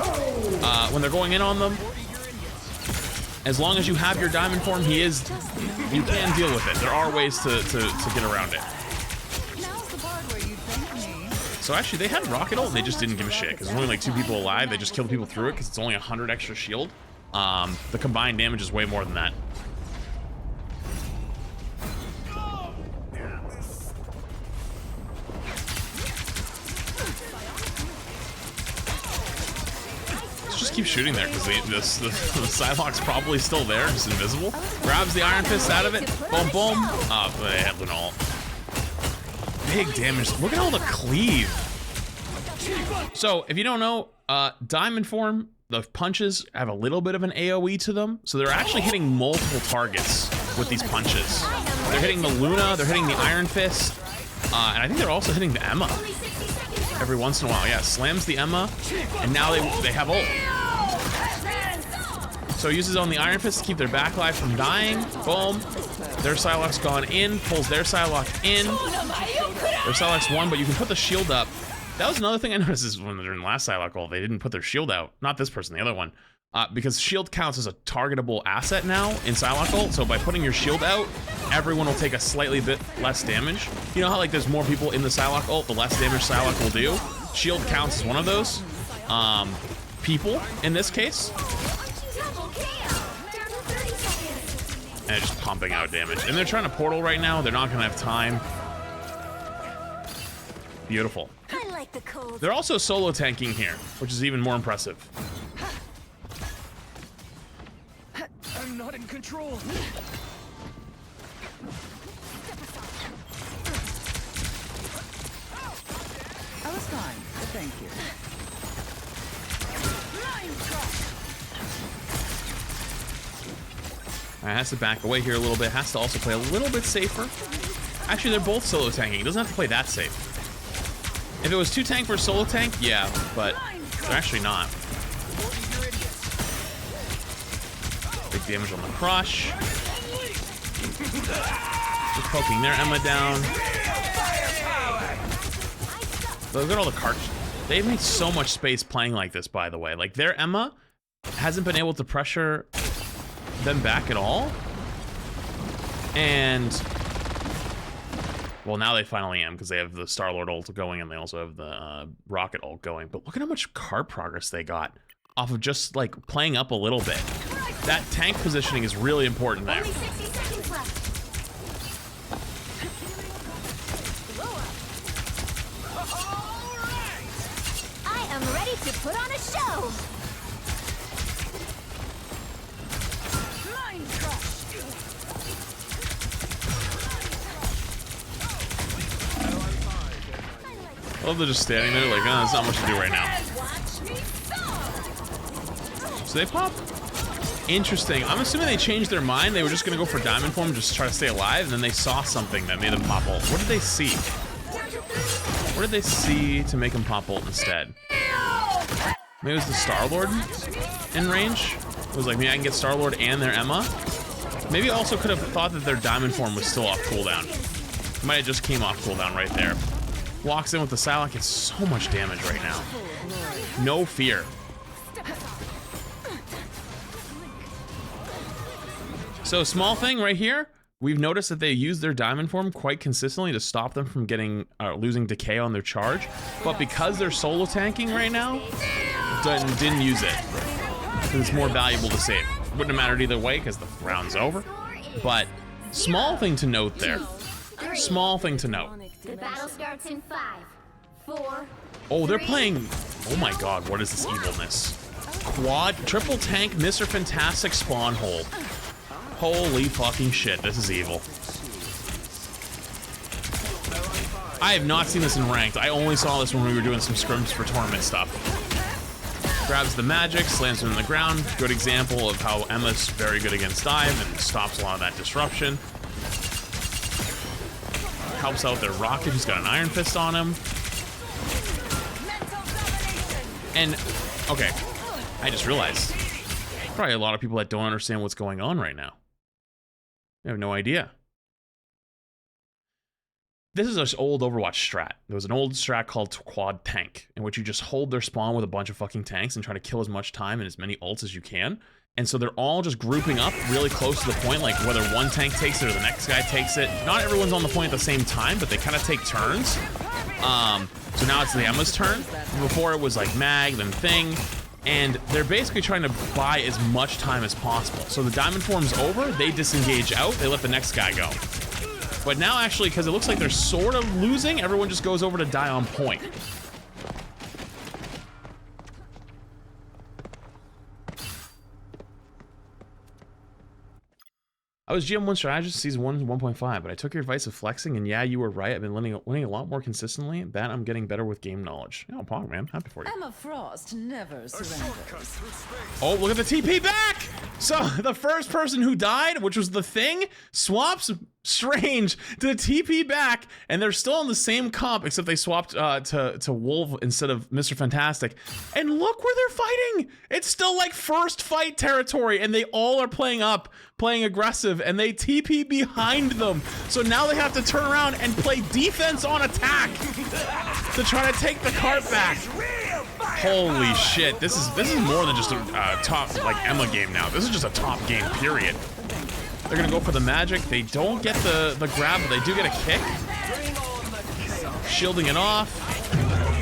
when they're going in on them. As long as you have your diamond form, you can deal with it. There are ways to get around it. So actually, they had rocket ult, and they just didn't give a shit because there's only like 2 people alive. They just killed people through it because it's only 100 extra shield. The combined damage is way more than that. Just keep shooting there because the Psylocke's probably still there, just invisible. Grabs the Iron Fist out of it. Boom, boom. Oh, they had Luna ult. Big damage. Look at all the cleave. So, if you don't know, Diamond form, the punches have a little bit of an AoE to them. So they're actually hitting multiple targets with these punches. They're hitting the Luna, they're hitting the Iron Fist, and I think they're also hitting the Emma. Every once in a while, yeah, slams the Emma, and now they have ult. So uses on the Iron Fist to keep their backlife from dying. Boom. Their Psylocke's gone in, pulls their Psylocke in. Their Psylocke's won, but you can put the shield up. That was another thing I noticed is when they're in the last Psylocke ult, they didn't put their shield out. Not this person, the other one. Because shield counts as a targetable asset now in Psylocke ult, so by putting your shield out, everyone will take a slightly bit less damage. You know how like there's more people in the Psylocke ult, the less damage Psylocke will do? Shield counts as one of those. People, in this case. and just pumping out damage. And they're trying to portal right now. They're not gonna have time. Beautiful. I like the cold. They're also solo tanking here, which is even more impressive. I'm not in control. I was fine, but thank you. Alright, has to back away here a little bit. Has to also play a little bit safer. Actually, they're both solo tanking. It doesn't have to play that safe. If it was 2 tank versus solo tank, yeah, but they're actually not. Big damage on the crush. Just poking their Emma down. Look at all the cards. They've made so much space playing like this, by the way. Like, their Emma hasn't been able to pressure them back at all. And, well, now they finally am, because they have the Star-Lord ult going, and they also have the Rocket ult going. But look at how much card progress they got off of just, like, playing up a little bit. That tank positioning is really important there. Only 60 seconds left. I am ready to put on a show. I love they're just standing there like, oh, there's not much to do right now. So they pop. Interesting. I'm assuming they changed their mind. They were just gonna go for diamond form, just try to stay alive, and then they saw something that made them pop ult. What did they see? What did they see to make them pop ult instead? Maybe it was the Star-Lord in range? It was like, maybe I can get Star-Lord and their Emma? Maybe also could have thought that their diamond form was still off cooldown. Might have just came off cooldown right there. Walks in with the Psylocke, gets so much damage right now. No fear. So small thing right here, we've noticed that they use their diamond form quite consistently to stop them from getting losing decay on their charge. But because they're solo tanking right now, didn't use it. Because it's more valuable to save. Wouldn't have mattered either way because the round's over. But small thing to note there. Small thing to note. The battle starts in 5, 4. Oh, they're playing. Oh my god, what is this evilness? Quad, triple tank, Mr. Fantastic spawn hold. Holy fucking shit, this is evil. I have not seen this in ranked. I only saw this when we were doing some scrims for tournament stuff. Grabs the magic, slams him in the ground. Good example of how Emma's very good against dive and stops a lot of that disruption. Helps out their Rocket, who's got an Iron Fist on him. And, okay, I just realized, probably a lot of people that don't understand what's going on right now. They have no idea. This is an old Overwatch strat. There was an old strat called Quad Tank, in which you just hold their spawn with a bunch of fucking tanks and try to kill as much time and as many ults as you can. And so they're all just grouping up really close to the point, like whether one tank takes it or the next guy takes it. Not everyone's on the point at the same time, but they kind of take turns. So now it's the Emma's turn. Before it was like Mag, then Thing. And they're basically trying to buy as much time as possible. So the diamond form's over, they disengage out, they let the next guy go. But now actually, because it looks like they're sort of losing, everyone just goes over to die on point. I was GM1 strategist season 1 1.5, but I took your advice of flexing, and yeah, you were right. I've been winning a lot more consistently. That I'm getting better with game knowledge. Oh, Pog, man. Happy for you. Emma Frost never surrenders. Oh, look at the TP back! So, the first person who died, which was the Thing, swaps Strange to TP back, and they're still on the same comp, except they swapped to Wolf instead of Mr. Fantastic. And look where they're fighting! It's still like first fight territory, and they all are playing up, playing aggressive, and they TP behind them. So now they have to turn around and play defense on attack to try to take the cart back. Holy shit, this is more than just a top, like, Emma game now. This is just a top game, period. They're gonna go for the magic. They don't get the grab, but they do get a kick. Shielding it off.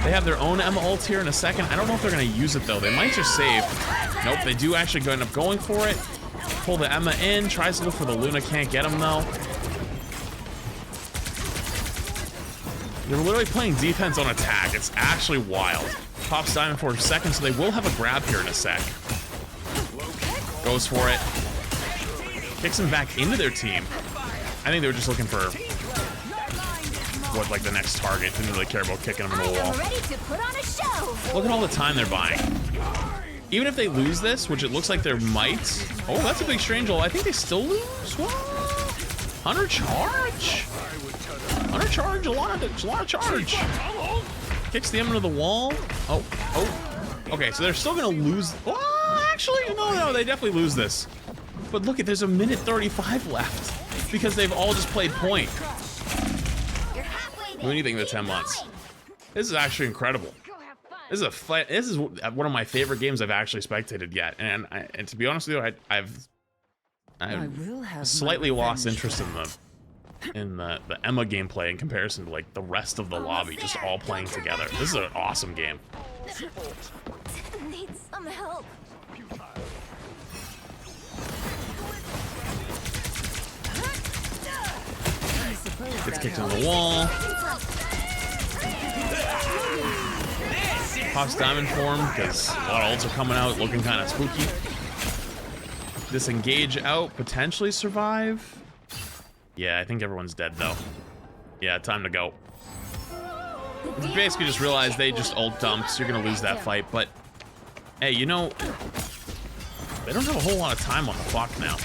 They have their own Emma ult here in a second. I don't know if they're gonna use it though. They might just save. Nope, they do actually end up going for it. pull the Emma in, tries to look for the Luna, can't get him though. They're literally playing defense on attack. It's actually wild. Pops Diamond for a second, so they will have a grab here in a sec. Goes for it. Kicks him back into their team. I think they were just looking for what, like the next target. Didn't really care about kicking him in the wall. Look at all the time they're buying. Even if they lose this, which it looks like there might. Oh, that's a big strange hole. I think they still lose. What? 100 charge. 100 charge. A lot of charge. Kicks the Emma to the wall. Oh. Okay, so they're still gonna lose. Oh, actually, no, they definitely lose this. But look at, there's a minute 35 left because they've all just played point. What do you think of the 10 months? This is actually incredible. This is a fight. This is one of my favorite games I've actually spectated yet, and to be honest with you, I've slightly lost interest in the Emma gameplay in comparison to like the rest of the lobby, just all playing together. This is an awesome game. Need some help. Gets kicked in the wall. Pops Diamond form because a lot of ults are coming out looking kind of spooky. Disengage out, potentially survive. Yeah, I think everyone's dead though. Yeah, time to go. You basically just realize they just ult dumps. You're gonna lose that fight, but hey, you know, they don't have a whole lot of time on the clock now.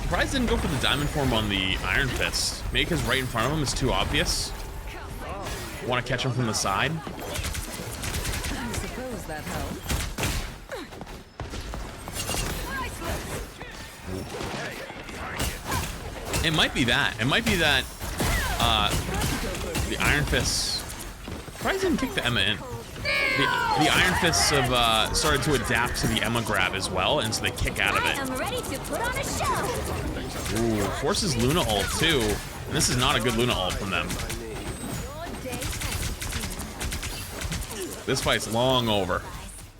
Surprised didn't go for the diamond form on the Iron Fist. Maybe because right in front of him is too obvious. Want to catch him from the side. I suppose that helps. It might be that. It might be that the Iron Fists. Surprised didn't kick the Emma in. The Iron Fists have started to adapt to the Emma grab as well, and so they kick out of it. I'm ready to put on a show. Ooh, forces Luna ult too. And this is not a good Luna ult from them. This fight's long over.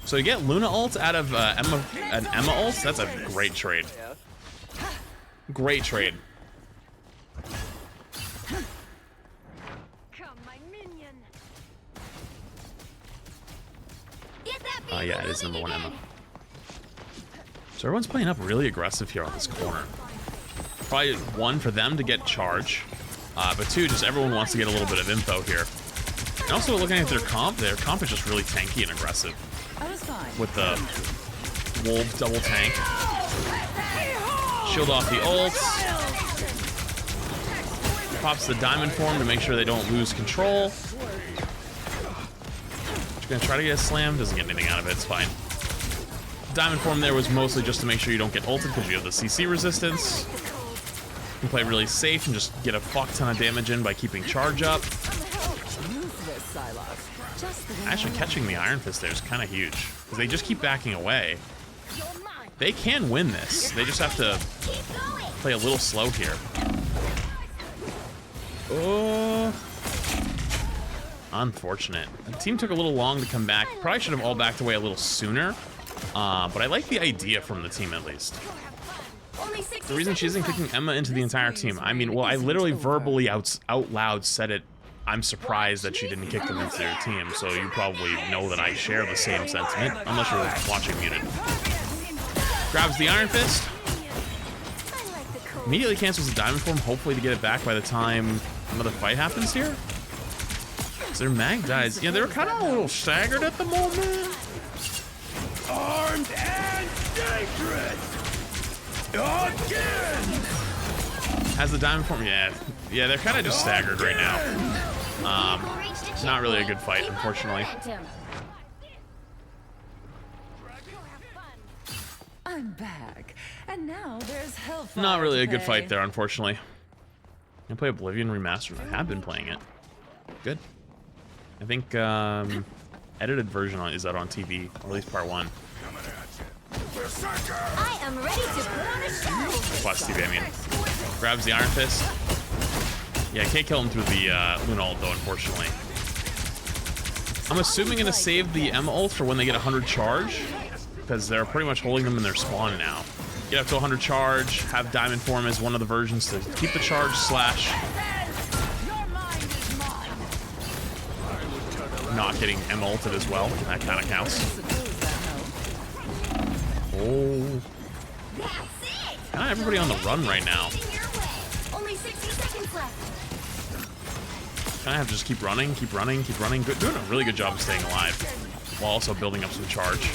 So you get Luna ult out of an Emma ult, that's a great trade. Great trade. Yeah, it is number 1 Emma. So everyone's playing up really aggressive here on this corner. Probably 1 for them to get charge, but 2, just everyone wants to get a little bit of info here. And also looking at their comp is just really tanky and aggressive. With the Wolf double tank. Shield off the ults. Pops the diamond form to make sure they don't lose control. Gonna try to get a slam, doesn't get anything out of it, it's fine. Diamond form there was mostly just to make sure you don't get ulted because you have the CC resistance. You can play really safe and just get a fuck ton of damage in by keeping charge up. Actually catching the Iron Fist there is kind of huge because they just keep backing away. They can win this, they just have to play a little slow here. Oh. Unfortunate. The team took a little long to come back. Probably should have all backed away a little sooner. But I like the idea from the team at least. The reason she isn't kicking Emma into the entire team. I mean, well, I literally verbally out loud said it. I'm surprised that she didn't kick them into their team. So you probably know that I share the same sentiment, unless you're watching muted. Grabs the Iron Fist. Immediately cancels the diamond form, hopefully to get it back by the time another fight happens here. Their mag dies. Yeah, they were kind of a little staggered at the moment. Armed and dangerous. Again. Has the diamond form? Yeah, they're kind of just staggered right now. Not really a good fight, unfortunately. I'm back, and now there's Hellfire. Not really a good fight there, unfortunately. I play Oblivion Remastered. I have been playing it. Good. I think edited version is out on TV, or at least part 1. I am ready to put on a show. Plus TV, I mean. Grabs the Iron Fist. Yeah, can't kill him through the Luna ult though, unfortunately. I'm assuming gonna save the M ult for when they get 100 charge, because they're pretty much holding them in their spawn now. Get up to 100 charge, have Diamond Form as one of the versions to keep the charge slash not getting M ulted as well. That kind of counts. Oh. Kind of everybody on the run right now. Only 60 seconds left. Kind of have to just keep running, keep running, keep running. Doing a really good job of staying alive while also building up some charge.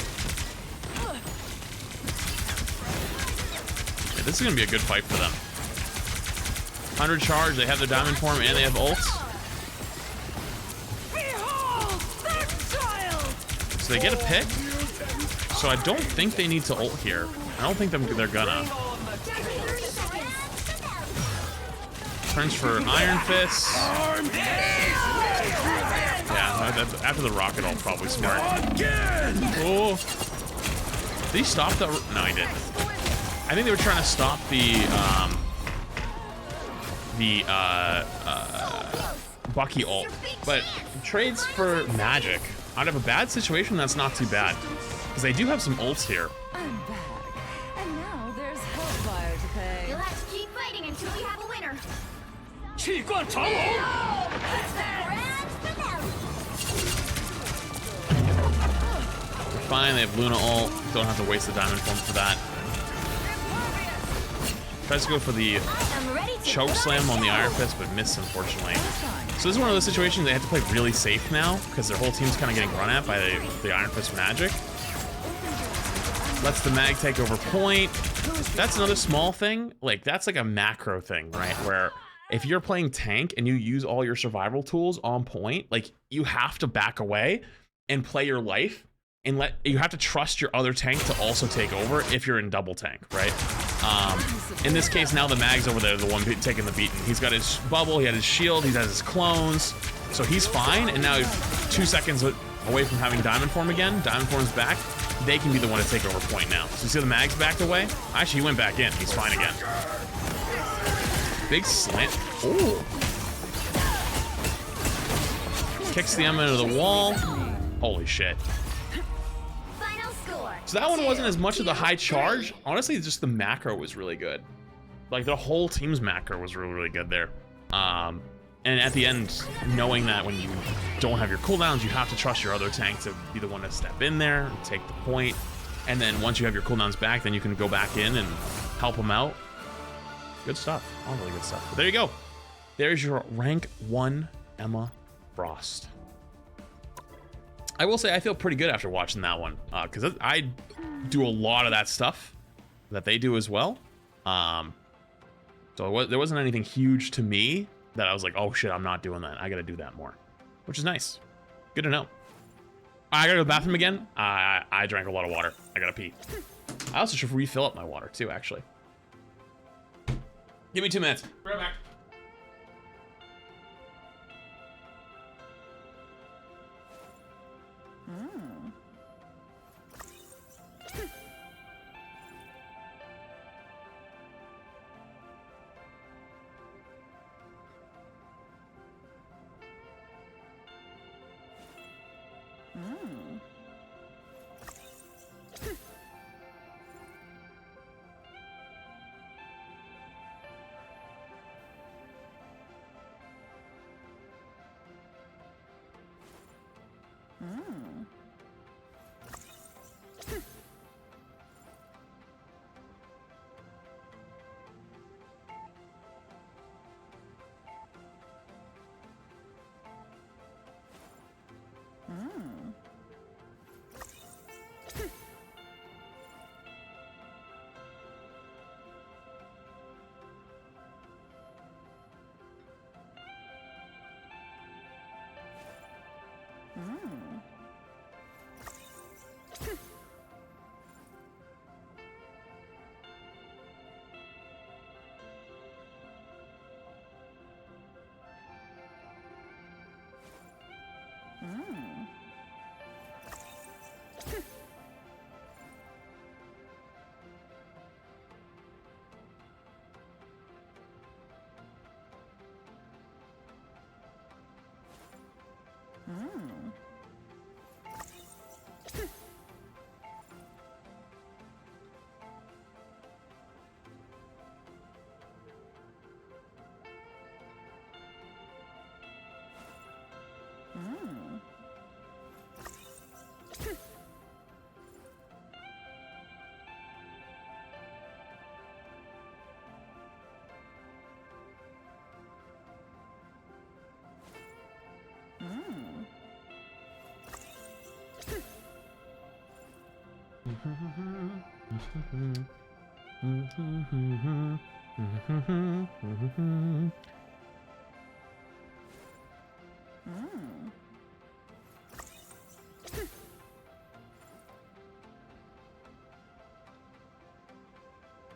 Yeah, this is going to be a good fight for them. 100 charge, they have their Diamond Form, and they have ults. So they get a pick. So I don't think they need to ult here. I don't think they're gonna. Turns for Iron Fist. Yeah, after the rocket ult, probably smart. Oh. Did he stop the... No, he didn't. I think they were trying to stop the Bucky ult. But trades for magic. Out of a bad situation, that's not too bad. Because they do have some ults here. I'm back. And now there's hellfire to pay. You'll have to keep fighting until we have a winner. They're fine, they have Luna ult. Don't have to waste the Diamond Form for that. Tries to go for the choke slam on the Iron Fist, but missed, unfortunately. So this is one of those situations they have to play really safe now, because their whole team's kind of getting run at by the Iron Fist magic. Lets the mag take over point. That's another small thing. Like, that's like a macro thing, right? Where if you're playing tank and you use all your survival tools on point, like, you have to back away and play your life, and you have to trust your other tank to also take over if you're in double tank, right? In this case, now the mag's over there, the one taking the beating. He's got his bubble, he had his shield, he has his clones, so he's fine. And now 2 seconds away from having Diamond Form again. Diamond Form's back. They can be the one to take over point now. So you see the mag's backed away? Actually, he went back in. He's fine again. Big slant. Ooh. Kicks the M into the wall. Holy shit. So that one wasn't as much of the high charge. Honestly, just the macro was really good. Like, the whole team's macro was really, really good there. And at the end, knowing that when you don't have your cooldowns, you have to trust your other tank to be the one to step in there and take the point. And then once you have your cooldowns back, then you can go back in and help them out. Good stuff. All really good stuff. But there you go. There's your rank 1 Emma Frost. I will say I feel pretty good after watching that one, because I do a lot of that stuff that they do as well. So there wasn't anything huge to me that I was like, oh shit, I'm not doing that. I gotta do that more, which is nice. Good to know. I gotta go to the bathroom again. I drank a lot of water. I gotta pee. I also should refill up my water too, actually. Give me 2 minutes. Be right back.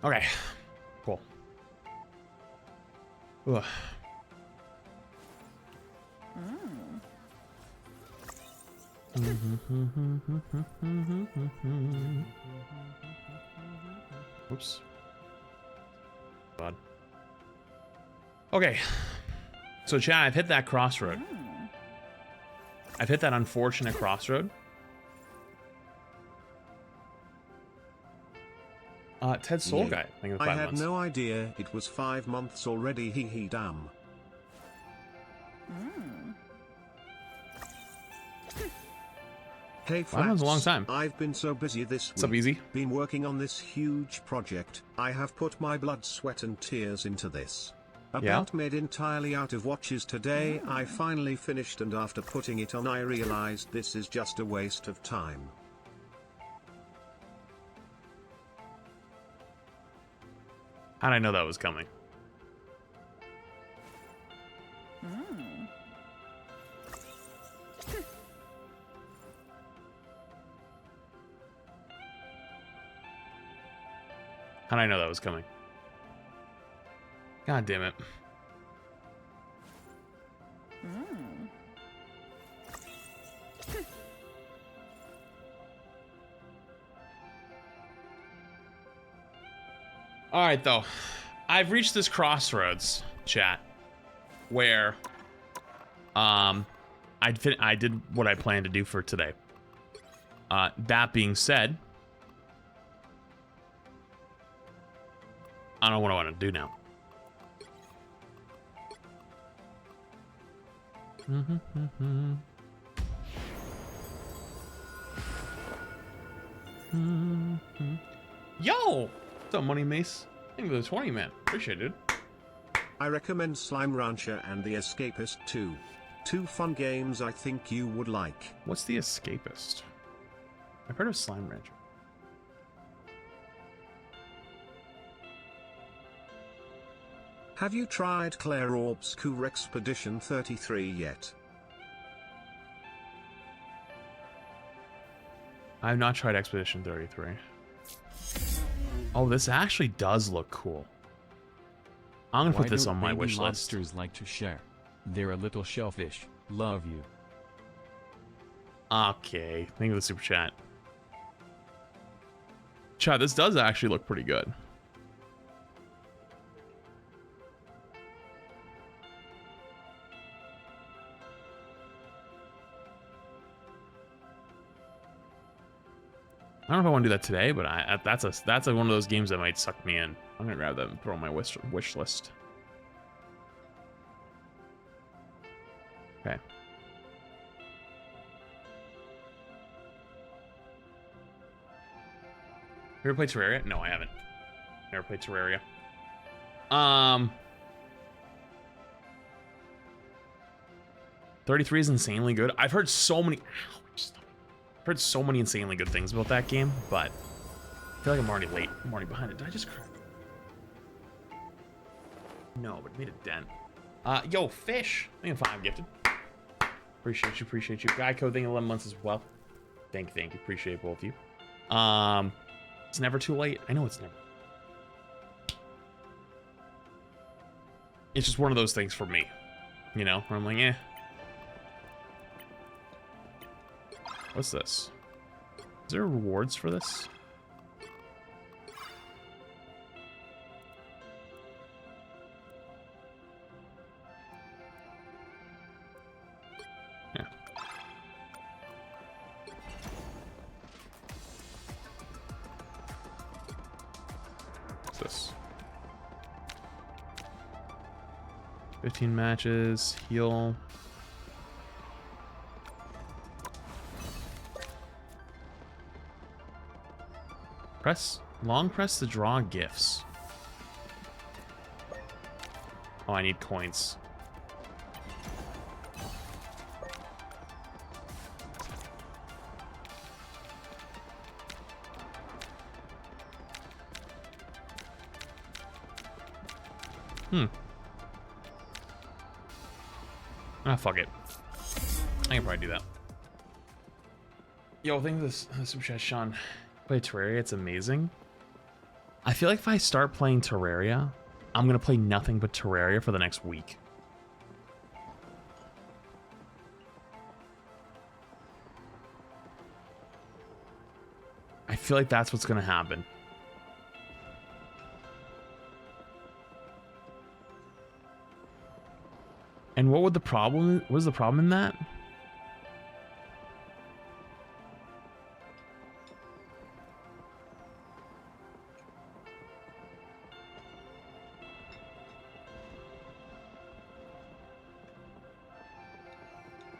Okay, cool. Ugh. Oops. Bud. Okay. So, Chad, I've hit that crossroad. I've hit that unfortunate crossroad. Ted Soul Guy. I had no idea it was 5 months already. Hee damn. Hey, Wow, that was a long time. I've been so busy this week. What's up, Easy? Been working on this huge project. I have put my blood, sweat and tears into this. About made entirely out of watches today. I finally finished, and after putting it on I realized this is just a waste of time. How'd I know that was coming? How'd I know that was coming? God damn it. All right, though. I've reached this crossroads, chat, where I did what I planned to do for today. That being said, I don't know what I want to do now. Yo! What's up, Money Mace? Thank you for the 20, man. Appreciate it. I recommend Slime Rancher and The Escapist too. Two fun games I think you would like. What's The Escapist? I've heard of Slime Rancher. Have you tried Claire Orb's Cour Expedition 33 yet? I have not tried Expedition 33. Oh, this actually does look cool. I'm gonna put this on my wish list. Lobsters like to share. They're a little shellfish. Love you. Okay, thank you for the super chat. Chat, this does actually look pretty good. I don't know if I want to do that today, but that's one of those games that might suck me in. I'm gonna grab that and throw on my wish list. Okay. You ever played Terraria? No, I haven't. Never played Terraria. 33 is insanely good. I've heard so many. I've heard so many insanely good things about that game, but I feel like I'm already late. I'm already behind it. Did I just crack? No, but it made a dent. Yo, Fish. I think I'm 5 gifted. Appreciate you, appreciate you. Guy Code thing 11 months as well. Thank you, appreciate both of you. It's never too late. I know it's never. It's just one of those things for me, you know, where I'm like, eh. What's this? Is there rewards for this? Yeah. What's this? 15 matches, heal. Long press to draw gifts. Oh, I need coins. Ah, fuck it. I can probably do that. Yo, I think this super chat, Sean. Play Terraria, it's amazing. I feel like if I start playing Terraria, I'm gonna play nothing but Terraria for the next week. I feel like that's what's gonna happen. And what was the problem in that?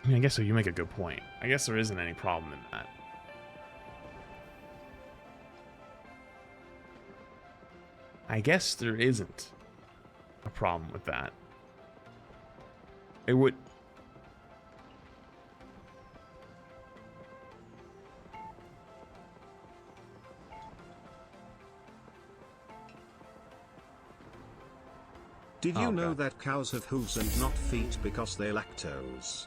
I mean, I guess so. You make a good point. I guess there isn't any problem in that. I guess there isn't a problem with that. It would... Did you know that cows have hooves and not feet because they're lactose?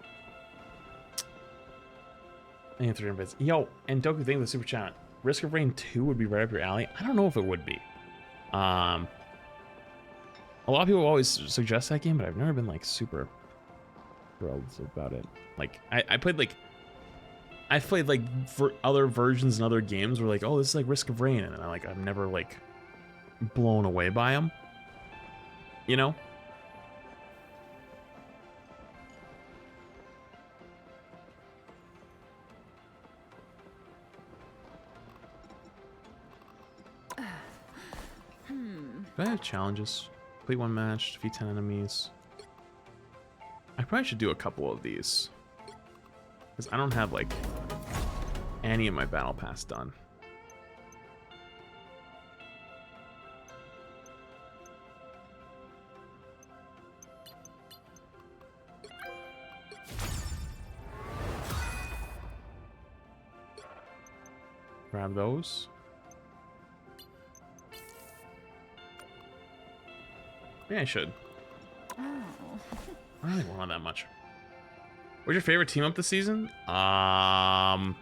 Yo, and Doku, thank you for the super chat. Risk of Rain 2 would be right up your alley. I don't know if it would be. A lot of people always suggest that game, but I've never been like super thrilled about it. Like I played like for other versions and other games where like, oh, this is like Risk of Rain, and I'm never like blown away by them. You know? Do I have challenges? Complete one match, defeat 10 enemies. I probably should do a couple of these. Because I don't have, like, any of my battle pass done. Grab those. Yeah, I should. Oh. I don't think we're on that much. What's your favorite team up this season? I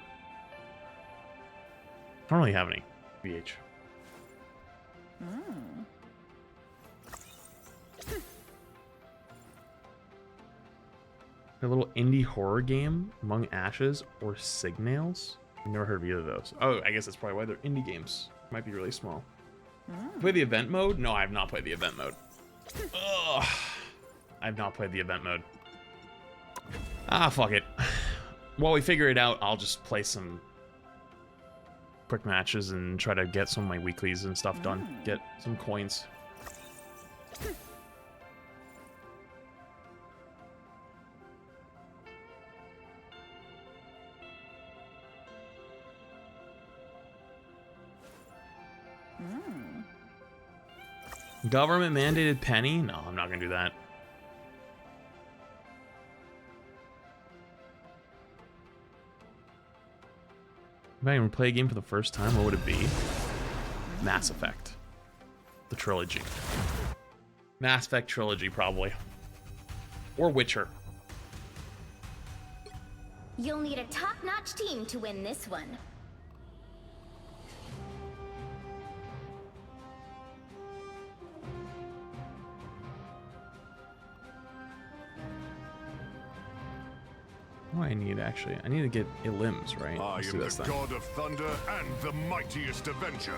don't really have any. VH. A little indie horror game, Among Ashes or Signails. I've never heard of either of those. Oh, I guess that's probably why they're indie games. Might be really small. Play the event mode? No, I have not played the event mode. Ugh. I have not played the event mode. Ah, fuck it. While we figure it out, I'll just play some quick matches and try to get some of my weeklies and stuff done. Get some coins. Government mandated penny? No, I'm not gonna do that. If I even play a game for the first time, what would it be? Mass Effect. The trilogy. Mass Effect trilogy, probably. Or Witcher. You'll need a top-notch team to win this one. What do I need, actually? I need to get limbs, right? I Let's am do this the then. god of thunder and the mightiest avenger.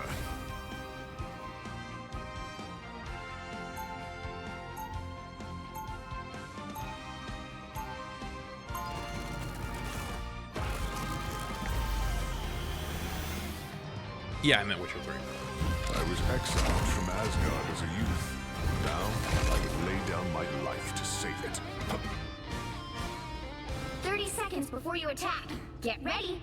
Yeah, I meant Witcher 3. I was exiled from Asgard as a youth. Now, I would lay down my life to save it. 30 seconds before you attack. Get ready.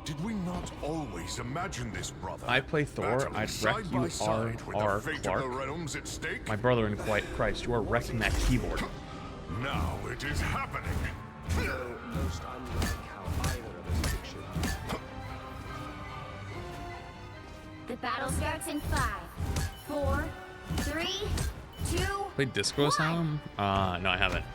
Did we not always imagine this, brother? I play Thor. Battling I'd side wreck by you, side with R. the fate Clark. of the realms at stake? My brother in Christ, you are wrecking that keyboard. Now it is happening. Most unlike how either of us pictured. The battle starts in 5, 4, 3, 2. Played Disco Asylum? No, I haven't.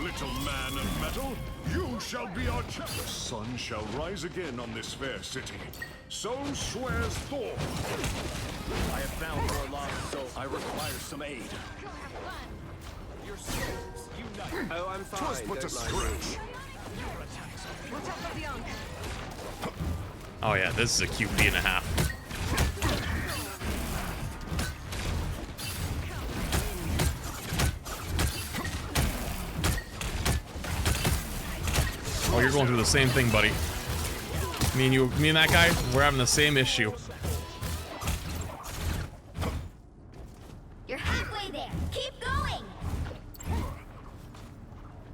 Little man of metal, you shall be our champion. The sun shall rise again on this fair city. So swears Thor. I have found your lost soul. I require some aid. Your souls unite. Oh, I'm fine. 'Twas but a scratch. Oh yeah, this is a QP and a half. Oh, you're going through the same thing, buddy. Me and that guy, we're having the same issue. You're halfway there. Keep going.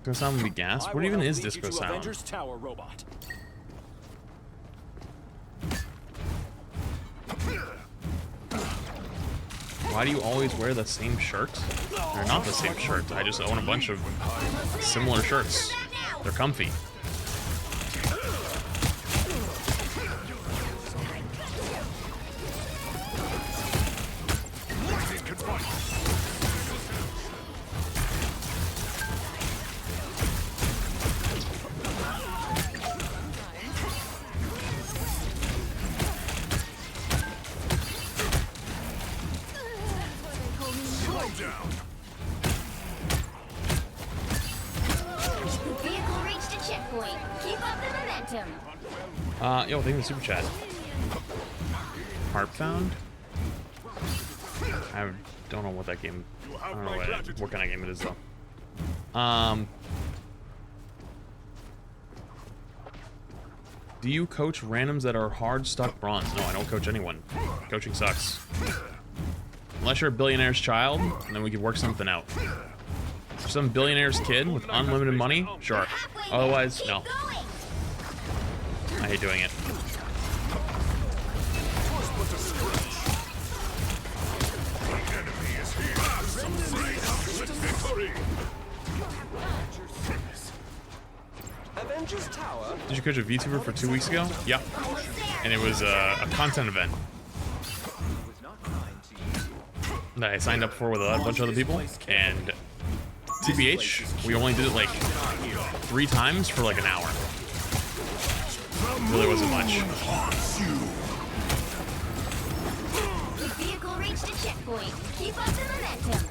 Disco Sound would be gas? What even is Disco Sound? Avengers Tower, robot. Why do you always wear the same shirts? They're not the same shirts. I just own a bunch of similar shirts. They're comfy. Yo, thank you for the super chat. Harp found? I don't know what that game. I don't know what kind of game it is though. Do you coach randoms that are hard stuck bronze? No, I don't coach anyone. Coaching sucks. Unless you're a billionaire's child, and then we could work something out. For some billionaire's kid with unlimited money, sure. Otherwise, no. I hate doing it. Avengers Tower. Did you coach a VTuber for 2 weeks ago? Yep. And it was a content event that I signed up for with a bunch of other people. And TBH, we only did it like 3 times for like an hour. Really wasn't much. The vehicle reached a checkpoint. Keep up the momentum.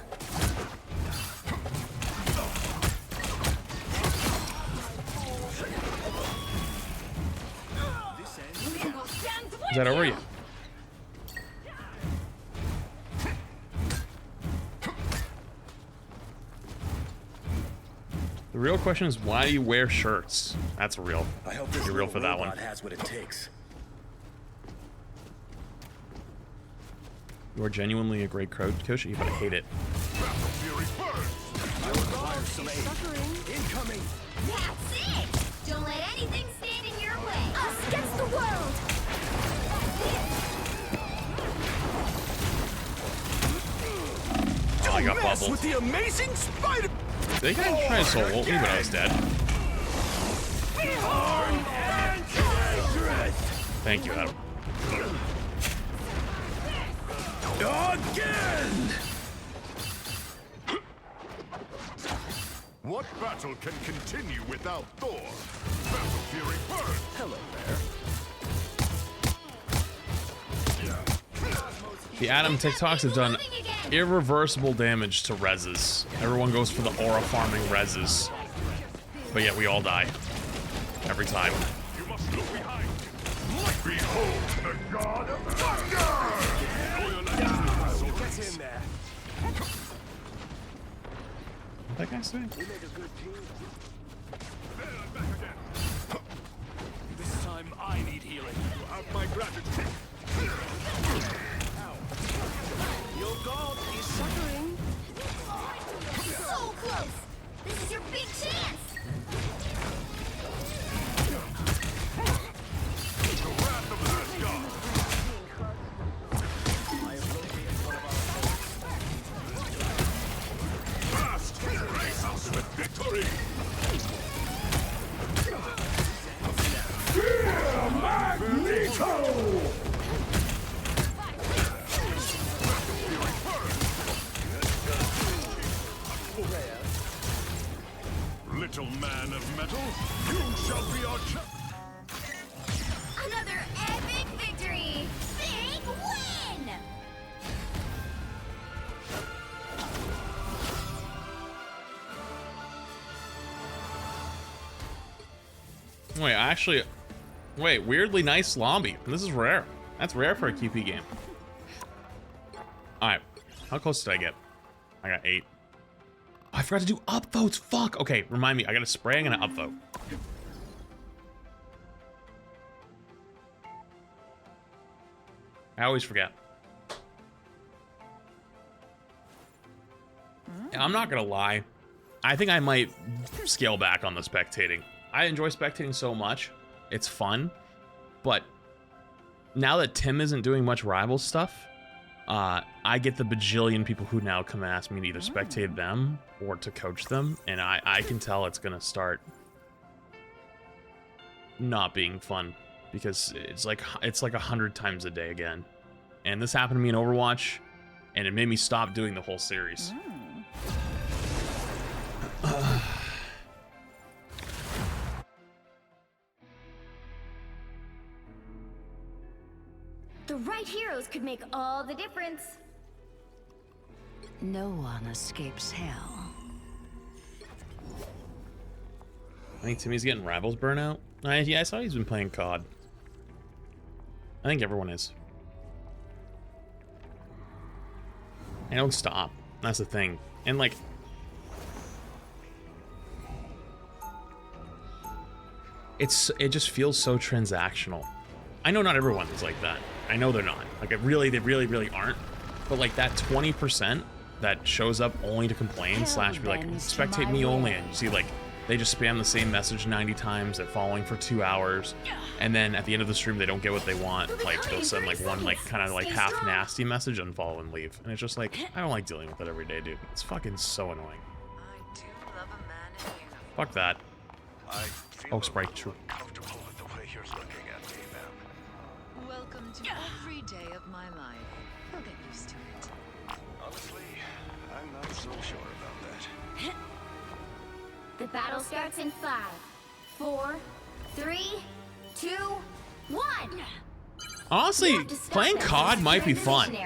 Is that over yet? The real question is, why do you wear shirts? That's real. I hope this You're real for that one. has what it takes. You are genuinely a great coach, but I hate it. I require some aid. Incoming. That's it. Don't let anything stand in your way. Us against the world. Oh, I got bubbled. With the amazing spider. They can try to soul ult me, but I was dead. Thank you, Adam. Again. What battle can continue without Thor? Battle Fury burn! Hello there. The Adam TikToks have done irreversible damage to reses. Everyone goes for the aura farming reses. But yet we all die. Every time. You must look behind you. Behold the god of thunder! Get in there. What that guy say? We make a good team. This time I need healing. You have my gratitude. Your god is suffering. So close. This is your big chance. Wait, actually, wait, weirdly nice lobby. This is rare. That's rare for a QP game. All right, how close did I get? I got 8. Oh, I forgot to do upvotes. Fuck. Okay, remind me. I got a spray. I'm gonna upvote. I always forget. I'm not gonna lie. I think I might scale back on the spectating. I enjoy spectating so much. It's fun. But now that Tim isn't doing much rival stuff, I get the bajillion people who now come ask me to either spectate them or to coach them. And I can tell it's gonna start not being fun because it's like 100 times a day again. And this happened to me in Overwatch, and it made me stop doing the whole series. The right heroes could make all the difference. No one escapes hell. I think Timmy's getting Rivals burnout. Yeah, I saw he's been playing COD. I think everyone is. I don't stop. That's the thing. And like, it just feels so transactional. I know not everyone is like that. I know they're not. Like, they really aren't. But like that 20% that shows up only to complain slash be like, spectate me only, and you see like they just spam the same message 90 times. They're following for 2 hours, and then at the end of the stream they don't get what they want. Like they'll send like one like kind of like half nasty message, unfollow and leave. And it's just like, I don't like dealing with that every day, dude. It's fucking so annoying. I do love a man in uniform. Fuck that. Oh, Sprite, true. Comfortable with the way you're looking at me, ma'am. Welcome to every day of my life. I'll get used to it. Honestly, I'm not so sure about that. The battle starts in 5, 4, 3, 2, 1. Honestly, playing COD might be fun.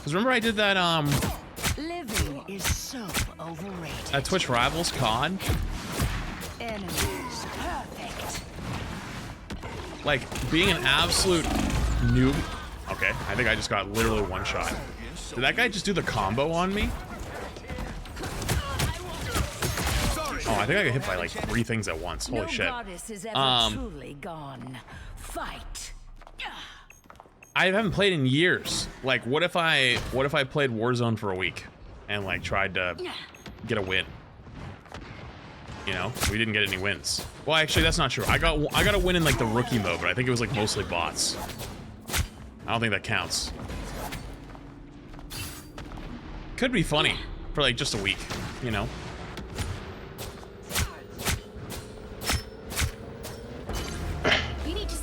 Cause remember I did that Living is so overrated. that Twitch Rivals COD. Enemies perfect. Like being an absolute noob. Okay, I think I just got literally one shot. Did that guy just do the combo on me? Oh, I think I got hit by like 3 things at once. Holy shit. Goddess is ever truly gone. Fight. I haven't played in years. Like, what if I played Warzone for a week and like tried to get a win? You know, we didn't get any wins. Well, actually, that's not true. I got a win in like the rookie mode, but I think it was like mostly bots. I don't think that counts. Could be funny for like just a week, you know.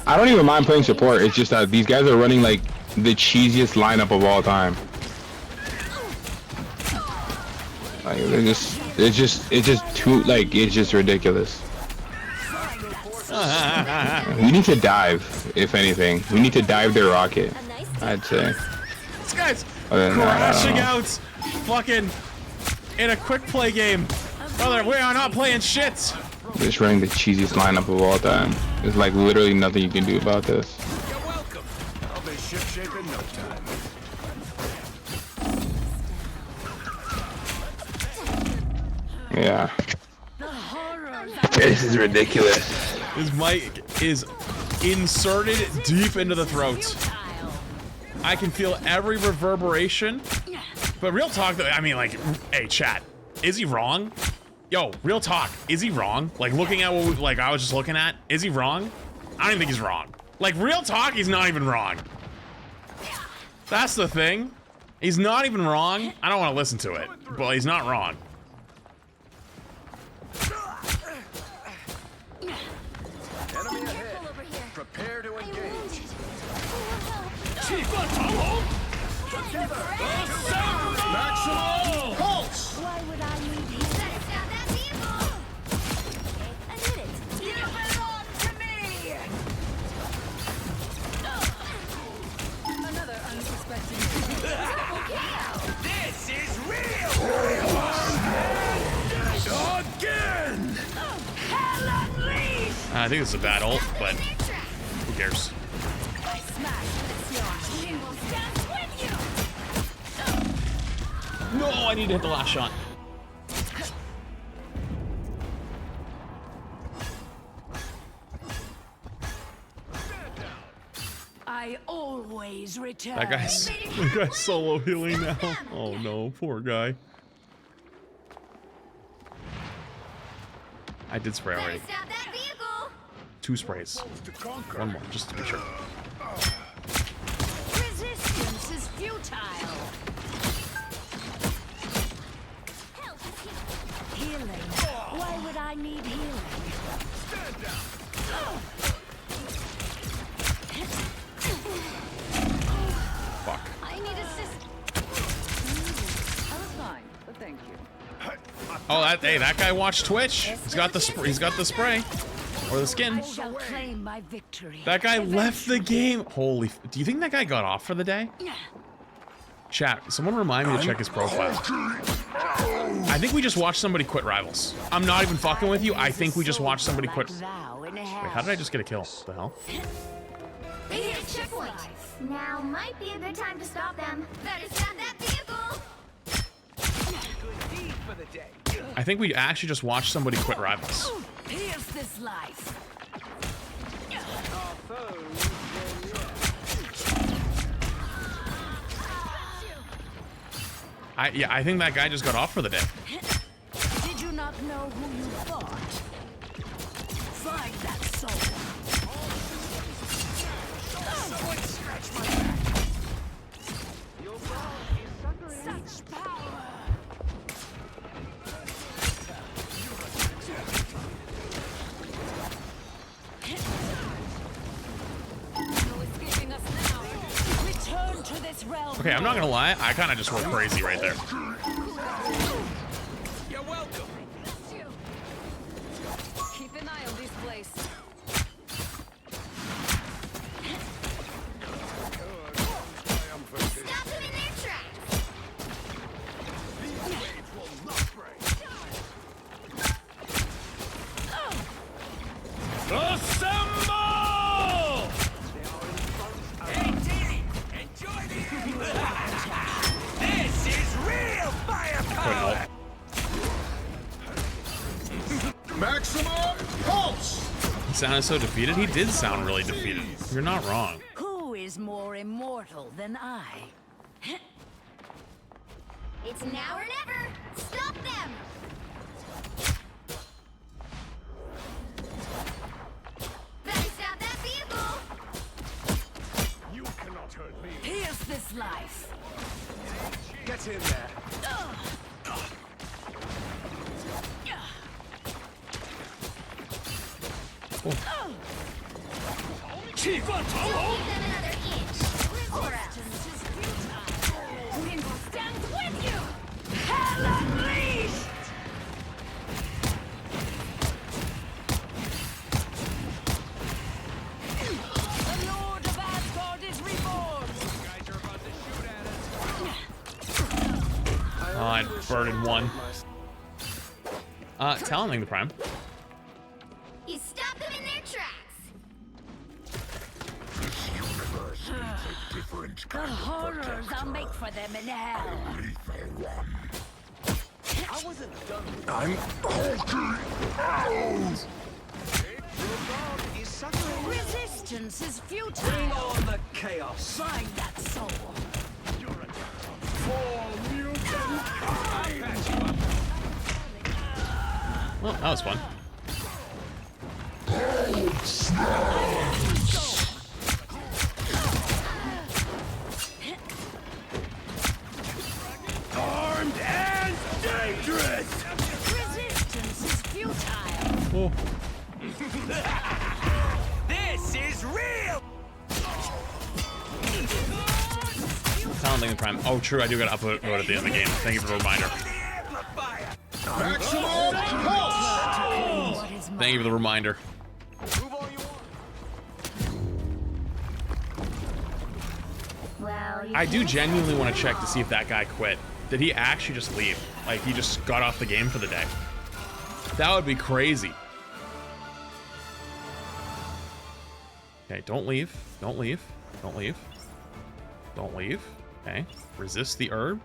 I don't even mind playing support. It's just that these guys are running like the cheesiest lineup of all time. Like it's just too like it's just ridiculous. We need to dive, if anything. We need to dive their rocket, I'd say. This guy's crashing out, fucking in a quick play game. Brother, we are not playing shit. Just running the cheesiest lineup of all time. There's like literally nothing you can do about this. You're welcome. I'll be shipshape in no time. Yeah. This is ridiculous. His mic is inserted deep into the throat. I can feel every reverberation. But real talk, though, I mean, like, hey, chat, is he wrong? Yo, real talk, is he wrong? Like, looking at what like I was just looking at, is he wrong? I don't even think he's wrong. Like, real talk, he's not even wrong. That's the thing. He's not even wrong. I don't want to listen to it, but he's not wrong. Enemy ahead. Prepare to engage. Maximum pulse. Why would I need you? That's evil. Admit it. You belong to me. Another unsuspecting. This is real. Again. Hell unleashed. I think this is a bad ult, but who cares? No, I need to hit the last shot. I always return. That guy's solo healing now. Oh no, poor guy. I did spray already. Stop that vehicle. 2 sprays. 1 more, just to be sure. Resistance is futile. Help. Healing. Why would I need healing? Stand down. Fuck. I need assist. I was fine, but thank you. Oh, that guy watched Twitch. He's got the spray or the skin. I shall claim my victory. That guy left the game. Holy, do you think that guy got off for the day? Chat, someone remind me to check his profile. I think we just watched somebody quit Rivals. I'm not even fucking with you. I think we just watched somebody quit. Wait, how did I just get a kill? What the hell? Here's checkpoint. Now might be a good time to stop them. Better stop that vehicle. I think we actually just watched somebody quit Rivals. Here's this life. I think that guy just got off for the day. Did you not know who you fought? Find that soul. Such power. No escaping us now. Return to this realm. Okay, I'm not gonna lie. I kind of just went crazy right there. You're welcome. Keep an eye on this place. Stop them in their tracks. Assemble! Hey, team, enjoy the This is real firepower! Maximum pulse! He sounded so defeated. He did sound really defeated. You're not wrong. Who is more immortal than I? It's now or never. Stop them. Better stop that vehicle. You cannot hurt me. Here's this life. Get in there. Chief Give them another inch. Or else. Wind stands with you. Hell unleashed. The Lord of Asgard is reborn. Guys are about to shoot at us. Oh, I birded 1. Talonting the Prime. You stop them in their tracks. The horrors I'll make for them in hell. I wasn't done with I'm Resistance is futile. Bring on the chaos. Find that soul. Well, that was fun. Armed and dangerous! Resistance is futile. Oh. This is real! Talonting the Prime. Oh, true. I do gotta upload at the end of the game. Thank you for the reminder. maximum pulse! What is Thank you for the reminder. Move all you want. Well, you I do can't genuinely have want to them check to see if that guy quit. Did he actually just leave? Like, he just got off the game for the day? That would be crazy. Okay, don't leave. Don't leave. Don't leave. Don't leave. Okay. Resist the urge.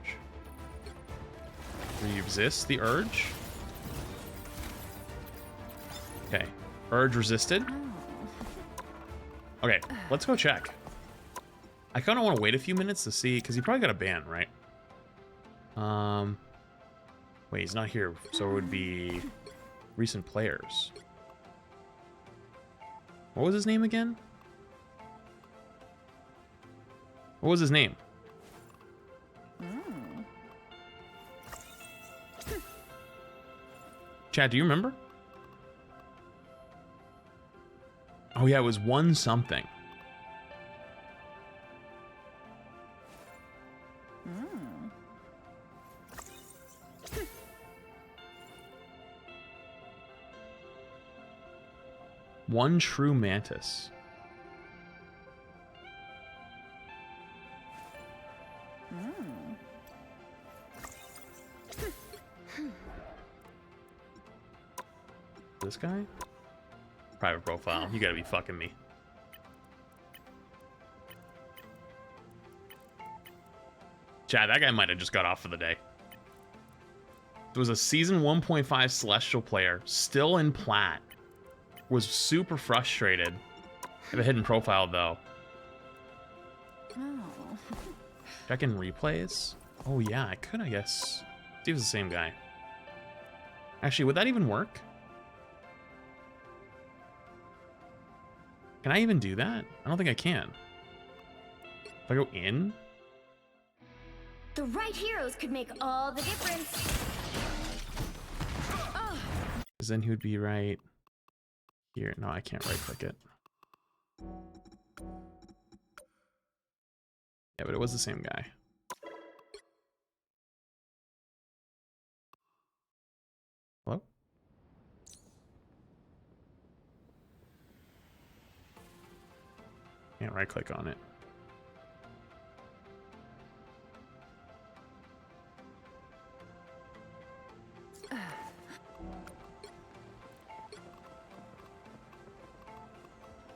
Resist the urge. Okay. Urge resisted. Okay, let's go check. I kind of want to wait a few minutes to see, because he probably got a ban, right? Wait, he's not here, so it would be recent players. What was his name again? What was his name? Chad, do you remember? Oh yeah, it was one something. One true mantis. This guy? Private profile. You gotta be fucking me. Chad, that guy might have just got off for the day. There was a season 1.5 Celestial player, still in plat. Was super frustrated. Have a hidden profile though. Check in replays. Oh yeah, I could, I guess. See if it's the same guy. Actually, would that even work? Can I even do that? I don't think I can. If I go in? The right heroes could make all the difference. Because then he would be right here. No, I can't right click it. Yeah, but it was the same guy. Hello? Can't right click on it.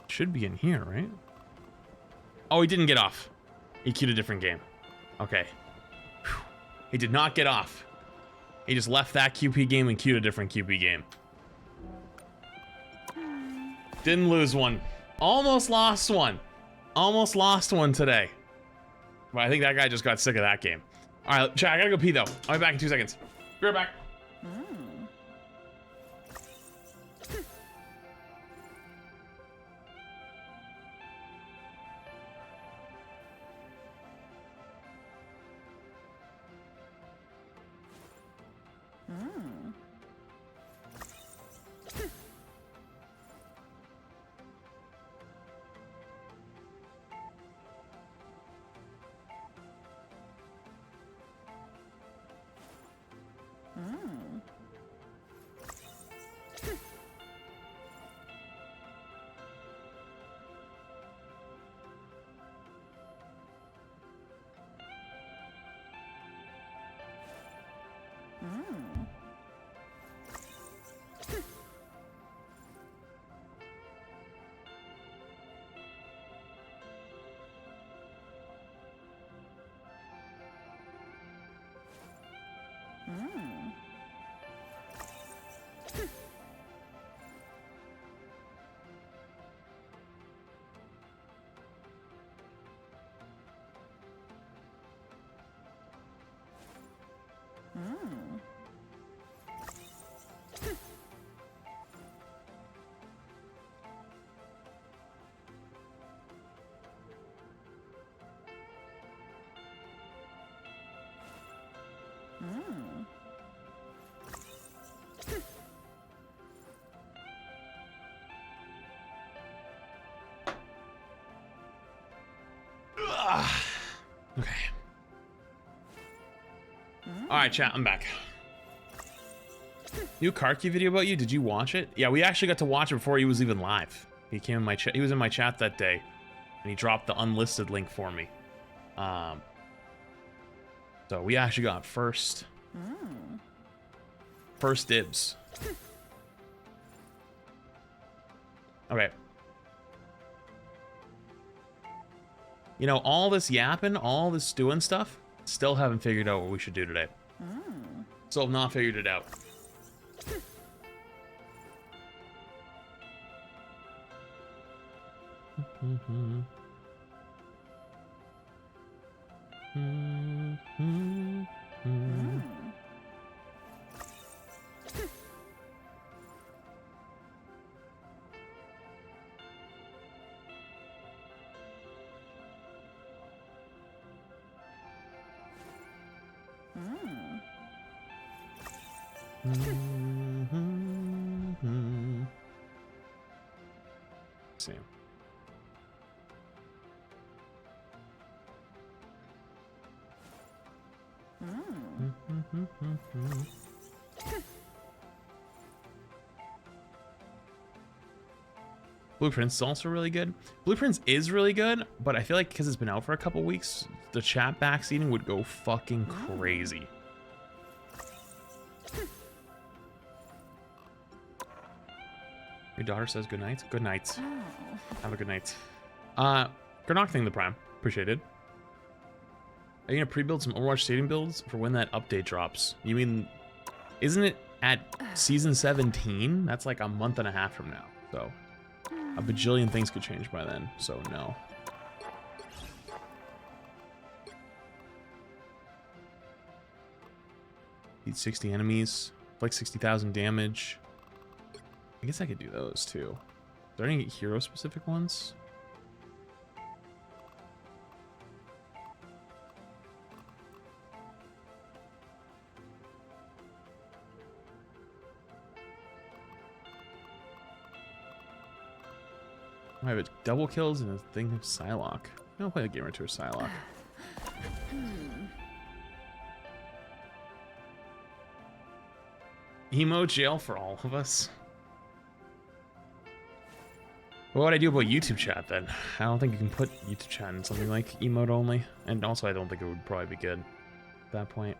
Should be in here, right? Oh, he didn't get off. He queued a different game. Okay. Whew. He did not get off. He just left that QP game and queued a different QP game. Didn't lose one. Almost lost one. Almost lost one today. But I think that guy just got sick of that game. All right, chat, I gotta go pee though. I'll be back in 2 seconds. Be right back. Okay. All right, chat, I'm back. New Karki video about you? Did you watch it? Yeah, we actually got to watch it before he was even live. He came in my chat. He was in my chat that day, and he dropped the unlisted link for me. So we actually got first dibs. Okay. You know, all this yapping, all this doing stuff, still haven't figured out what we should do today. Still have not figured it out. See. Blueprints is also really good. Blueprints is really good, but I feel like because it's been out for a couple weeks, the chat backseating would go fucking crazy. Your daughter says good night. Good night. Have a good night. Granok thing the prime. Appreciate it. Are you gonna pre-build some Overwatch stadium builds for when that update drops? You mean, isn't it at season 17? That's like a month and a half from now. So a bajillion things could change by then. So no. Beat 60 enemies, like 60,000 damage. I guess I could do those too. Are there any hero specific ones? I have a double kills and a thing of Psylocke. I'll play a game or two of Psylocke. Emo jail for all of us. What would I do about YouTube chat then? I don't think you can put YouTube chat in something like emote only. And also I don't think it would probably be good at that point.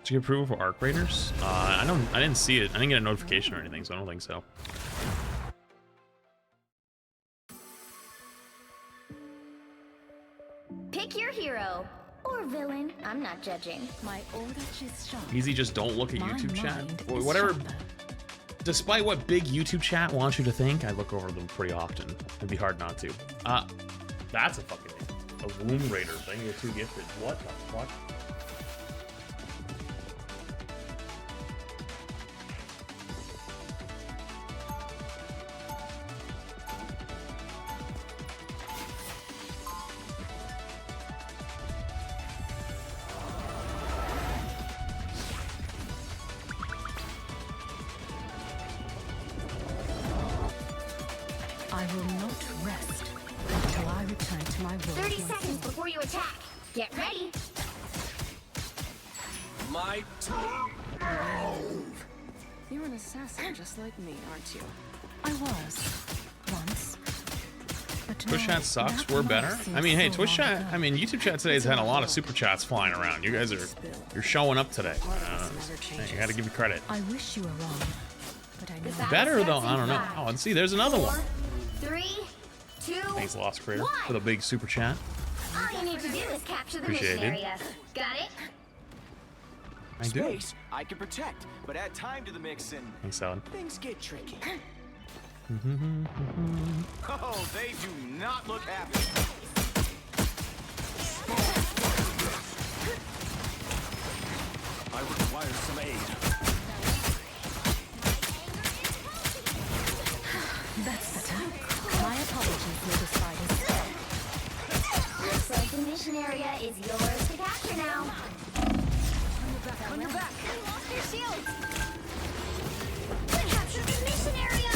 Did you get approval for Arc Raiders? I didn't see it. I didn't get a notification or anything, so I don't think so. Pick your hero. Or villain. I'm not judging. My order is sharp. Easy, just don't look at My YouTube chat. mind Or is whatever. sharper. Despite what big YouTube chat wants you to think, I look over them pretty often. It'd be hard not to. That's a fucking thing. A Womb Raider thing. You're too gifted. What the fuck? I will not rest until I return to my world. 30 seconds before you attack. Get ready. My You're an assassin just like me, aren't you? I was once. But Twitch now chat sucks. that We're life better. seems I mean, hey, so Twitch long chat. ago. I mean, YouTube chat today has had a lot of super chats flying around. You guys you're showing up today. I gotta give you credit. I wish you were wrong, but I know. Better though. I don't know. Oh, and see, there's another one. 3, 2, Thanks, Lost Creator, 1. for the big super chat. All you need to do is capture the Appreciate mission it. area. Got it? I do. space I can protect, but add time to the mix and Thanks, Alan. things get tricky. Oh, they do not look happy. I require some aid. That's better. My apologies, little spiders. Looks like the mission area is yours to capture now. On your back. We lost your shields. We captured the mission area.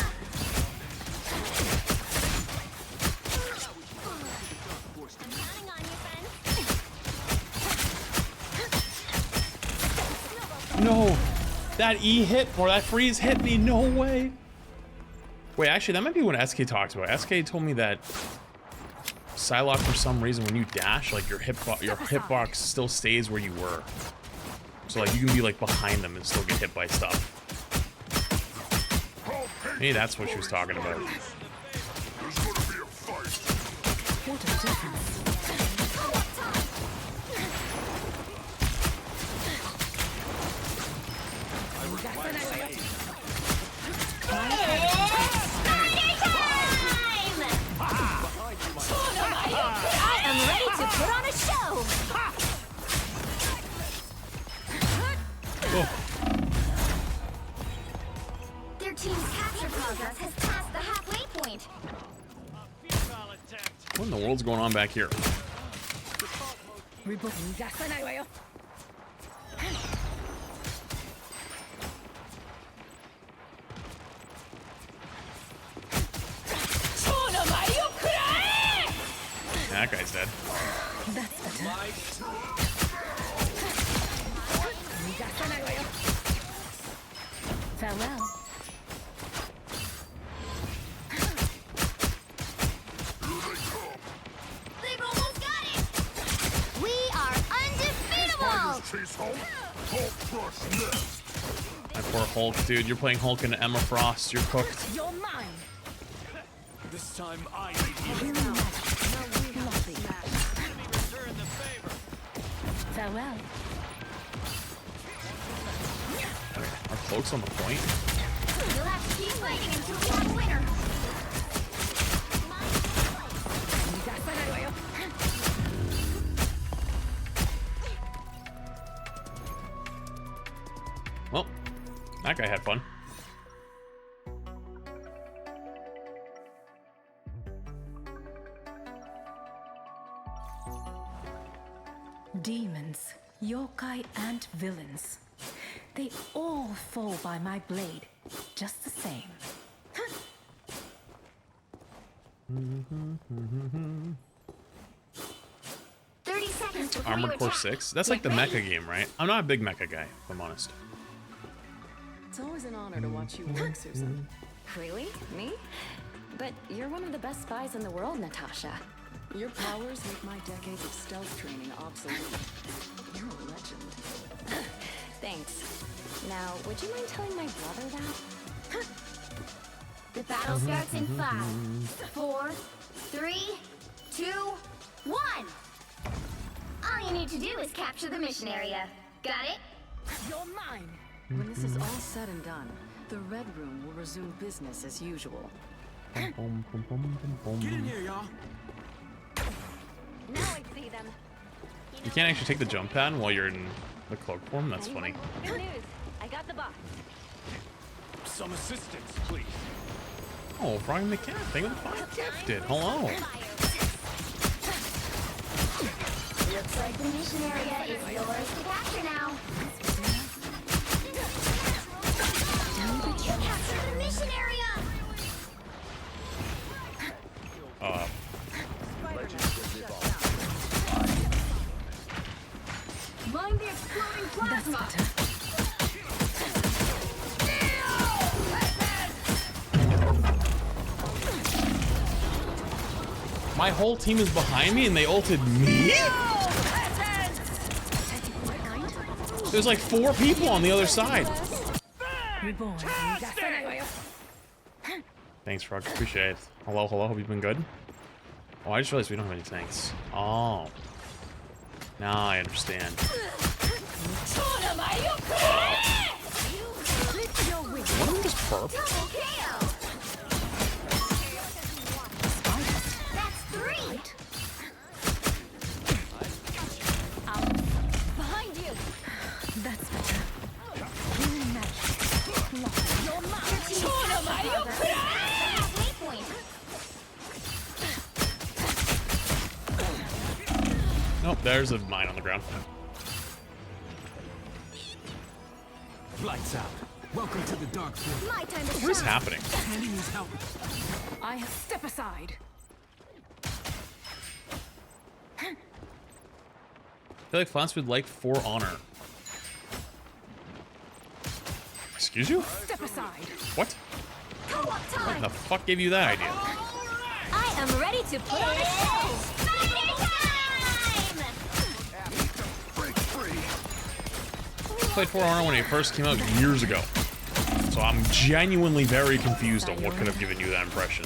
I'm counting on you, friend. No, that E hit or that freeze hit me. No way. Wait, actually, that might be what SK talked about. SK told me that Psylocke, for some reason, when you dash, like your hitbox still stays where you were. So like you can be like behind them and still get hit by stuff. Maybe that's what she was talking about. put on a show! Oh. Their team's capture progress has passed the halfway point. What in the world's going on back here? That guy's dead. That's better. Farewell. They've almost got it! We are undefeatable! That poor Hulk, dude. You're playing Hulk and Emma Frost. You're cooked. You're mine. This time I need you. Farewell. Our cloak's on the point. You'll have to keep fighting until we have a winner. Well, that guy had fun. Demons, yokai, and villains. They all fall by my blade, just the same. 30 seconds before Armored you Core attack. 6? That's like the Get mecha ready. game, right? I'm not a big mecha guy, if I'm honest. It's always an honor to watch you work, Susan. Really? Me? But you're one of the best spies in the world, Natasha. Your powers make my decades of stealth training obsolete. You're a legend. Thanks. Now, would you mind telling my brother that? The battle starts in 5, 4, 3, 2, 1. All you need to do is capture the mission area. Got it? You're mine. When this is all said and done, the Red Room will resume business as usual. Get in here, y'all. Now I see them. You can't actually take the jump pad while you're in the cloak form? That's funny. Good news. I got the box. Some assistance, please. Oh, Brian McCann, thank you for the gifted. Hello. Looks like the mission area is yours to capture now. You captured the mission area! Mind the exploding plasma! My whole team is behind me and they ulted me? There's like 4 people on the other side. Thanks, Frog. Appreciate it. Hello, hello. Hope you've been good. Oh, I just realized we don't have any tanks. Oh. Now I understand. One of them just perp. Double KO! That's 3! Behind you! That's better. Your team's halfway point. Nope, there's a mine on the ground. Lights out. Welcome to the dark field. My time to What is shine. happening? Candy needs help. I have step aside. I feel like Flans would like For Honor. Excuse you? Step aside. What? Co-op What time! the fuck gave you that idea? I am ready to put on a show! Fighting time! I played For Honor when it first came out years ago. So I'm genuinely very confused on what could have given you that impression.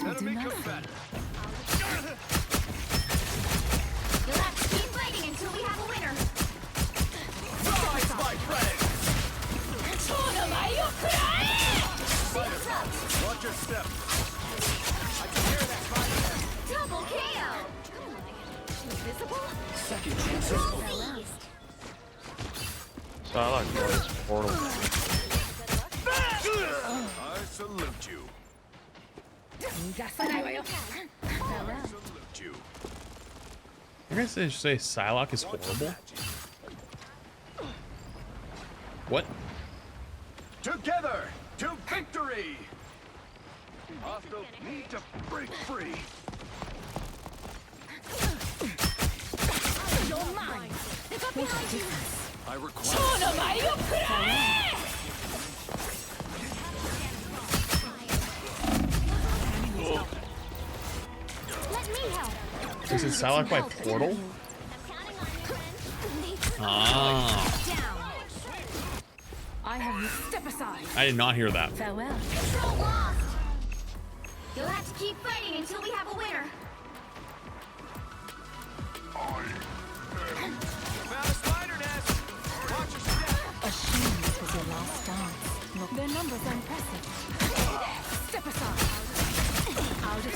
Enemy combatant. You'll have to keep fighting until we have a winner. Rise, my friend. this portal. I salute you. I salute you. You're gonna say Psylocke is horrible? What? Together to victory! Hostiles need to break free. I require. Let me help. Is it Psylocke by portal? Ah. I have you step aside. I did not hear that. Farewell. So lost. You'll have to keep fighting until we have a winner. Found a spider nest. Watch your step. A shame this was your last dance. Look, their numbers are impressive. Step aside. Out of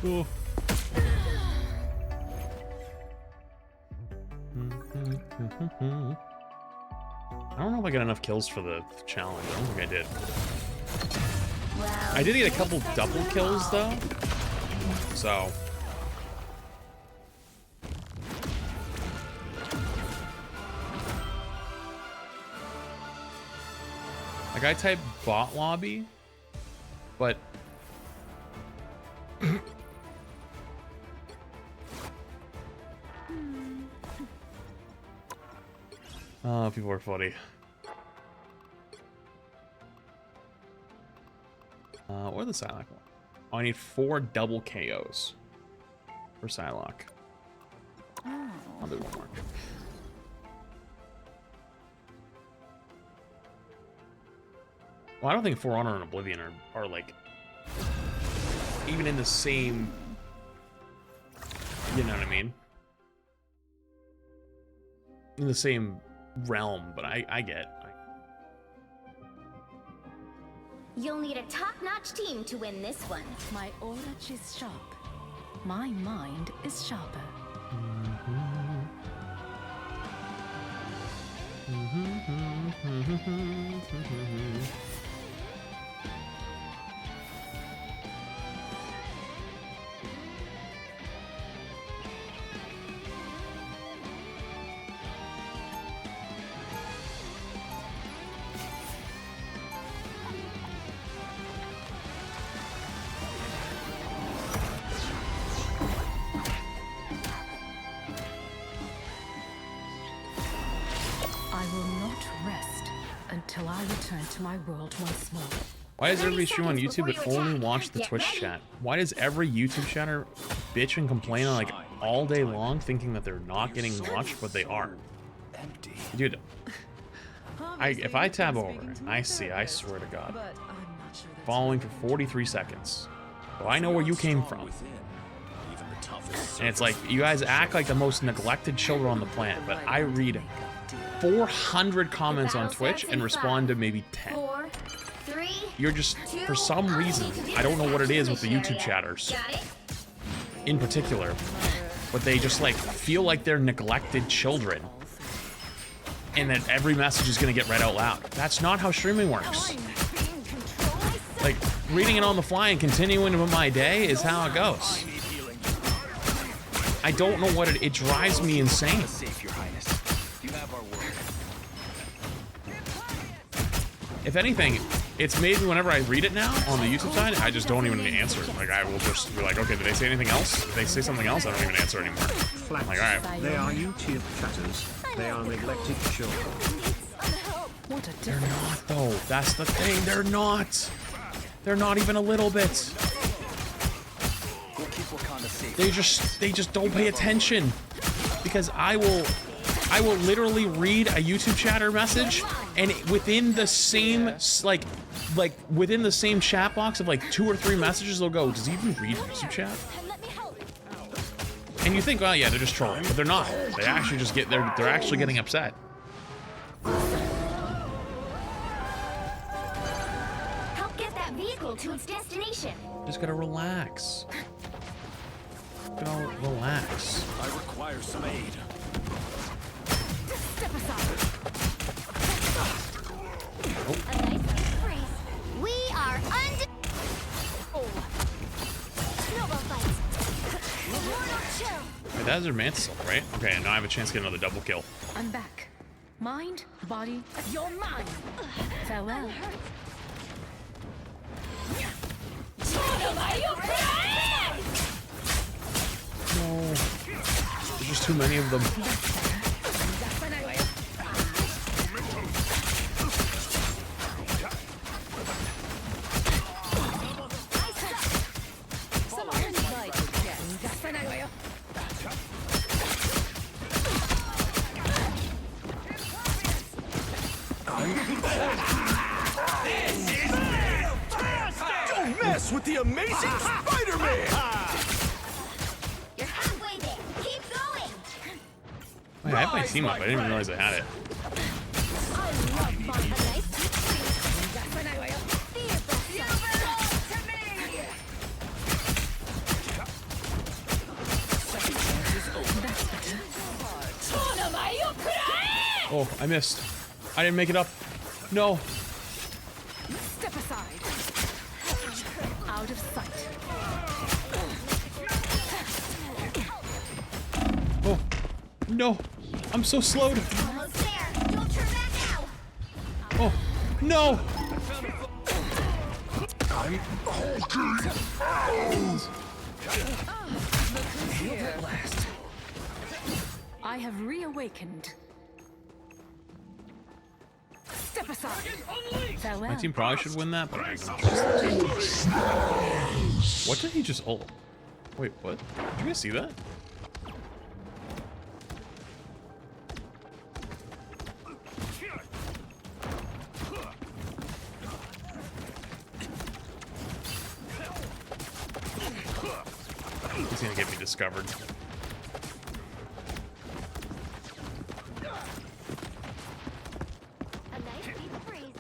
Cool. I don't know if I got enough kills for the challenge. I don't think I did. I did get a couple double kills though. So. Like I typed bot lobby, but oh, people are funny. What are the Psylocke one? Oh, I need 4 double KOs for Psylocke. I'll do one more. Well, I don't think For Honor and Oblivion are like even in the same. You know what I mean? In the same realm, but I get. You'll need a top-notch team to win this one. my aura is sharp. My mind is sharper. Until I return to my world once more. Why does everybody stream on YouTube but only watch the Twitch chat? Why does every YouTube chatter bitch and complain like all day long, thinking that they're not getting watched, but they are? Dude, if I tab over and I see, I swear to God, following for 43 seconds, so I know where you came from. And it's like, you guys act like the most neglected children on the planet, but I read 400 comments on Twitch and respond to maybe 10. 4, 3, You're just, for some reason, I don't know what it is with the YouTube chatters in particular, but they just like feel like they're neglected children and that every message is gonna get read out loud. That's not how streaming works. Like, reading it on the fly and continuing with my day is how it goes. I don't know what it drives me insane. If anything, it's made me, whenever I read it now on the YouTube side, I just don't even answer. Like, I will just be like, okay, did they say anything else? If they say something else, I don't even answer anymore. I'm like, all right. They are YouTube chatters. They are neglected children. They're not, though. That's the thing. They're not. They're not even a little bit. They just don't pay attention. Because I will literally read a YouTube chatter message, and within the same like within the same chat box of like 2 or 3 messages, they'll go, does he even read YouTube chat? And you think, well, yeah, they're just trolling, but they're not. They actually just they're actually getting upset. Help get that vehicle to its destination. Just gotta relax. Go relax. I require some aid. Step aside. Biohazard Mantis, right? Okay, now I have a chance to get another double kill. I'm back. Mind, body, you're mine. Farewell. No. There's just too many of them. Don't mess with the amazing Spider-Man! You're halfway there. Keep going. Wait, I have my team up. I didn't even realize I had it. Oh, I missed. I didn't make it up. No. Step aside. Out of sight. Oh, no. I'm so slowed. Almost there. Don't turn back now. Oh, no. I'm I have reawakened. Step aside. Farewell. My team probably should win that, but I don't. What did he just ult? Wait, what? Did you guys see that? He's gonna get me discovered. A nice deep freeze.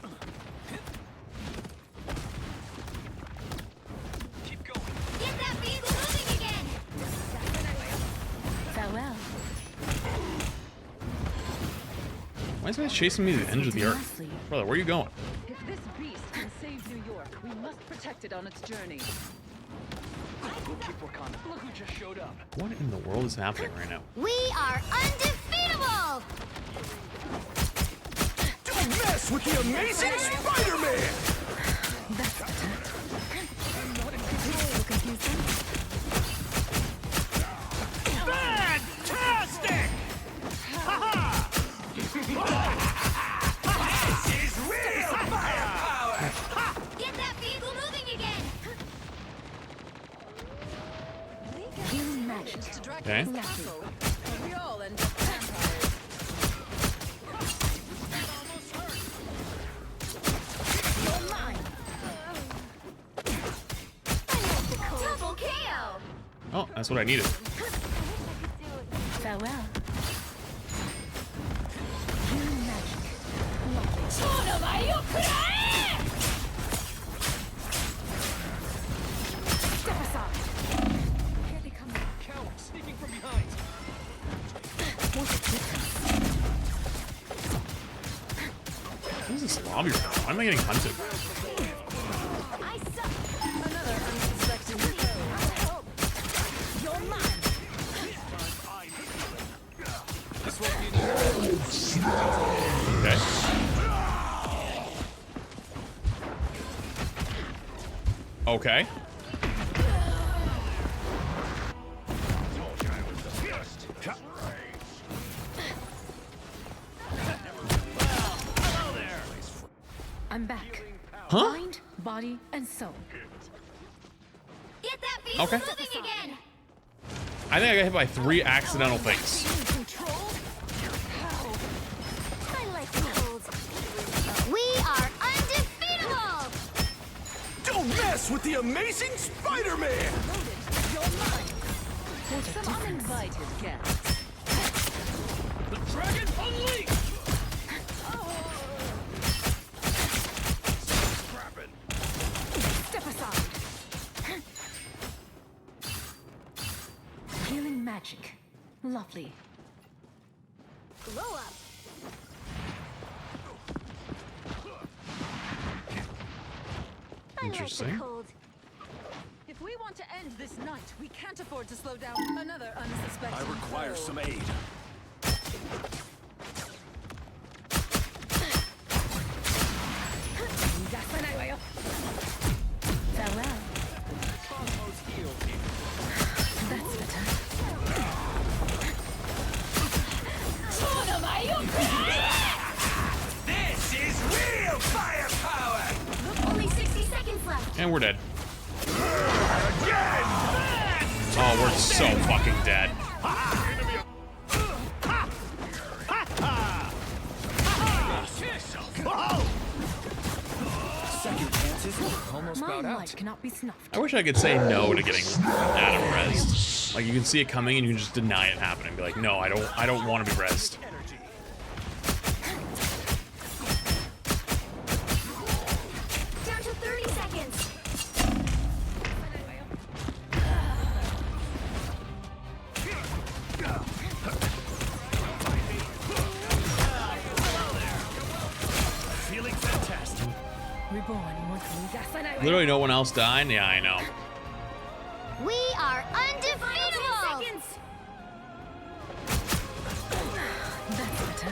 Keep going. Get that vehicle moving again. Farewell. Why is he chasing me to the end of the earth? Lastly, Brother, where are you going? If this beast can save New York, we must protect it on its journey. We'll keep Wakanda. Look who just showed up. What in the world is happening right now? We are undefeatable. Don't mess with the amazing Spider-Man! that's better. So confusing. Fantastic! Ha-ha! This is real firepower! Get that vehicle moving again. Healing magic. Okay. Lovely. We all end up vampires. You're mine. Double KO. Oh, that's what I needed. Farewell. Healing magic. Lovely. Step aside. Here they come. Coward sneaking from behind. What a difference. What is this lobby right now? Why am I getting hunted? I suck. Another unsuspecting foe. You're mine. This won't be Okay. Okay. I'm back. Huh? Mind, body, and soul. Get that vehicle Okay. moving again. I think I got hit by 3 accidental things. I like cold. We are undefeatable. Don't mess with the amazing Spider-Man! Some uninvited guests. The dragon unleashed! Scrapping. Step aside. Healing magic. Lovely. Blow up. Interesting. Cold. If we want to end end this night. We can't afford to slow down. Another unsuspecting. I require foe. some aid. Farewell. That's better. This is real firepower! Only 60 seconds left. And we're dead. Oh, we're so fucking dead. Second chances are almost My about out. light cannot be snuffed. I wish I could say no to getting Adam rezzed. Like you can see it coming and you can just deny it happening. Be like, no, I don't want to be rezzed. Down to 30 seconds. Feeling fantastic. Reborn once Literally no one else died? Yeah, I know. We are undefeatable. 10 seconds. That's better.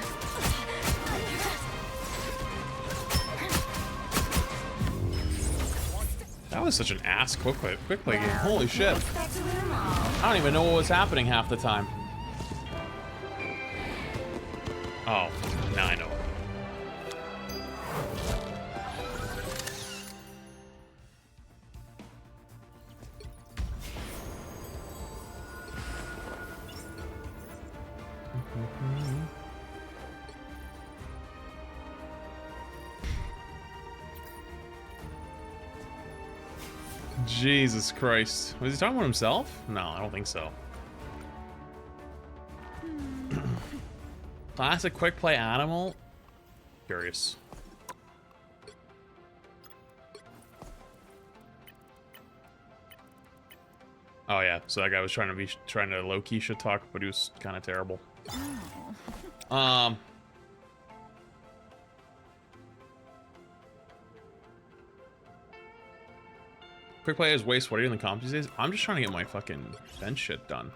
That was such an ass quick play game. Holy shit. Expect to win them all. I don't even know what was happening half the time. Oh, now I know. Jesus Christ. Was he talking about himself? No, I don't think so. Classic quick play animal? Curious. Oh yeah, so that guy was trying to low-key shit talk, but he was kind of terrible. Quick players waste 40 in the comp these days. I'm just trying to get my fucking bench shit done.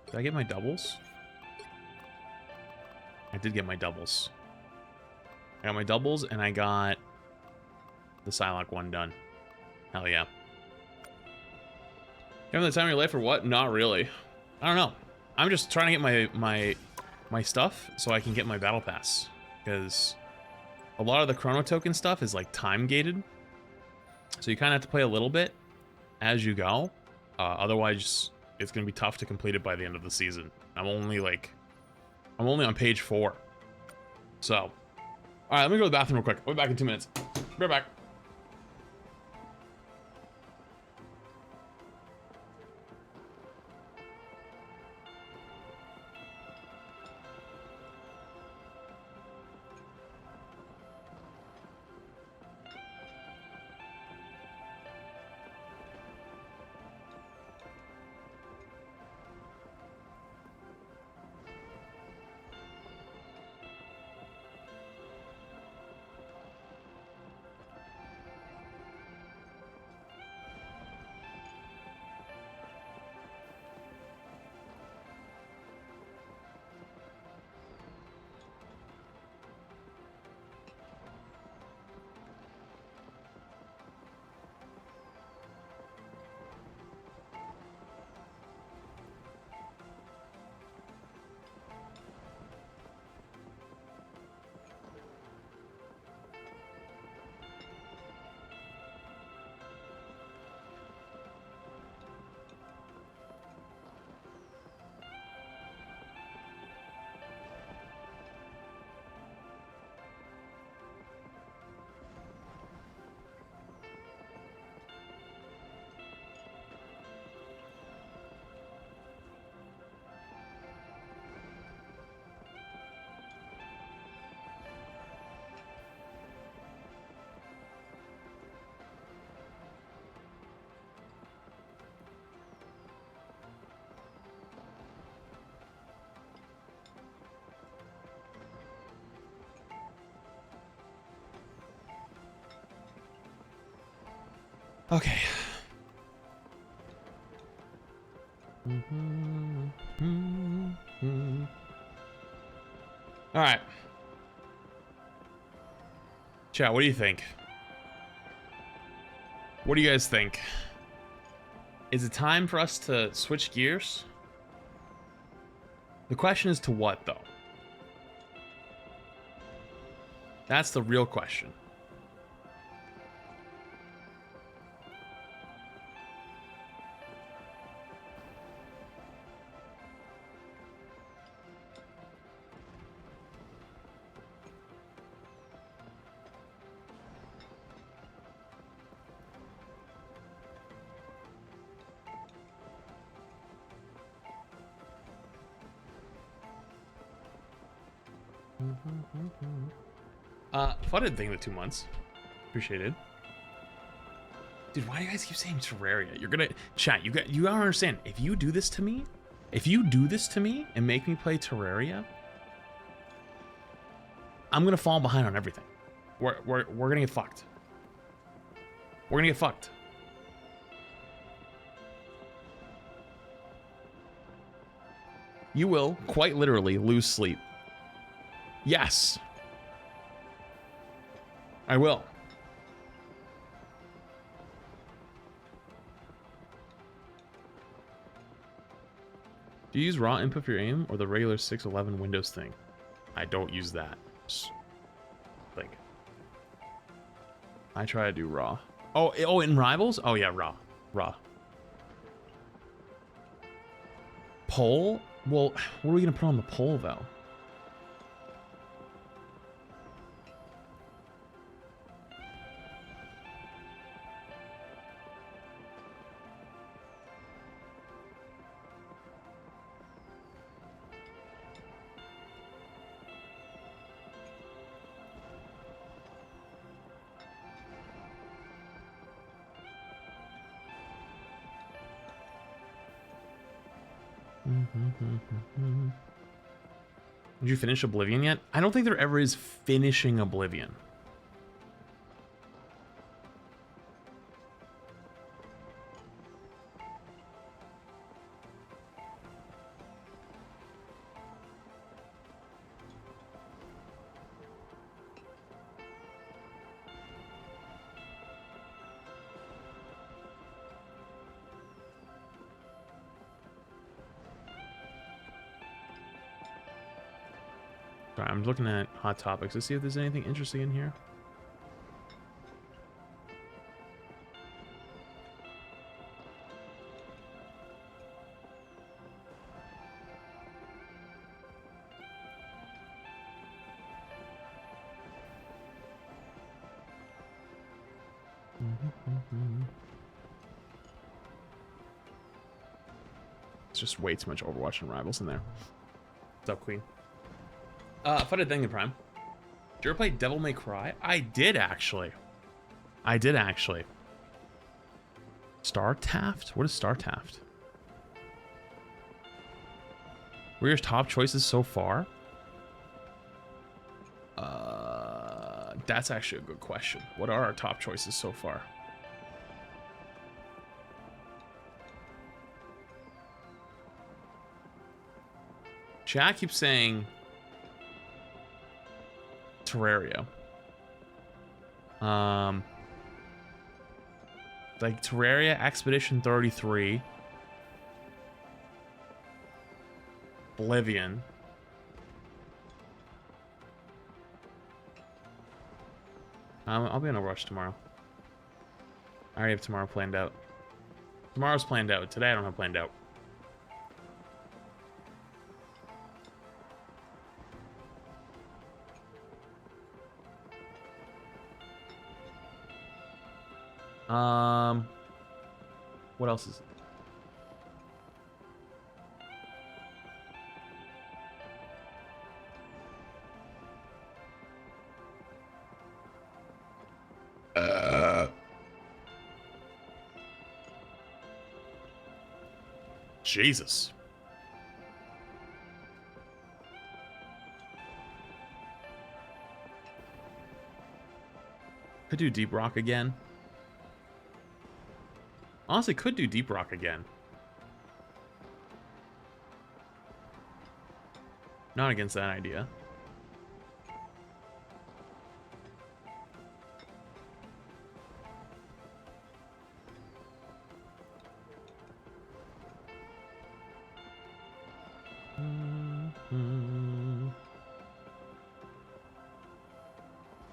Did I get my doubles? I did get my doubles. I got my doubles and I got the Psylocke one done. Hell yeah. Having the time of your life or what? Not really. I don't know. I'm just trying to get my stuff so I can get my battle pass. Because a lot of the chrono token stuff is like time gated. So you kind of have to play a little bit as you go. Otherwise, it's going to be tough to complete it by the end of the season. I'm only on page 4. So, all right, let me go to the bathroom real quick. I'll be back in 2 minutes. Be right back. Okay. All right. Chat, what do you think? What do you guys think? Is it time for us to switch gears? The question is to what, though? That's the real question. Flooded thing with 2 months. Appreciated. Dude, why do you guys keep saying Terraria? You're gonna chat. You gotta understand. If you do this to me and make me play Terraria, I'm gonna fall behind on everything. We're gonna get fucked. We're gonna get fucked. You will quite literally lose sleep. Yes. I will. Do you use raw input for your aim or the regular 611 Windows thing? I don't use that. Like, I try to do raw. Oh, in Rivals? Oh yeah, raw. Poll? Well, what are we gonna put on the poll though? Did you finish Oblivion yet? I don't think there ever is finishing Oblivion. Sorry, I'm looking at Hot Topics to see if there's anything interesting in here. It's just way too much Overwatch and Rivals in there. What's up, Queen? Flooded thing in Prime. Did you ever play Devil May Cry? I did actually. Star Taft? What is Star Taft? What are your top choices so far? That's actually a good question. What are our top choices so far? Chat keeps saying Terraria. Like Terraria, Expedition 33, Oblivion. I'll be on Overwatch tomorrow. I already have tomorrow planned out. Tomorrow's planned out. Today I don't have planned out. What else is Jesus. Could do Deep Rock again. Honestly, could do Deep Rock again. Not against that idea.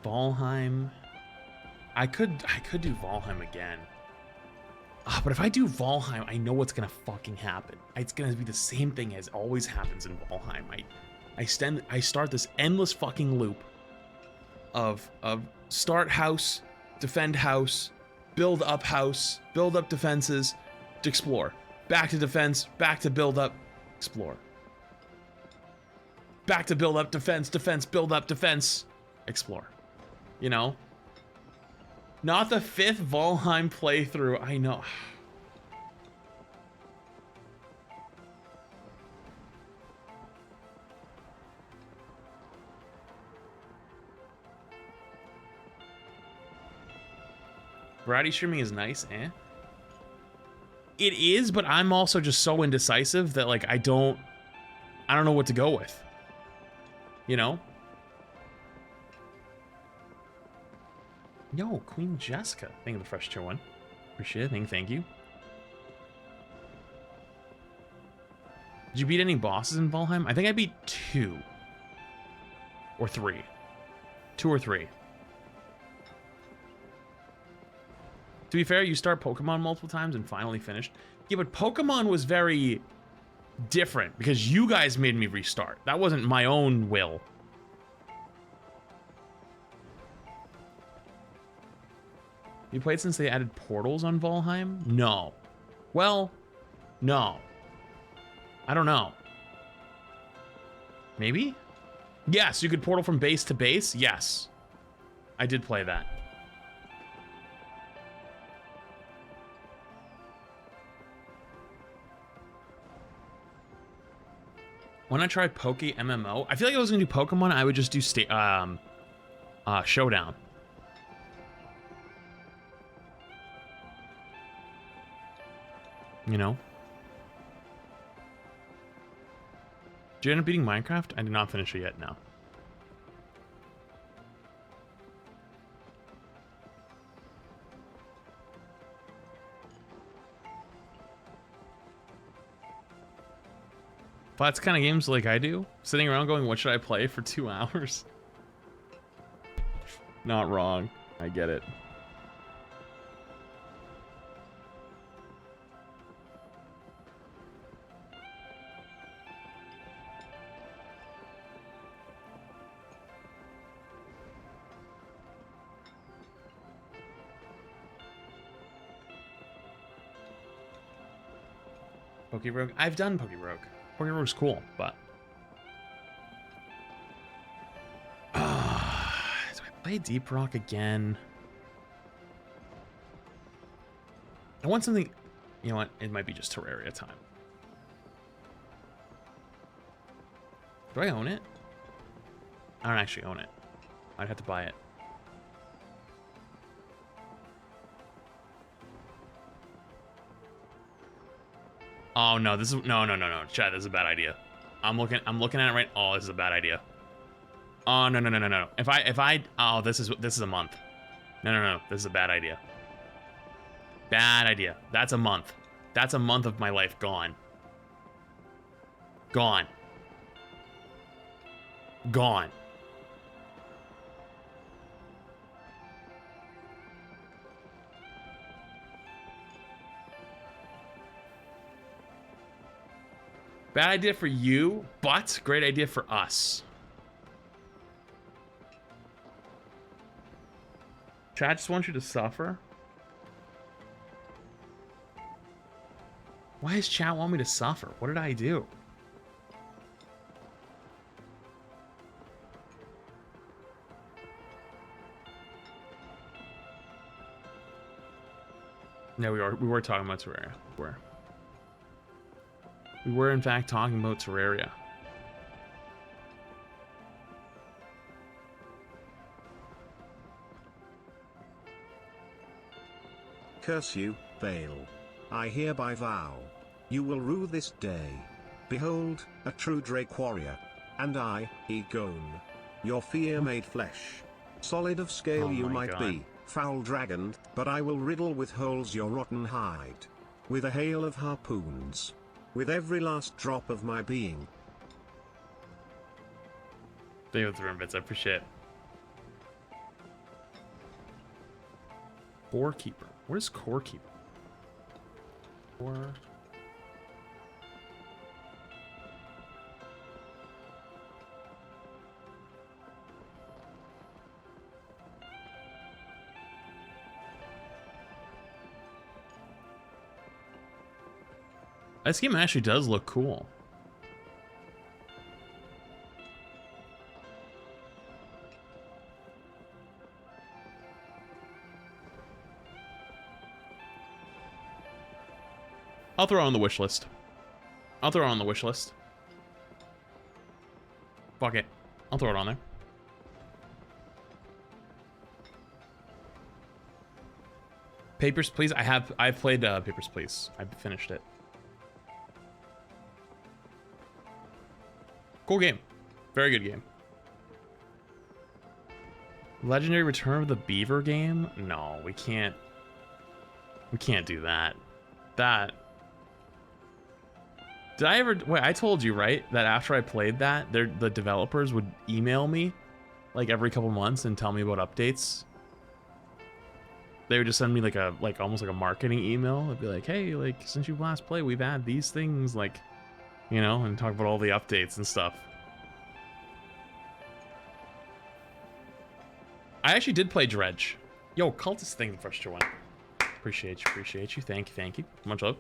Valheim. I could do Valheim again. But if I do Valheim, I know what's gonna fucking happen. It's gonna be the same thing as always happens in Valheim. I start this endless fucking loop of start house, defend house, build up defenses, to explore. Back to defense, back to build up, explore. Back to build up defense, build up defense, explore. You know? Not the 5th Valheim playthrough, I know. Variety streaming is nice, eh? It is, but I'm also just so indecisive that like I don't know what to go with. You know? Yo, Queen Jessica. Thank you for the fresh tier 1. Appreciate it. Thank you. Did you beat any bosses in Valheim? I think I beat 2. Or 3. 2 or 3. To be fair, you start Pokemon multiple times and finally finished. Yeah, but Pokemon was very different because you guys made me restart. That wasn't my own will. You played since they added portals on Valheim? No. Well, no. I don't know. Maybe? Yes, you could portal from base to base. Yes. I did play that. When I tried Poke MMO, I feel like if I was gonna do Pokemon, I would just do Showdown. You know? Did you end up beating Minecraft? I did not finish it yet, no. But that's kind of games like I do. Sitting around going, what should I play for 2 hours? Not wrong. I get it. Pokerogue? I've done Pokerogue. Pokerogue's cool, but... do I play Deep Rock again? I want something... You know what? It might be just Terraria time. Do I own it? I don't actually own it. I'd have to buy it. Oh no, this is no. Chat, this is a bad idea. I'm looking at it right. Oh, this is a bad idea. Oh no. If I oh, this is a month. No. This is a bad idea. Bad idea. That's a month. That's a month of my life gone. Gone. Gone. Bad idea for you, but great idea for us. Chat just wants you to suffer. Why does chat want me to suffer? What did I do? No, we were talking about Terraria. We were in fact talking about Terraria. Curse you, Bale. I hereby vow. You will rue this day. Behold, a true Drake warrior. And I, Egon. Your fear made flesh. Solid of scale Oh you my might God. be, foul dragon, but I will riddle with holes your rotten hide. With a hail of harpoons. With every last drop of my being. Thank you for the room bits. I appreciate it. Core keeper. What is core keeper? Core. This game actually does look cool. I'll throw it on the wish list. I'll throw it on the wish list. Fuck it. I'll throw it on there. Papers, Please. I've played Papers, Please. I finished it. Cool game. Very good game. Legendary Return of the Beaver game? No, we can't. We can't do that. That. Did I ever... Wait, I told you, right? That after I played that, the developers would email me like every couple months and tell me about updates. They would just send me like almost like a marketing email. They'd be like, hey, like since you last played, we've had these things, like, you know, and talk about all the updates and stuff. I actually did play Dredge. Yo, Cultist, thank you for the first one. Appreciate you. Thank you. Much love.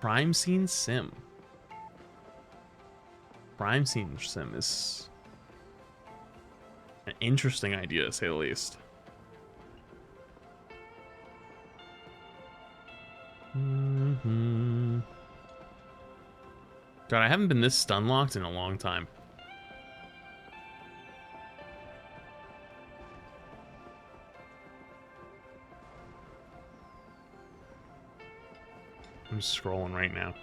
Crime Scene Sim. Crime Scene Sim is an interesting idea, to say the least. God, I haven't been this stun locked in a long time. I'm scrolling right now.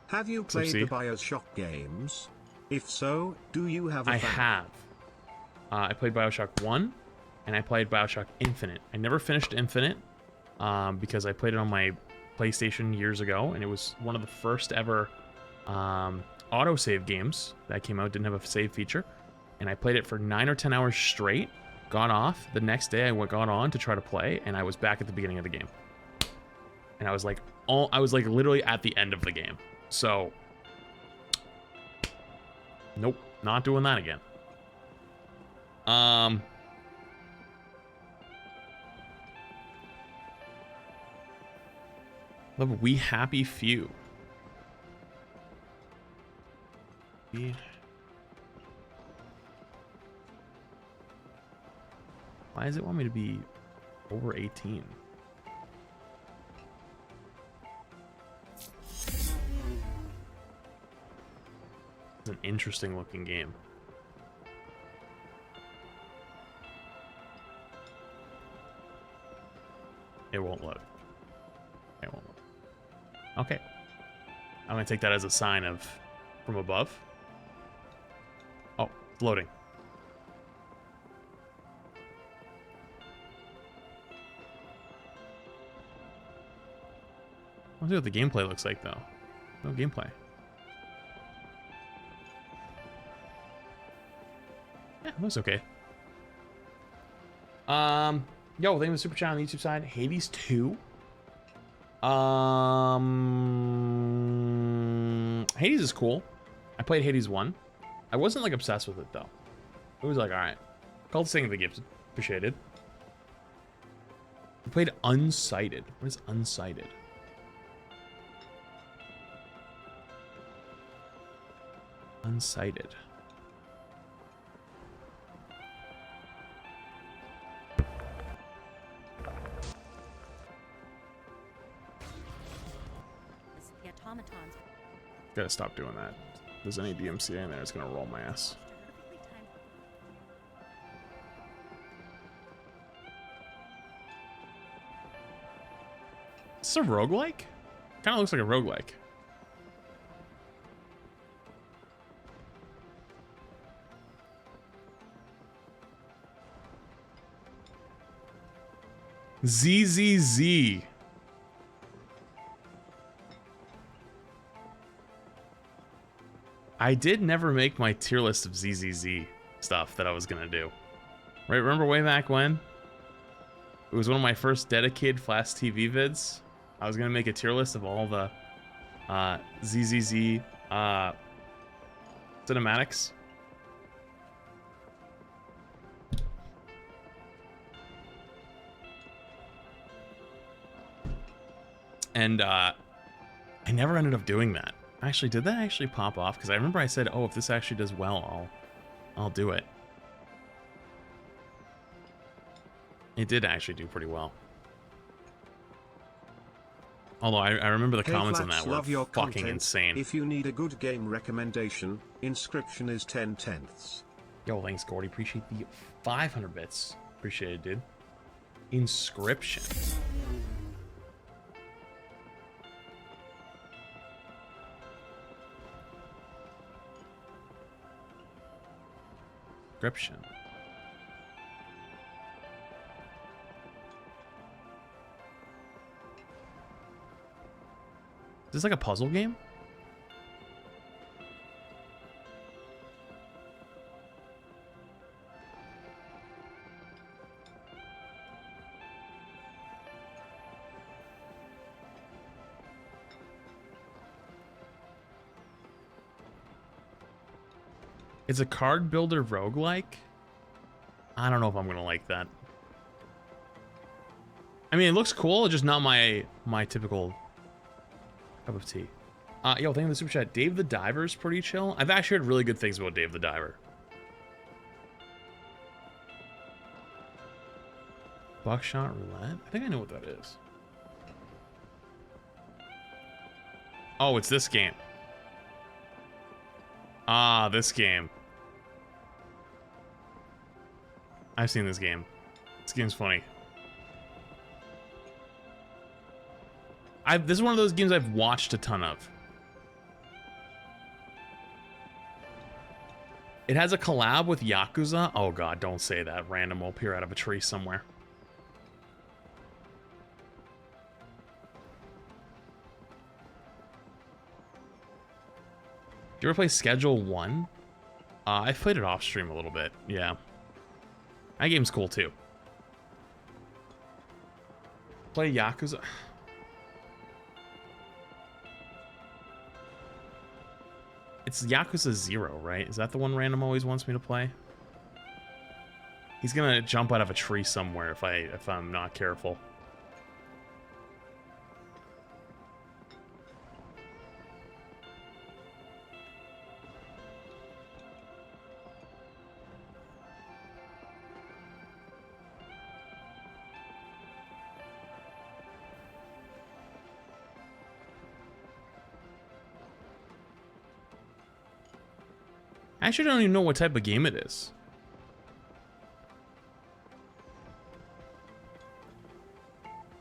Have you played the BioShock games? If so, do you have a I fan? have. I played BioShock 1, and I played BioShock Infinite. I never finished Infinite, because I played it on my PlayStation years ago, and it was one of the first ever autosave games that came out. Didn't have a save feature, and I played it for 9 or 10 hours straight, got off. The next day I got on to try to play, and I was back at the beginning of the game. And I was like literally at the end of the game. So, nope, not doing that again. Love We Happy Few. Why does it want me to be over 18? It's an interesting looking game. It won't load. It won't load. Okay. I'm gonna take that as a sign of from above. Oh, it's loading. Let's see what the gameplay looks like though. No gameplay. Yeah, it looks okay. Yo, thank you for the super chat on the YouTube side. Hades 2. Hades is cool. I played Hades 1. I wasn't like obsessed with it though. It was like, alright. Called Sing of the Gifts. Appreciated. I played Unsighted. What is Unsighted? Unsighted. automatons. Gotta stop doing that. If there's any DMCA in there, it's gonna roll my ass. Is this a roguelike? Kinda looks like a roguelike. ZZZ. I did never make my tier list of ZZZ stuff that I was gonna do. Right, remember way back when? It was one of my first dedicated Flash TV vids. I was gonna make a tier list of all the ZZZ cinematics. And I never ended up doing that. Actually, did that actually pop off? Because I remember I said, oh, if this actually does well, I'll do it. It did actually do pretty well. Although I remember the comments on that were fucking content. insane. If you need a good game recommendation, Inscription is 10/10. Yo, thanks, Gordy. Appreciate the 500 bits. Appreciate it, dude. Inscription. Inscription. Is this like a puzzle game? It's a card builder roguelike? I don't know if I'm gonna like that. I mean, it looks cool, just not my typical cup of tea. Yo, thank you for the super chat. Dave the Diver's pretty chill. I've actually heard really good things about Dave the Diver. Buckshot Roulette? I think I know what that is. Oh, it's this game. Ah, this game. I've seen this game. This game's funny. This is one of those games I've watched a ton of. It has a collab with Yakuza. Oh god, don't say that. Random will appear out of a tree somewhere. Did you ever play Schedule 1? I played it off stream a little bit, yeah. That game's cool too. Play Yakuza. It's Yakuza 0, right? Is that the one Random always wants me to play? He's gonna jump out of a tree somewhere if I'm not careful. I actually don't even know what type of game it is.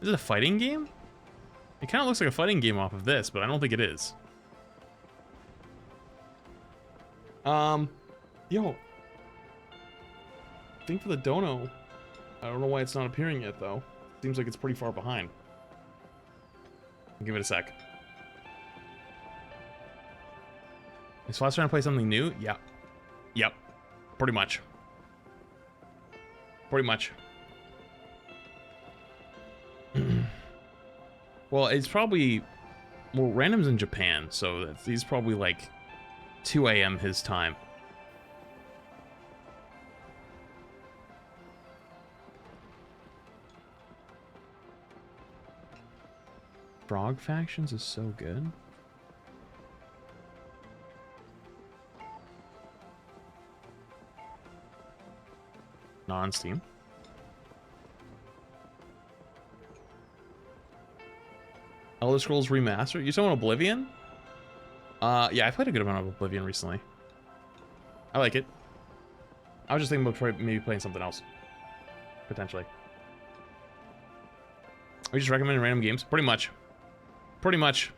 Is it a fighting game? It kind of looks like a fighting game off of this, but I don't think it is. Yo. Think for the dono. I don't know why it's not appearing yet, though. Seems like it's pretty far behind. I'll give it a sec. Is Flash trying to play something new? Yeah. Yep. Pretty much. Pretty much. Well, it's probably... Well, Random's in Japan, so he's probably like 2 a.m. his time. Frog Factions is so good. Not on Steam. Elder Scrolls Remastered. You talking about Oblivion? Yeah, I played a good amount of Oblivion recently. I like it. I was just thinking about maybe playing something else. Potentially. We just recommend random games? Pretty much. Pretty much.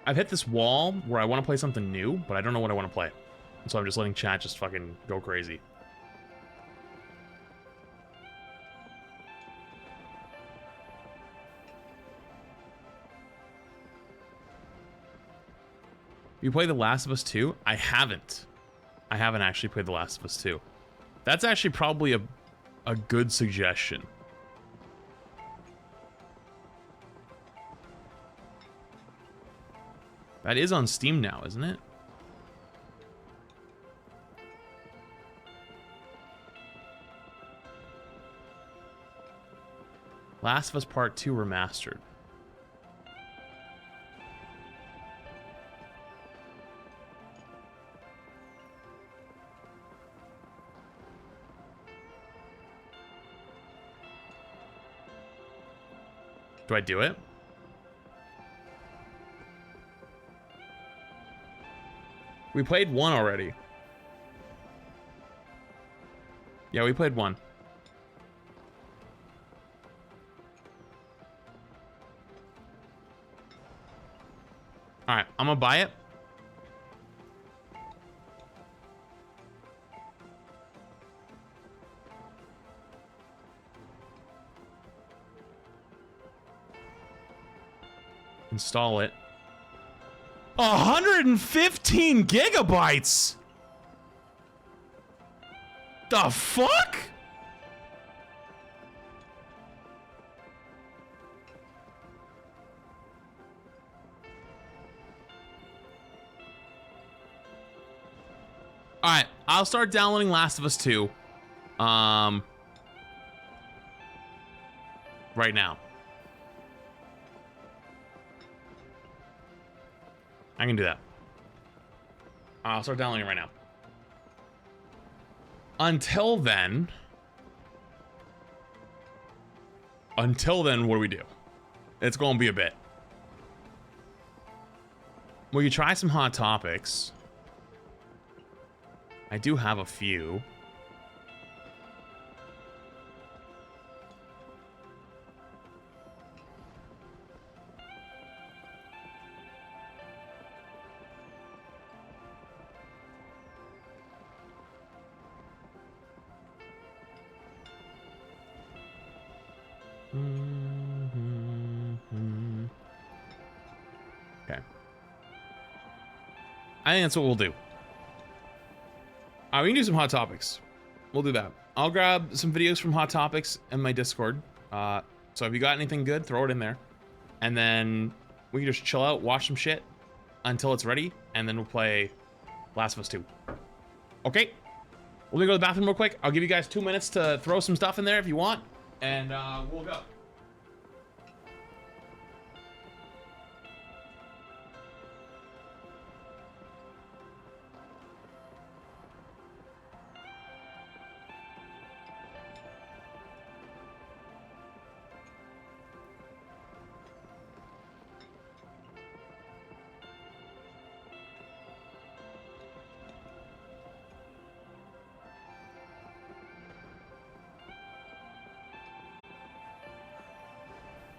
I've hit this wall where I want to play something new, but I don't know what I want to play. And so I'm just letting chat just fucking go crazy. You play The Last of Us 2? I haven't. I haven't actually played The Last of Us 2. That's actually probably a good suggestion. That is on Steam now, isn't it? Last of Us Part 2 Remastered. Do I do it? We played one already. Yeah, we played one. Alright, I'm gonna buy it. Install it. 115 gigabytes! The fuck? Alright, I'll start downloading Last of Us 2. Right now. I can do that. I'll start downloading it right now. Until then, what do we do? It's going to be a bit. Well, you try some hot topics. I do have a few. Okay. I think that's what we'll do. We can do some hot topics. We'll do that. I'll grab some videos from hot topics in my Discord. So if you got anything good, throw it in there. And then we can just chill out, watch some shit until it's ready. And then we'll play Last of Us 2. Okay? We'll go to the bathroom real quick. I'll give you guys 2 minutes to throw some stuff in there if you want. And we'll go.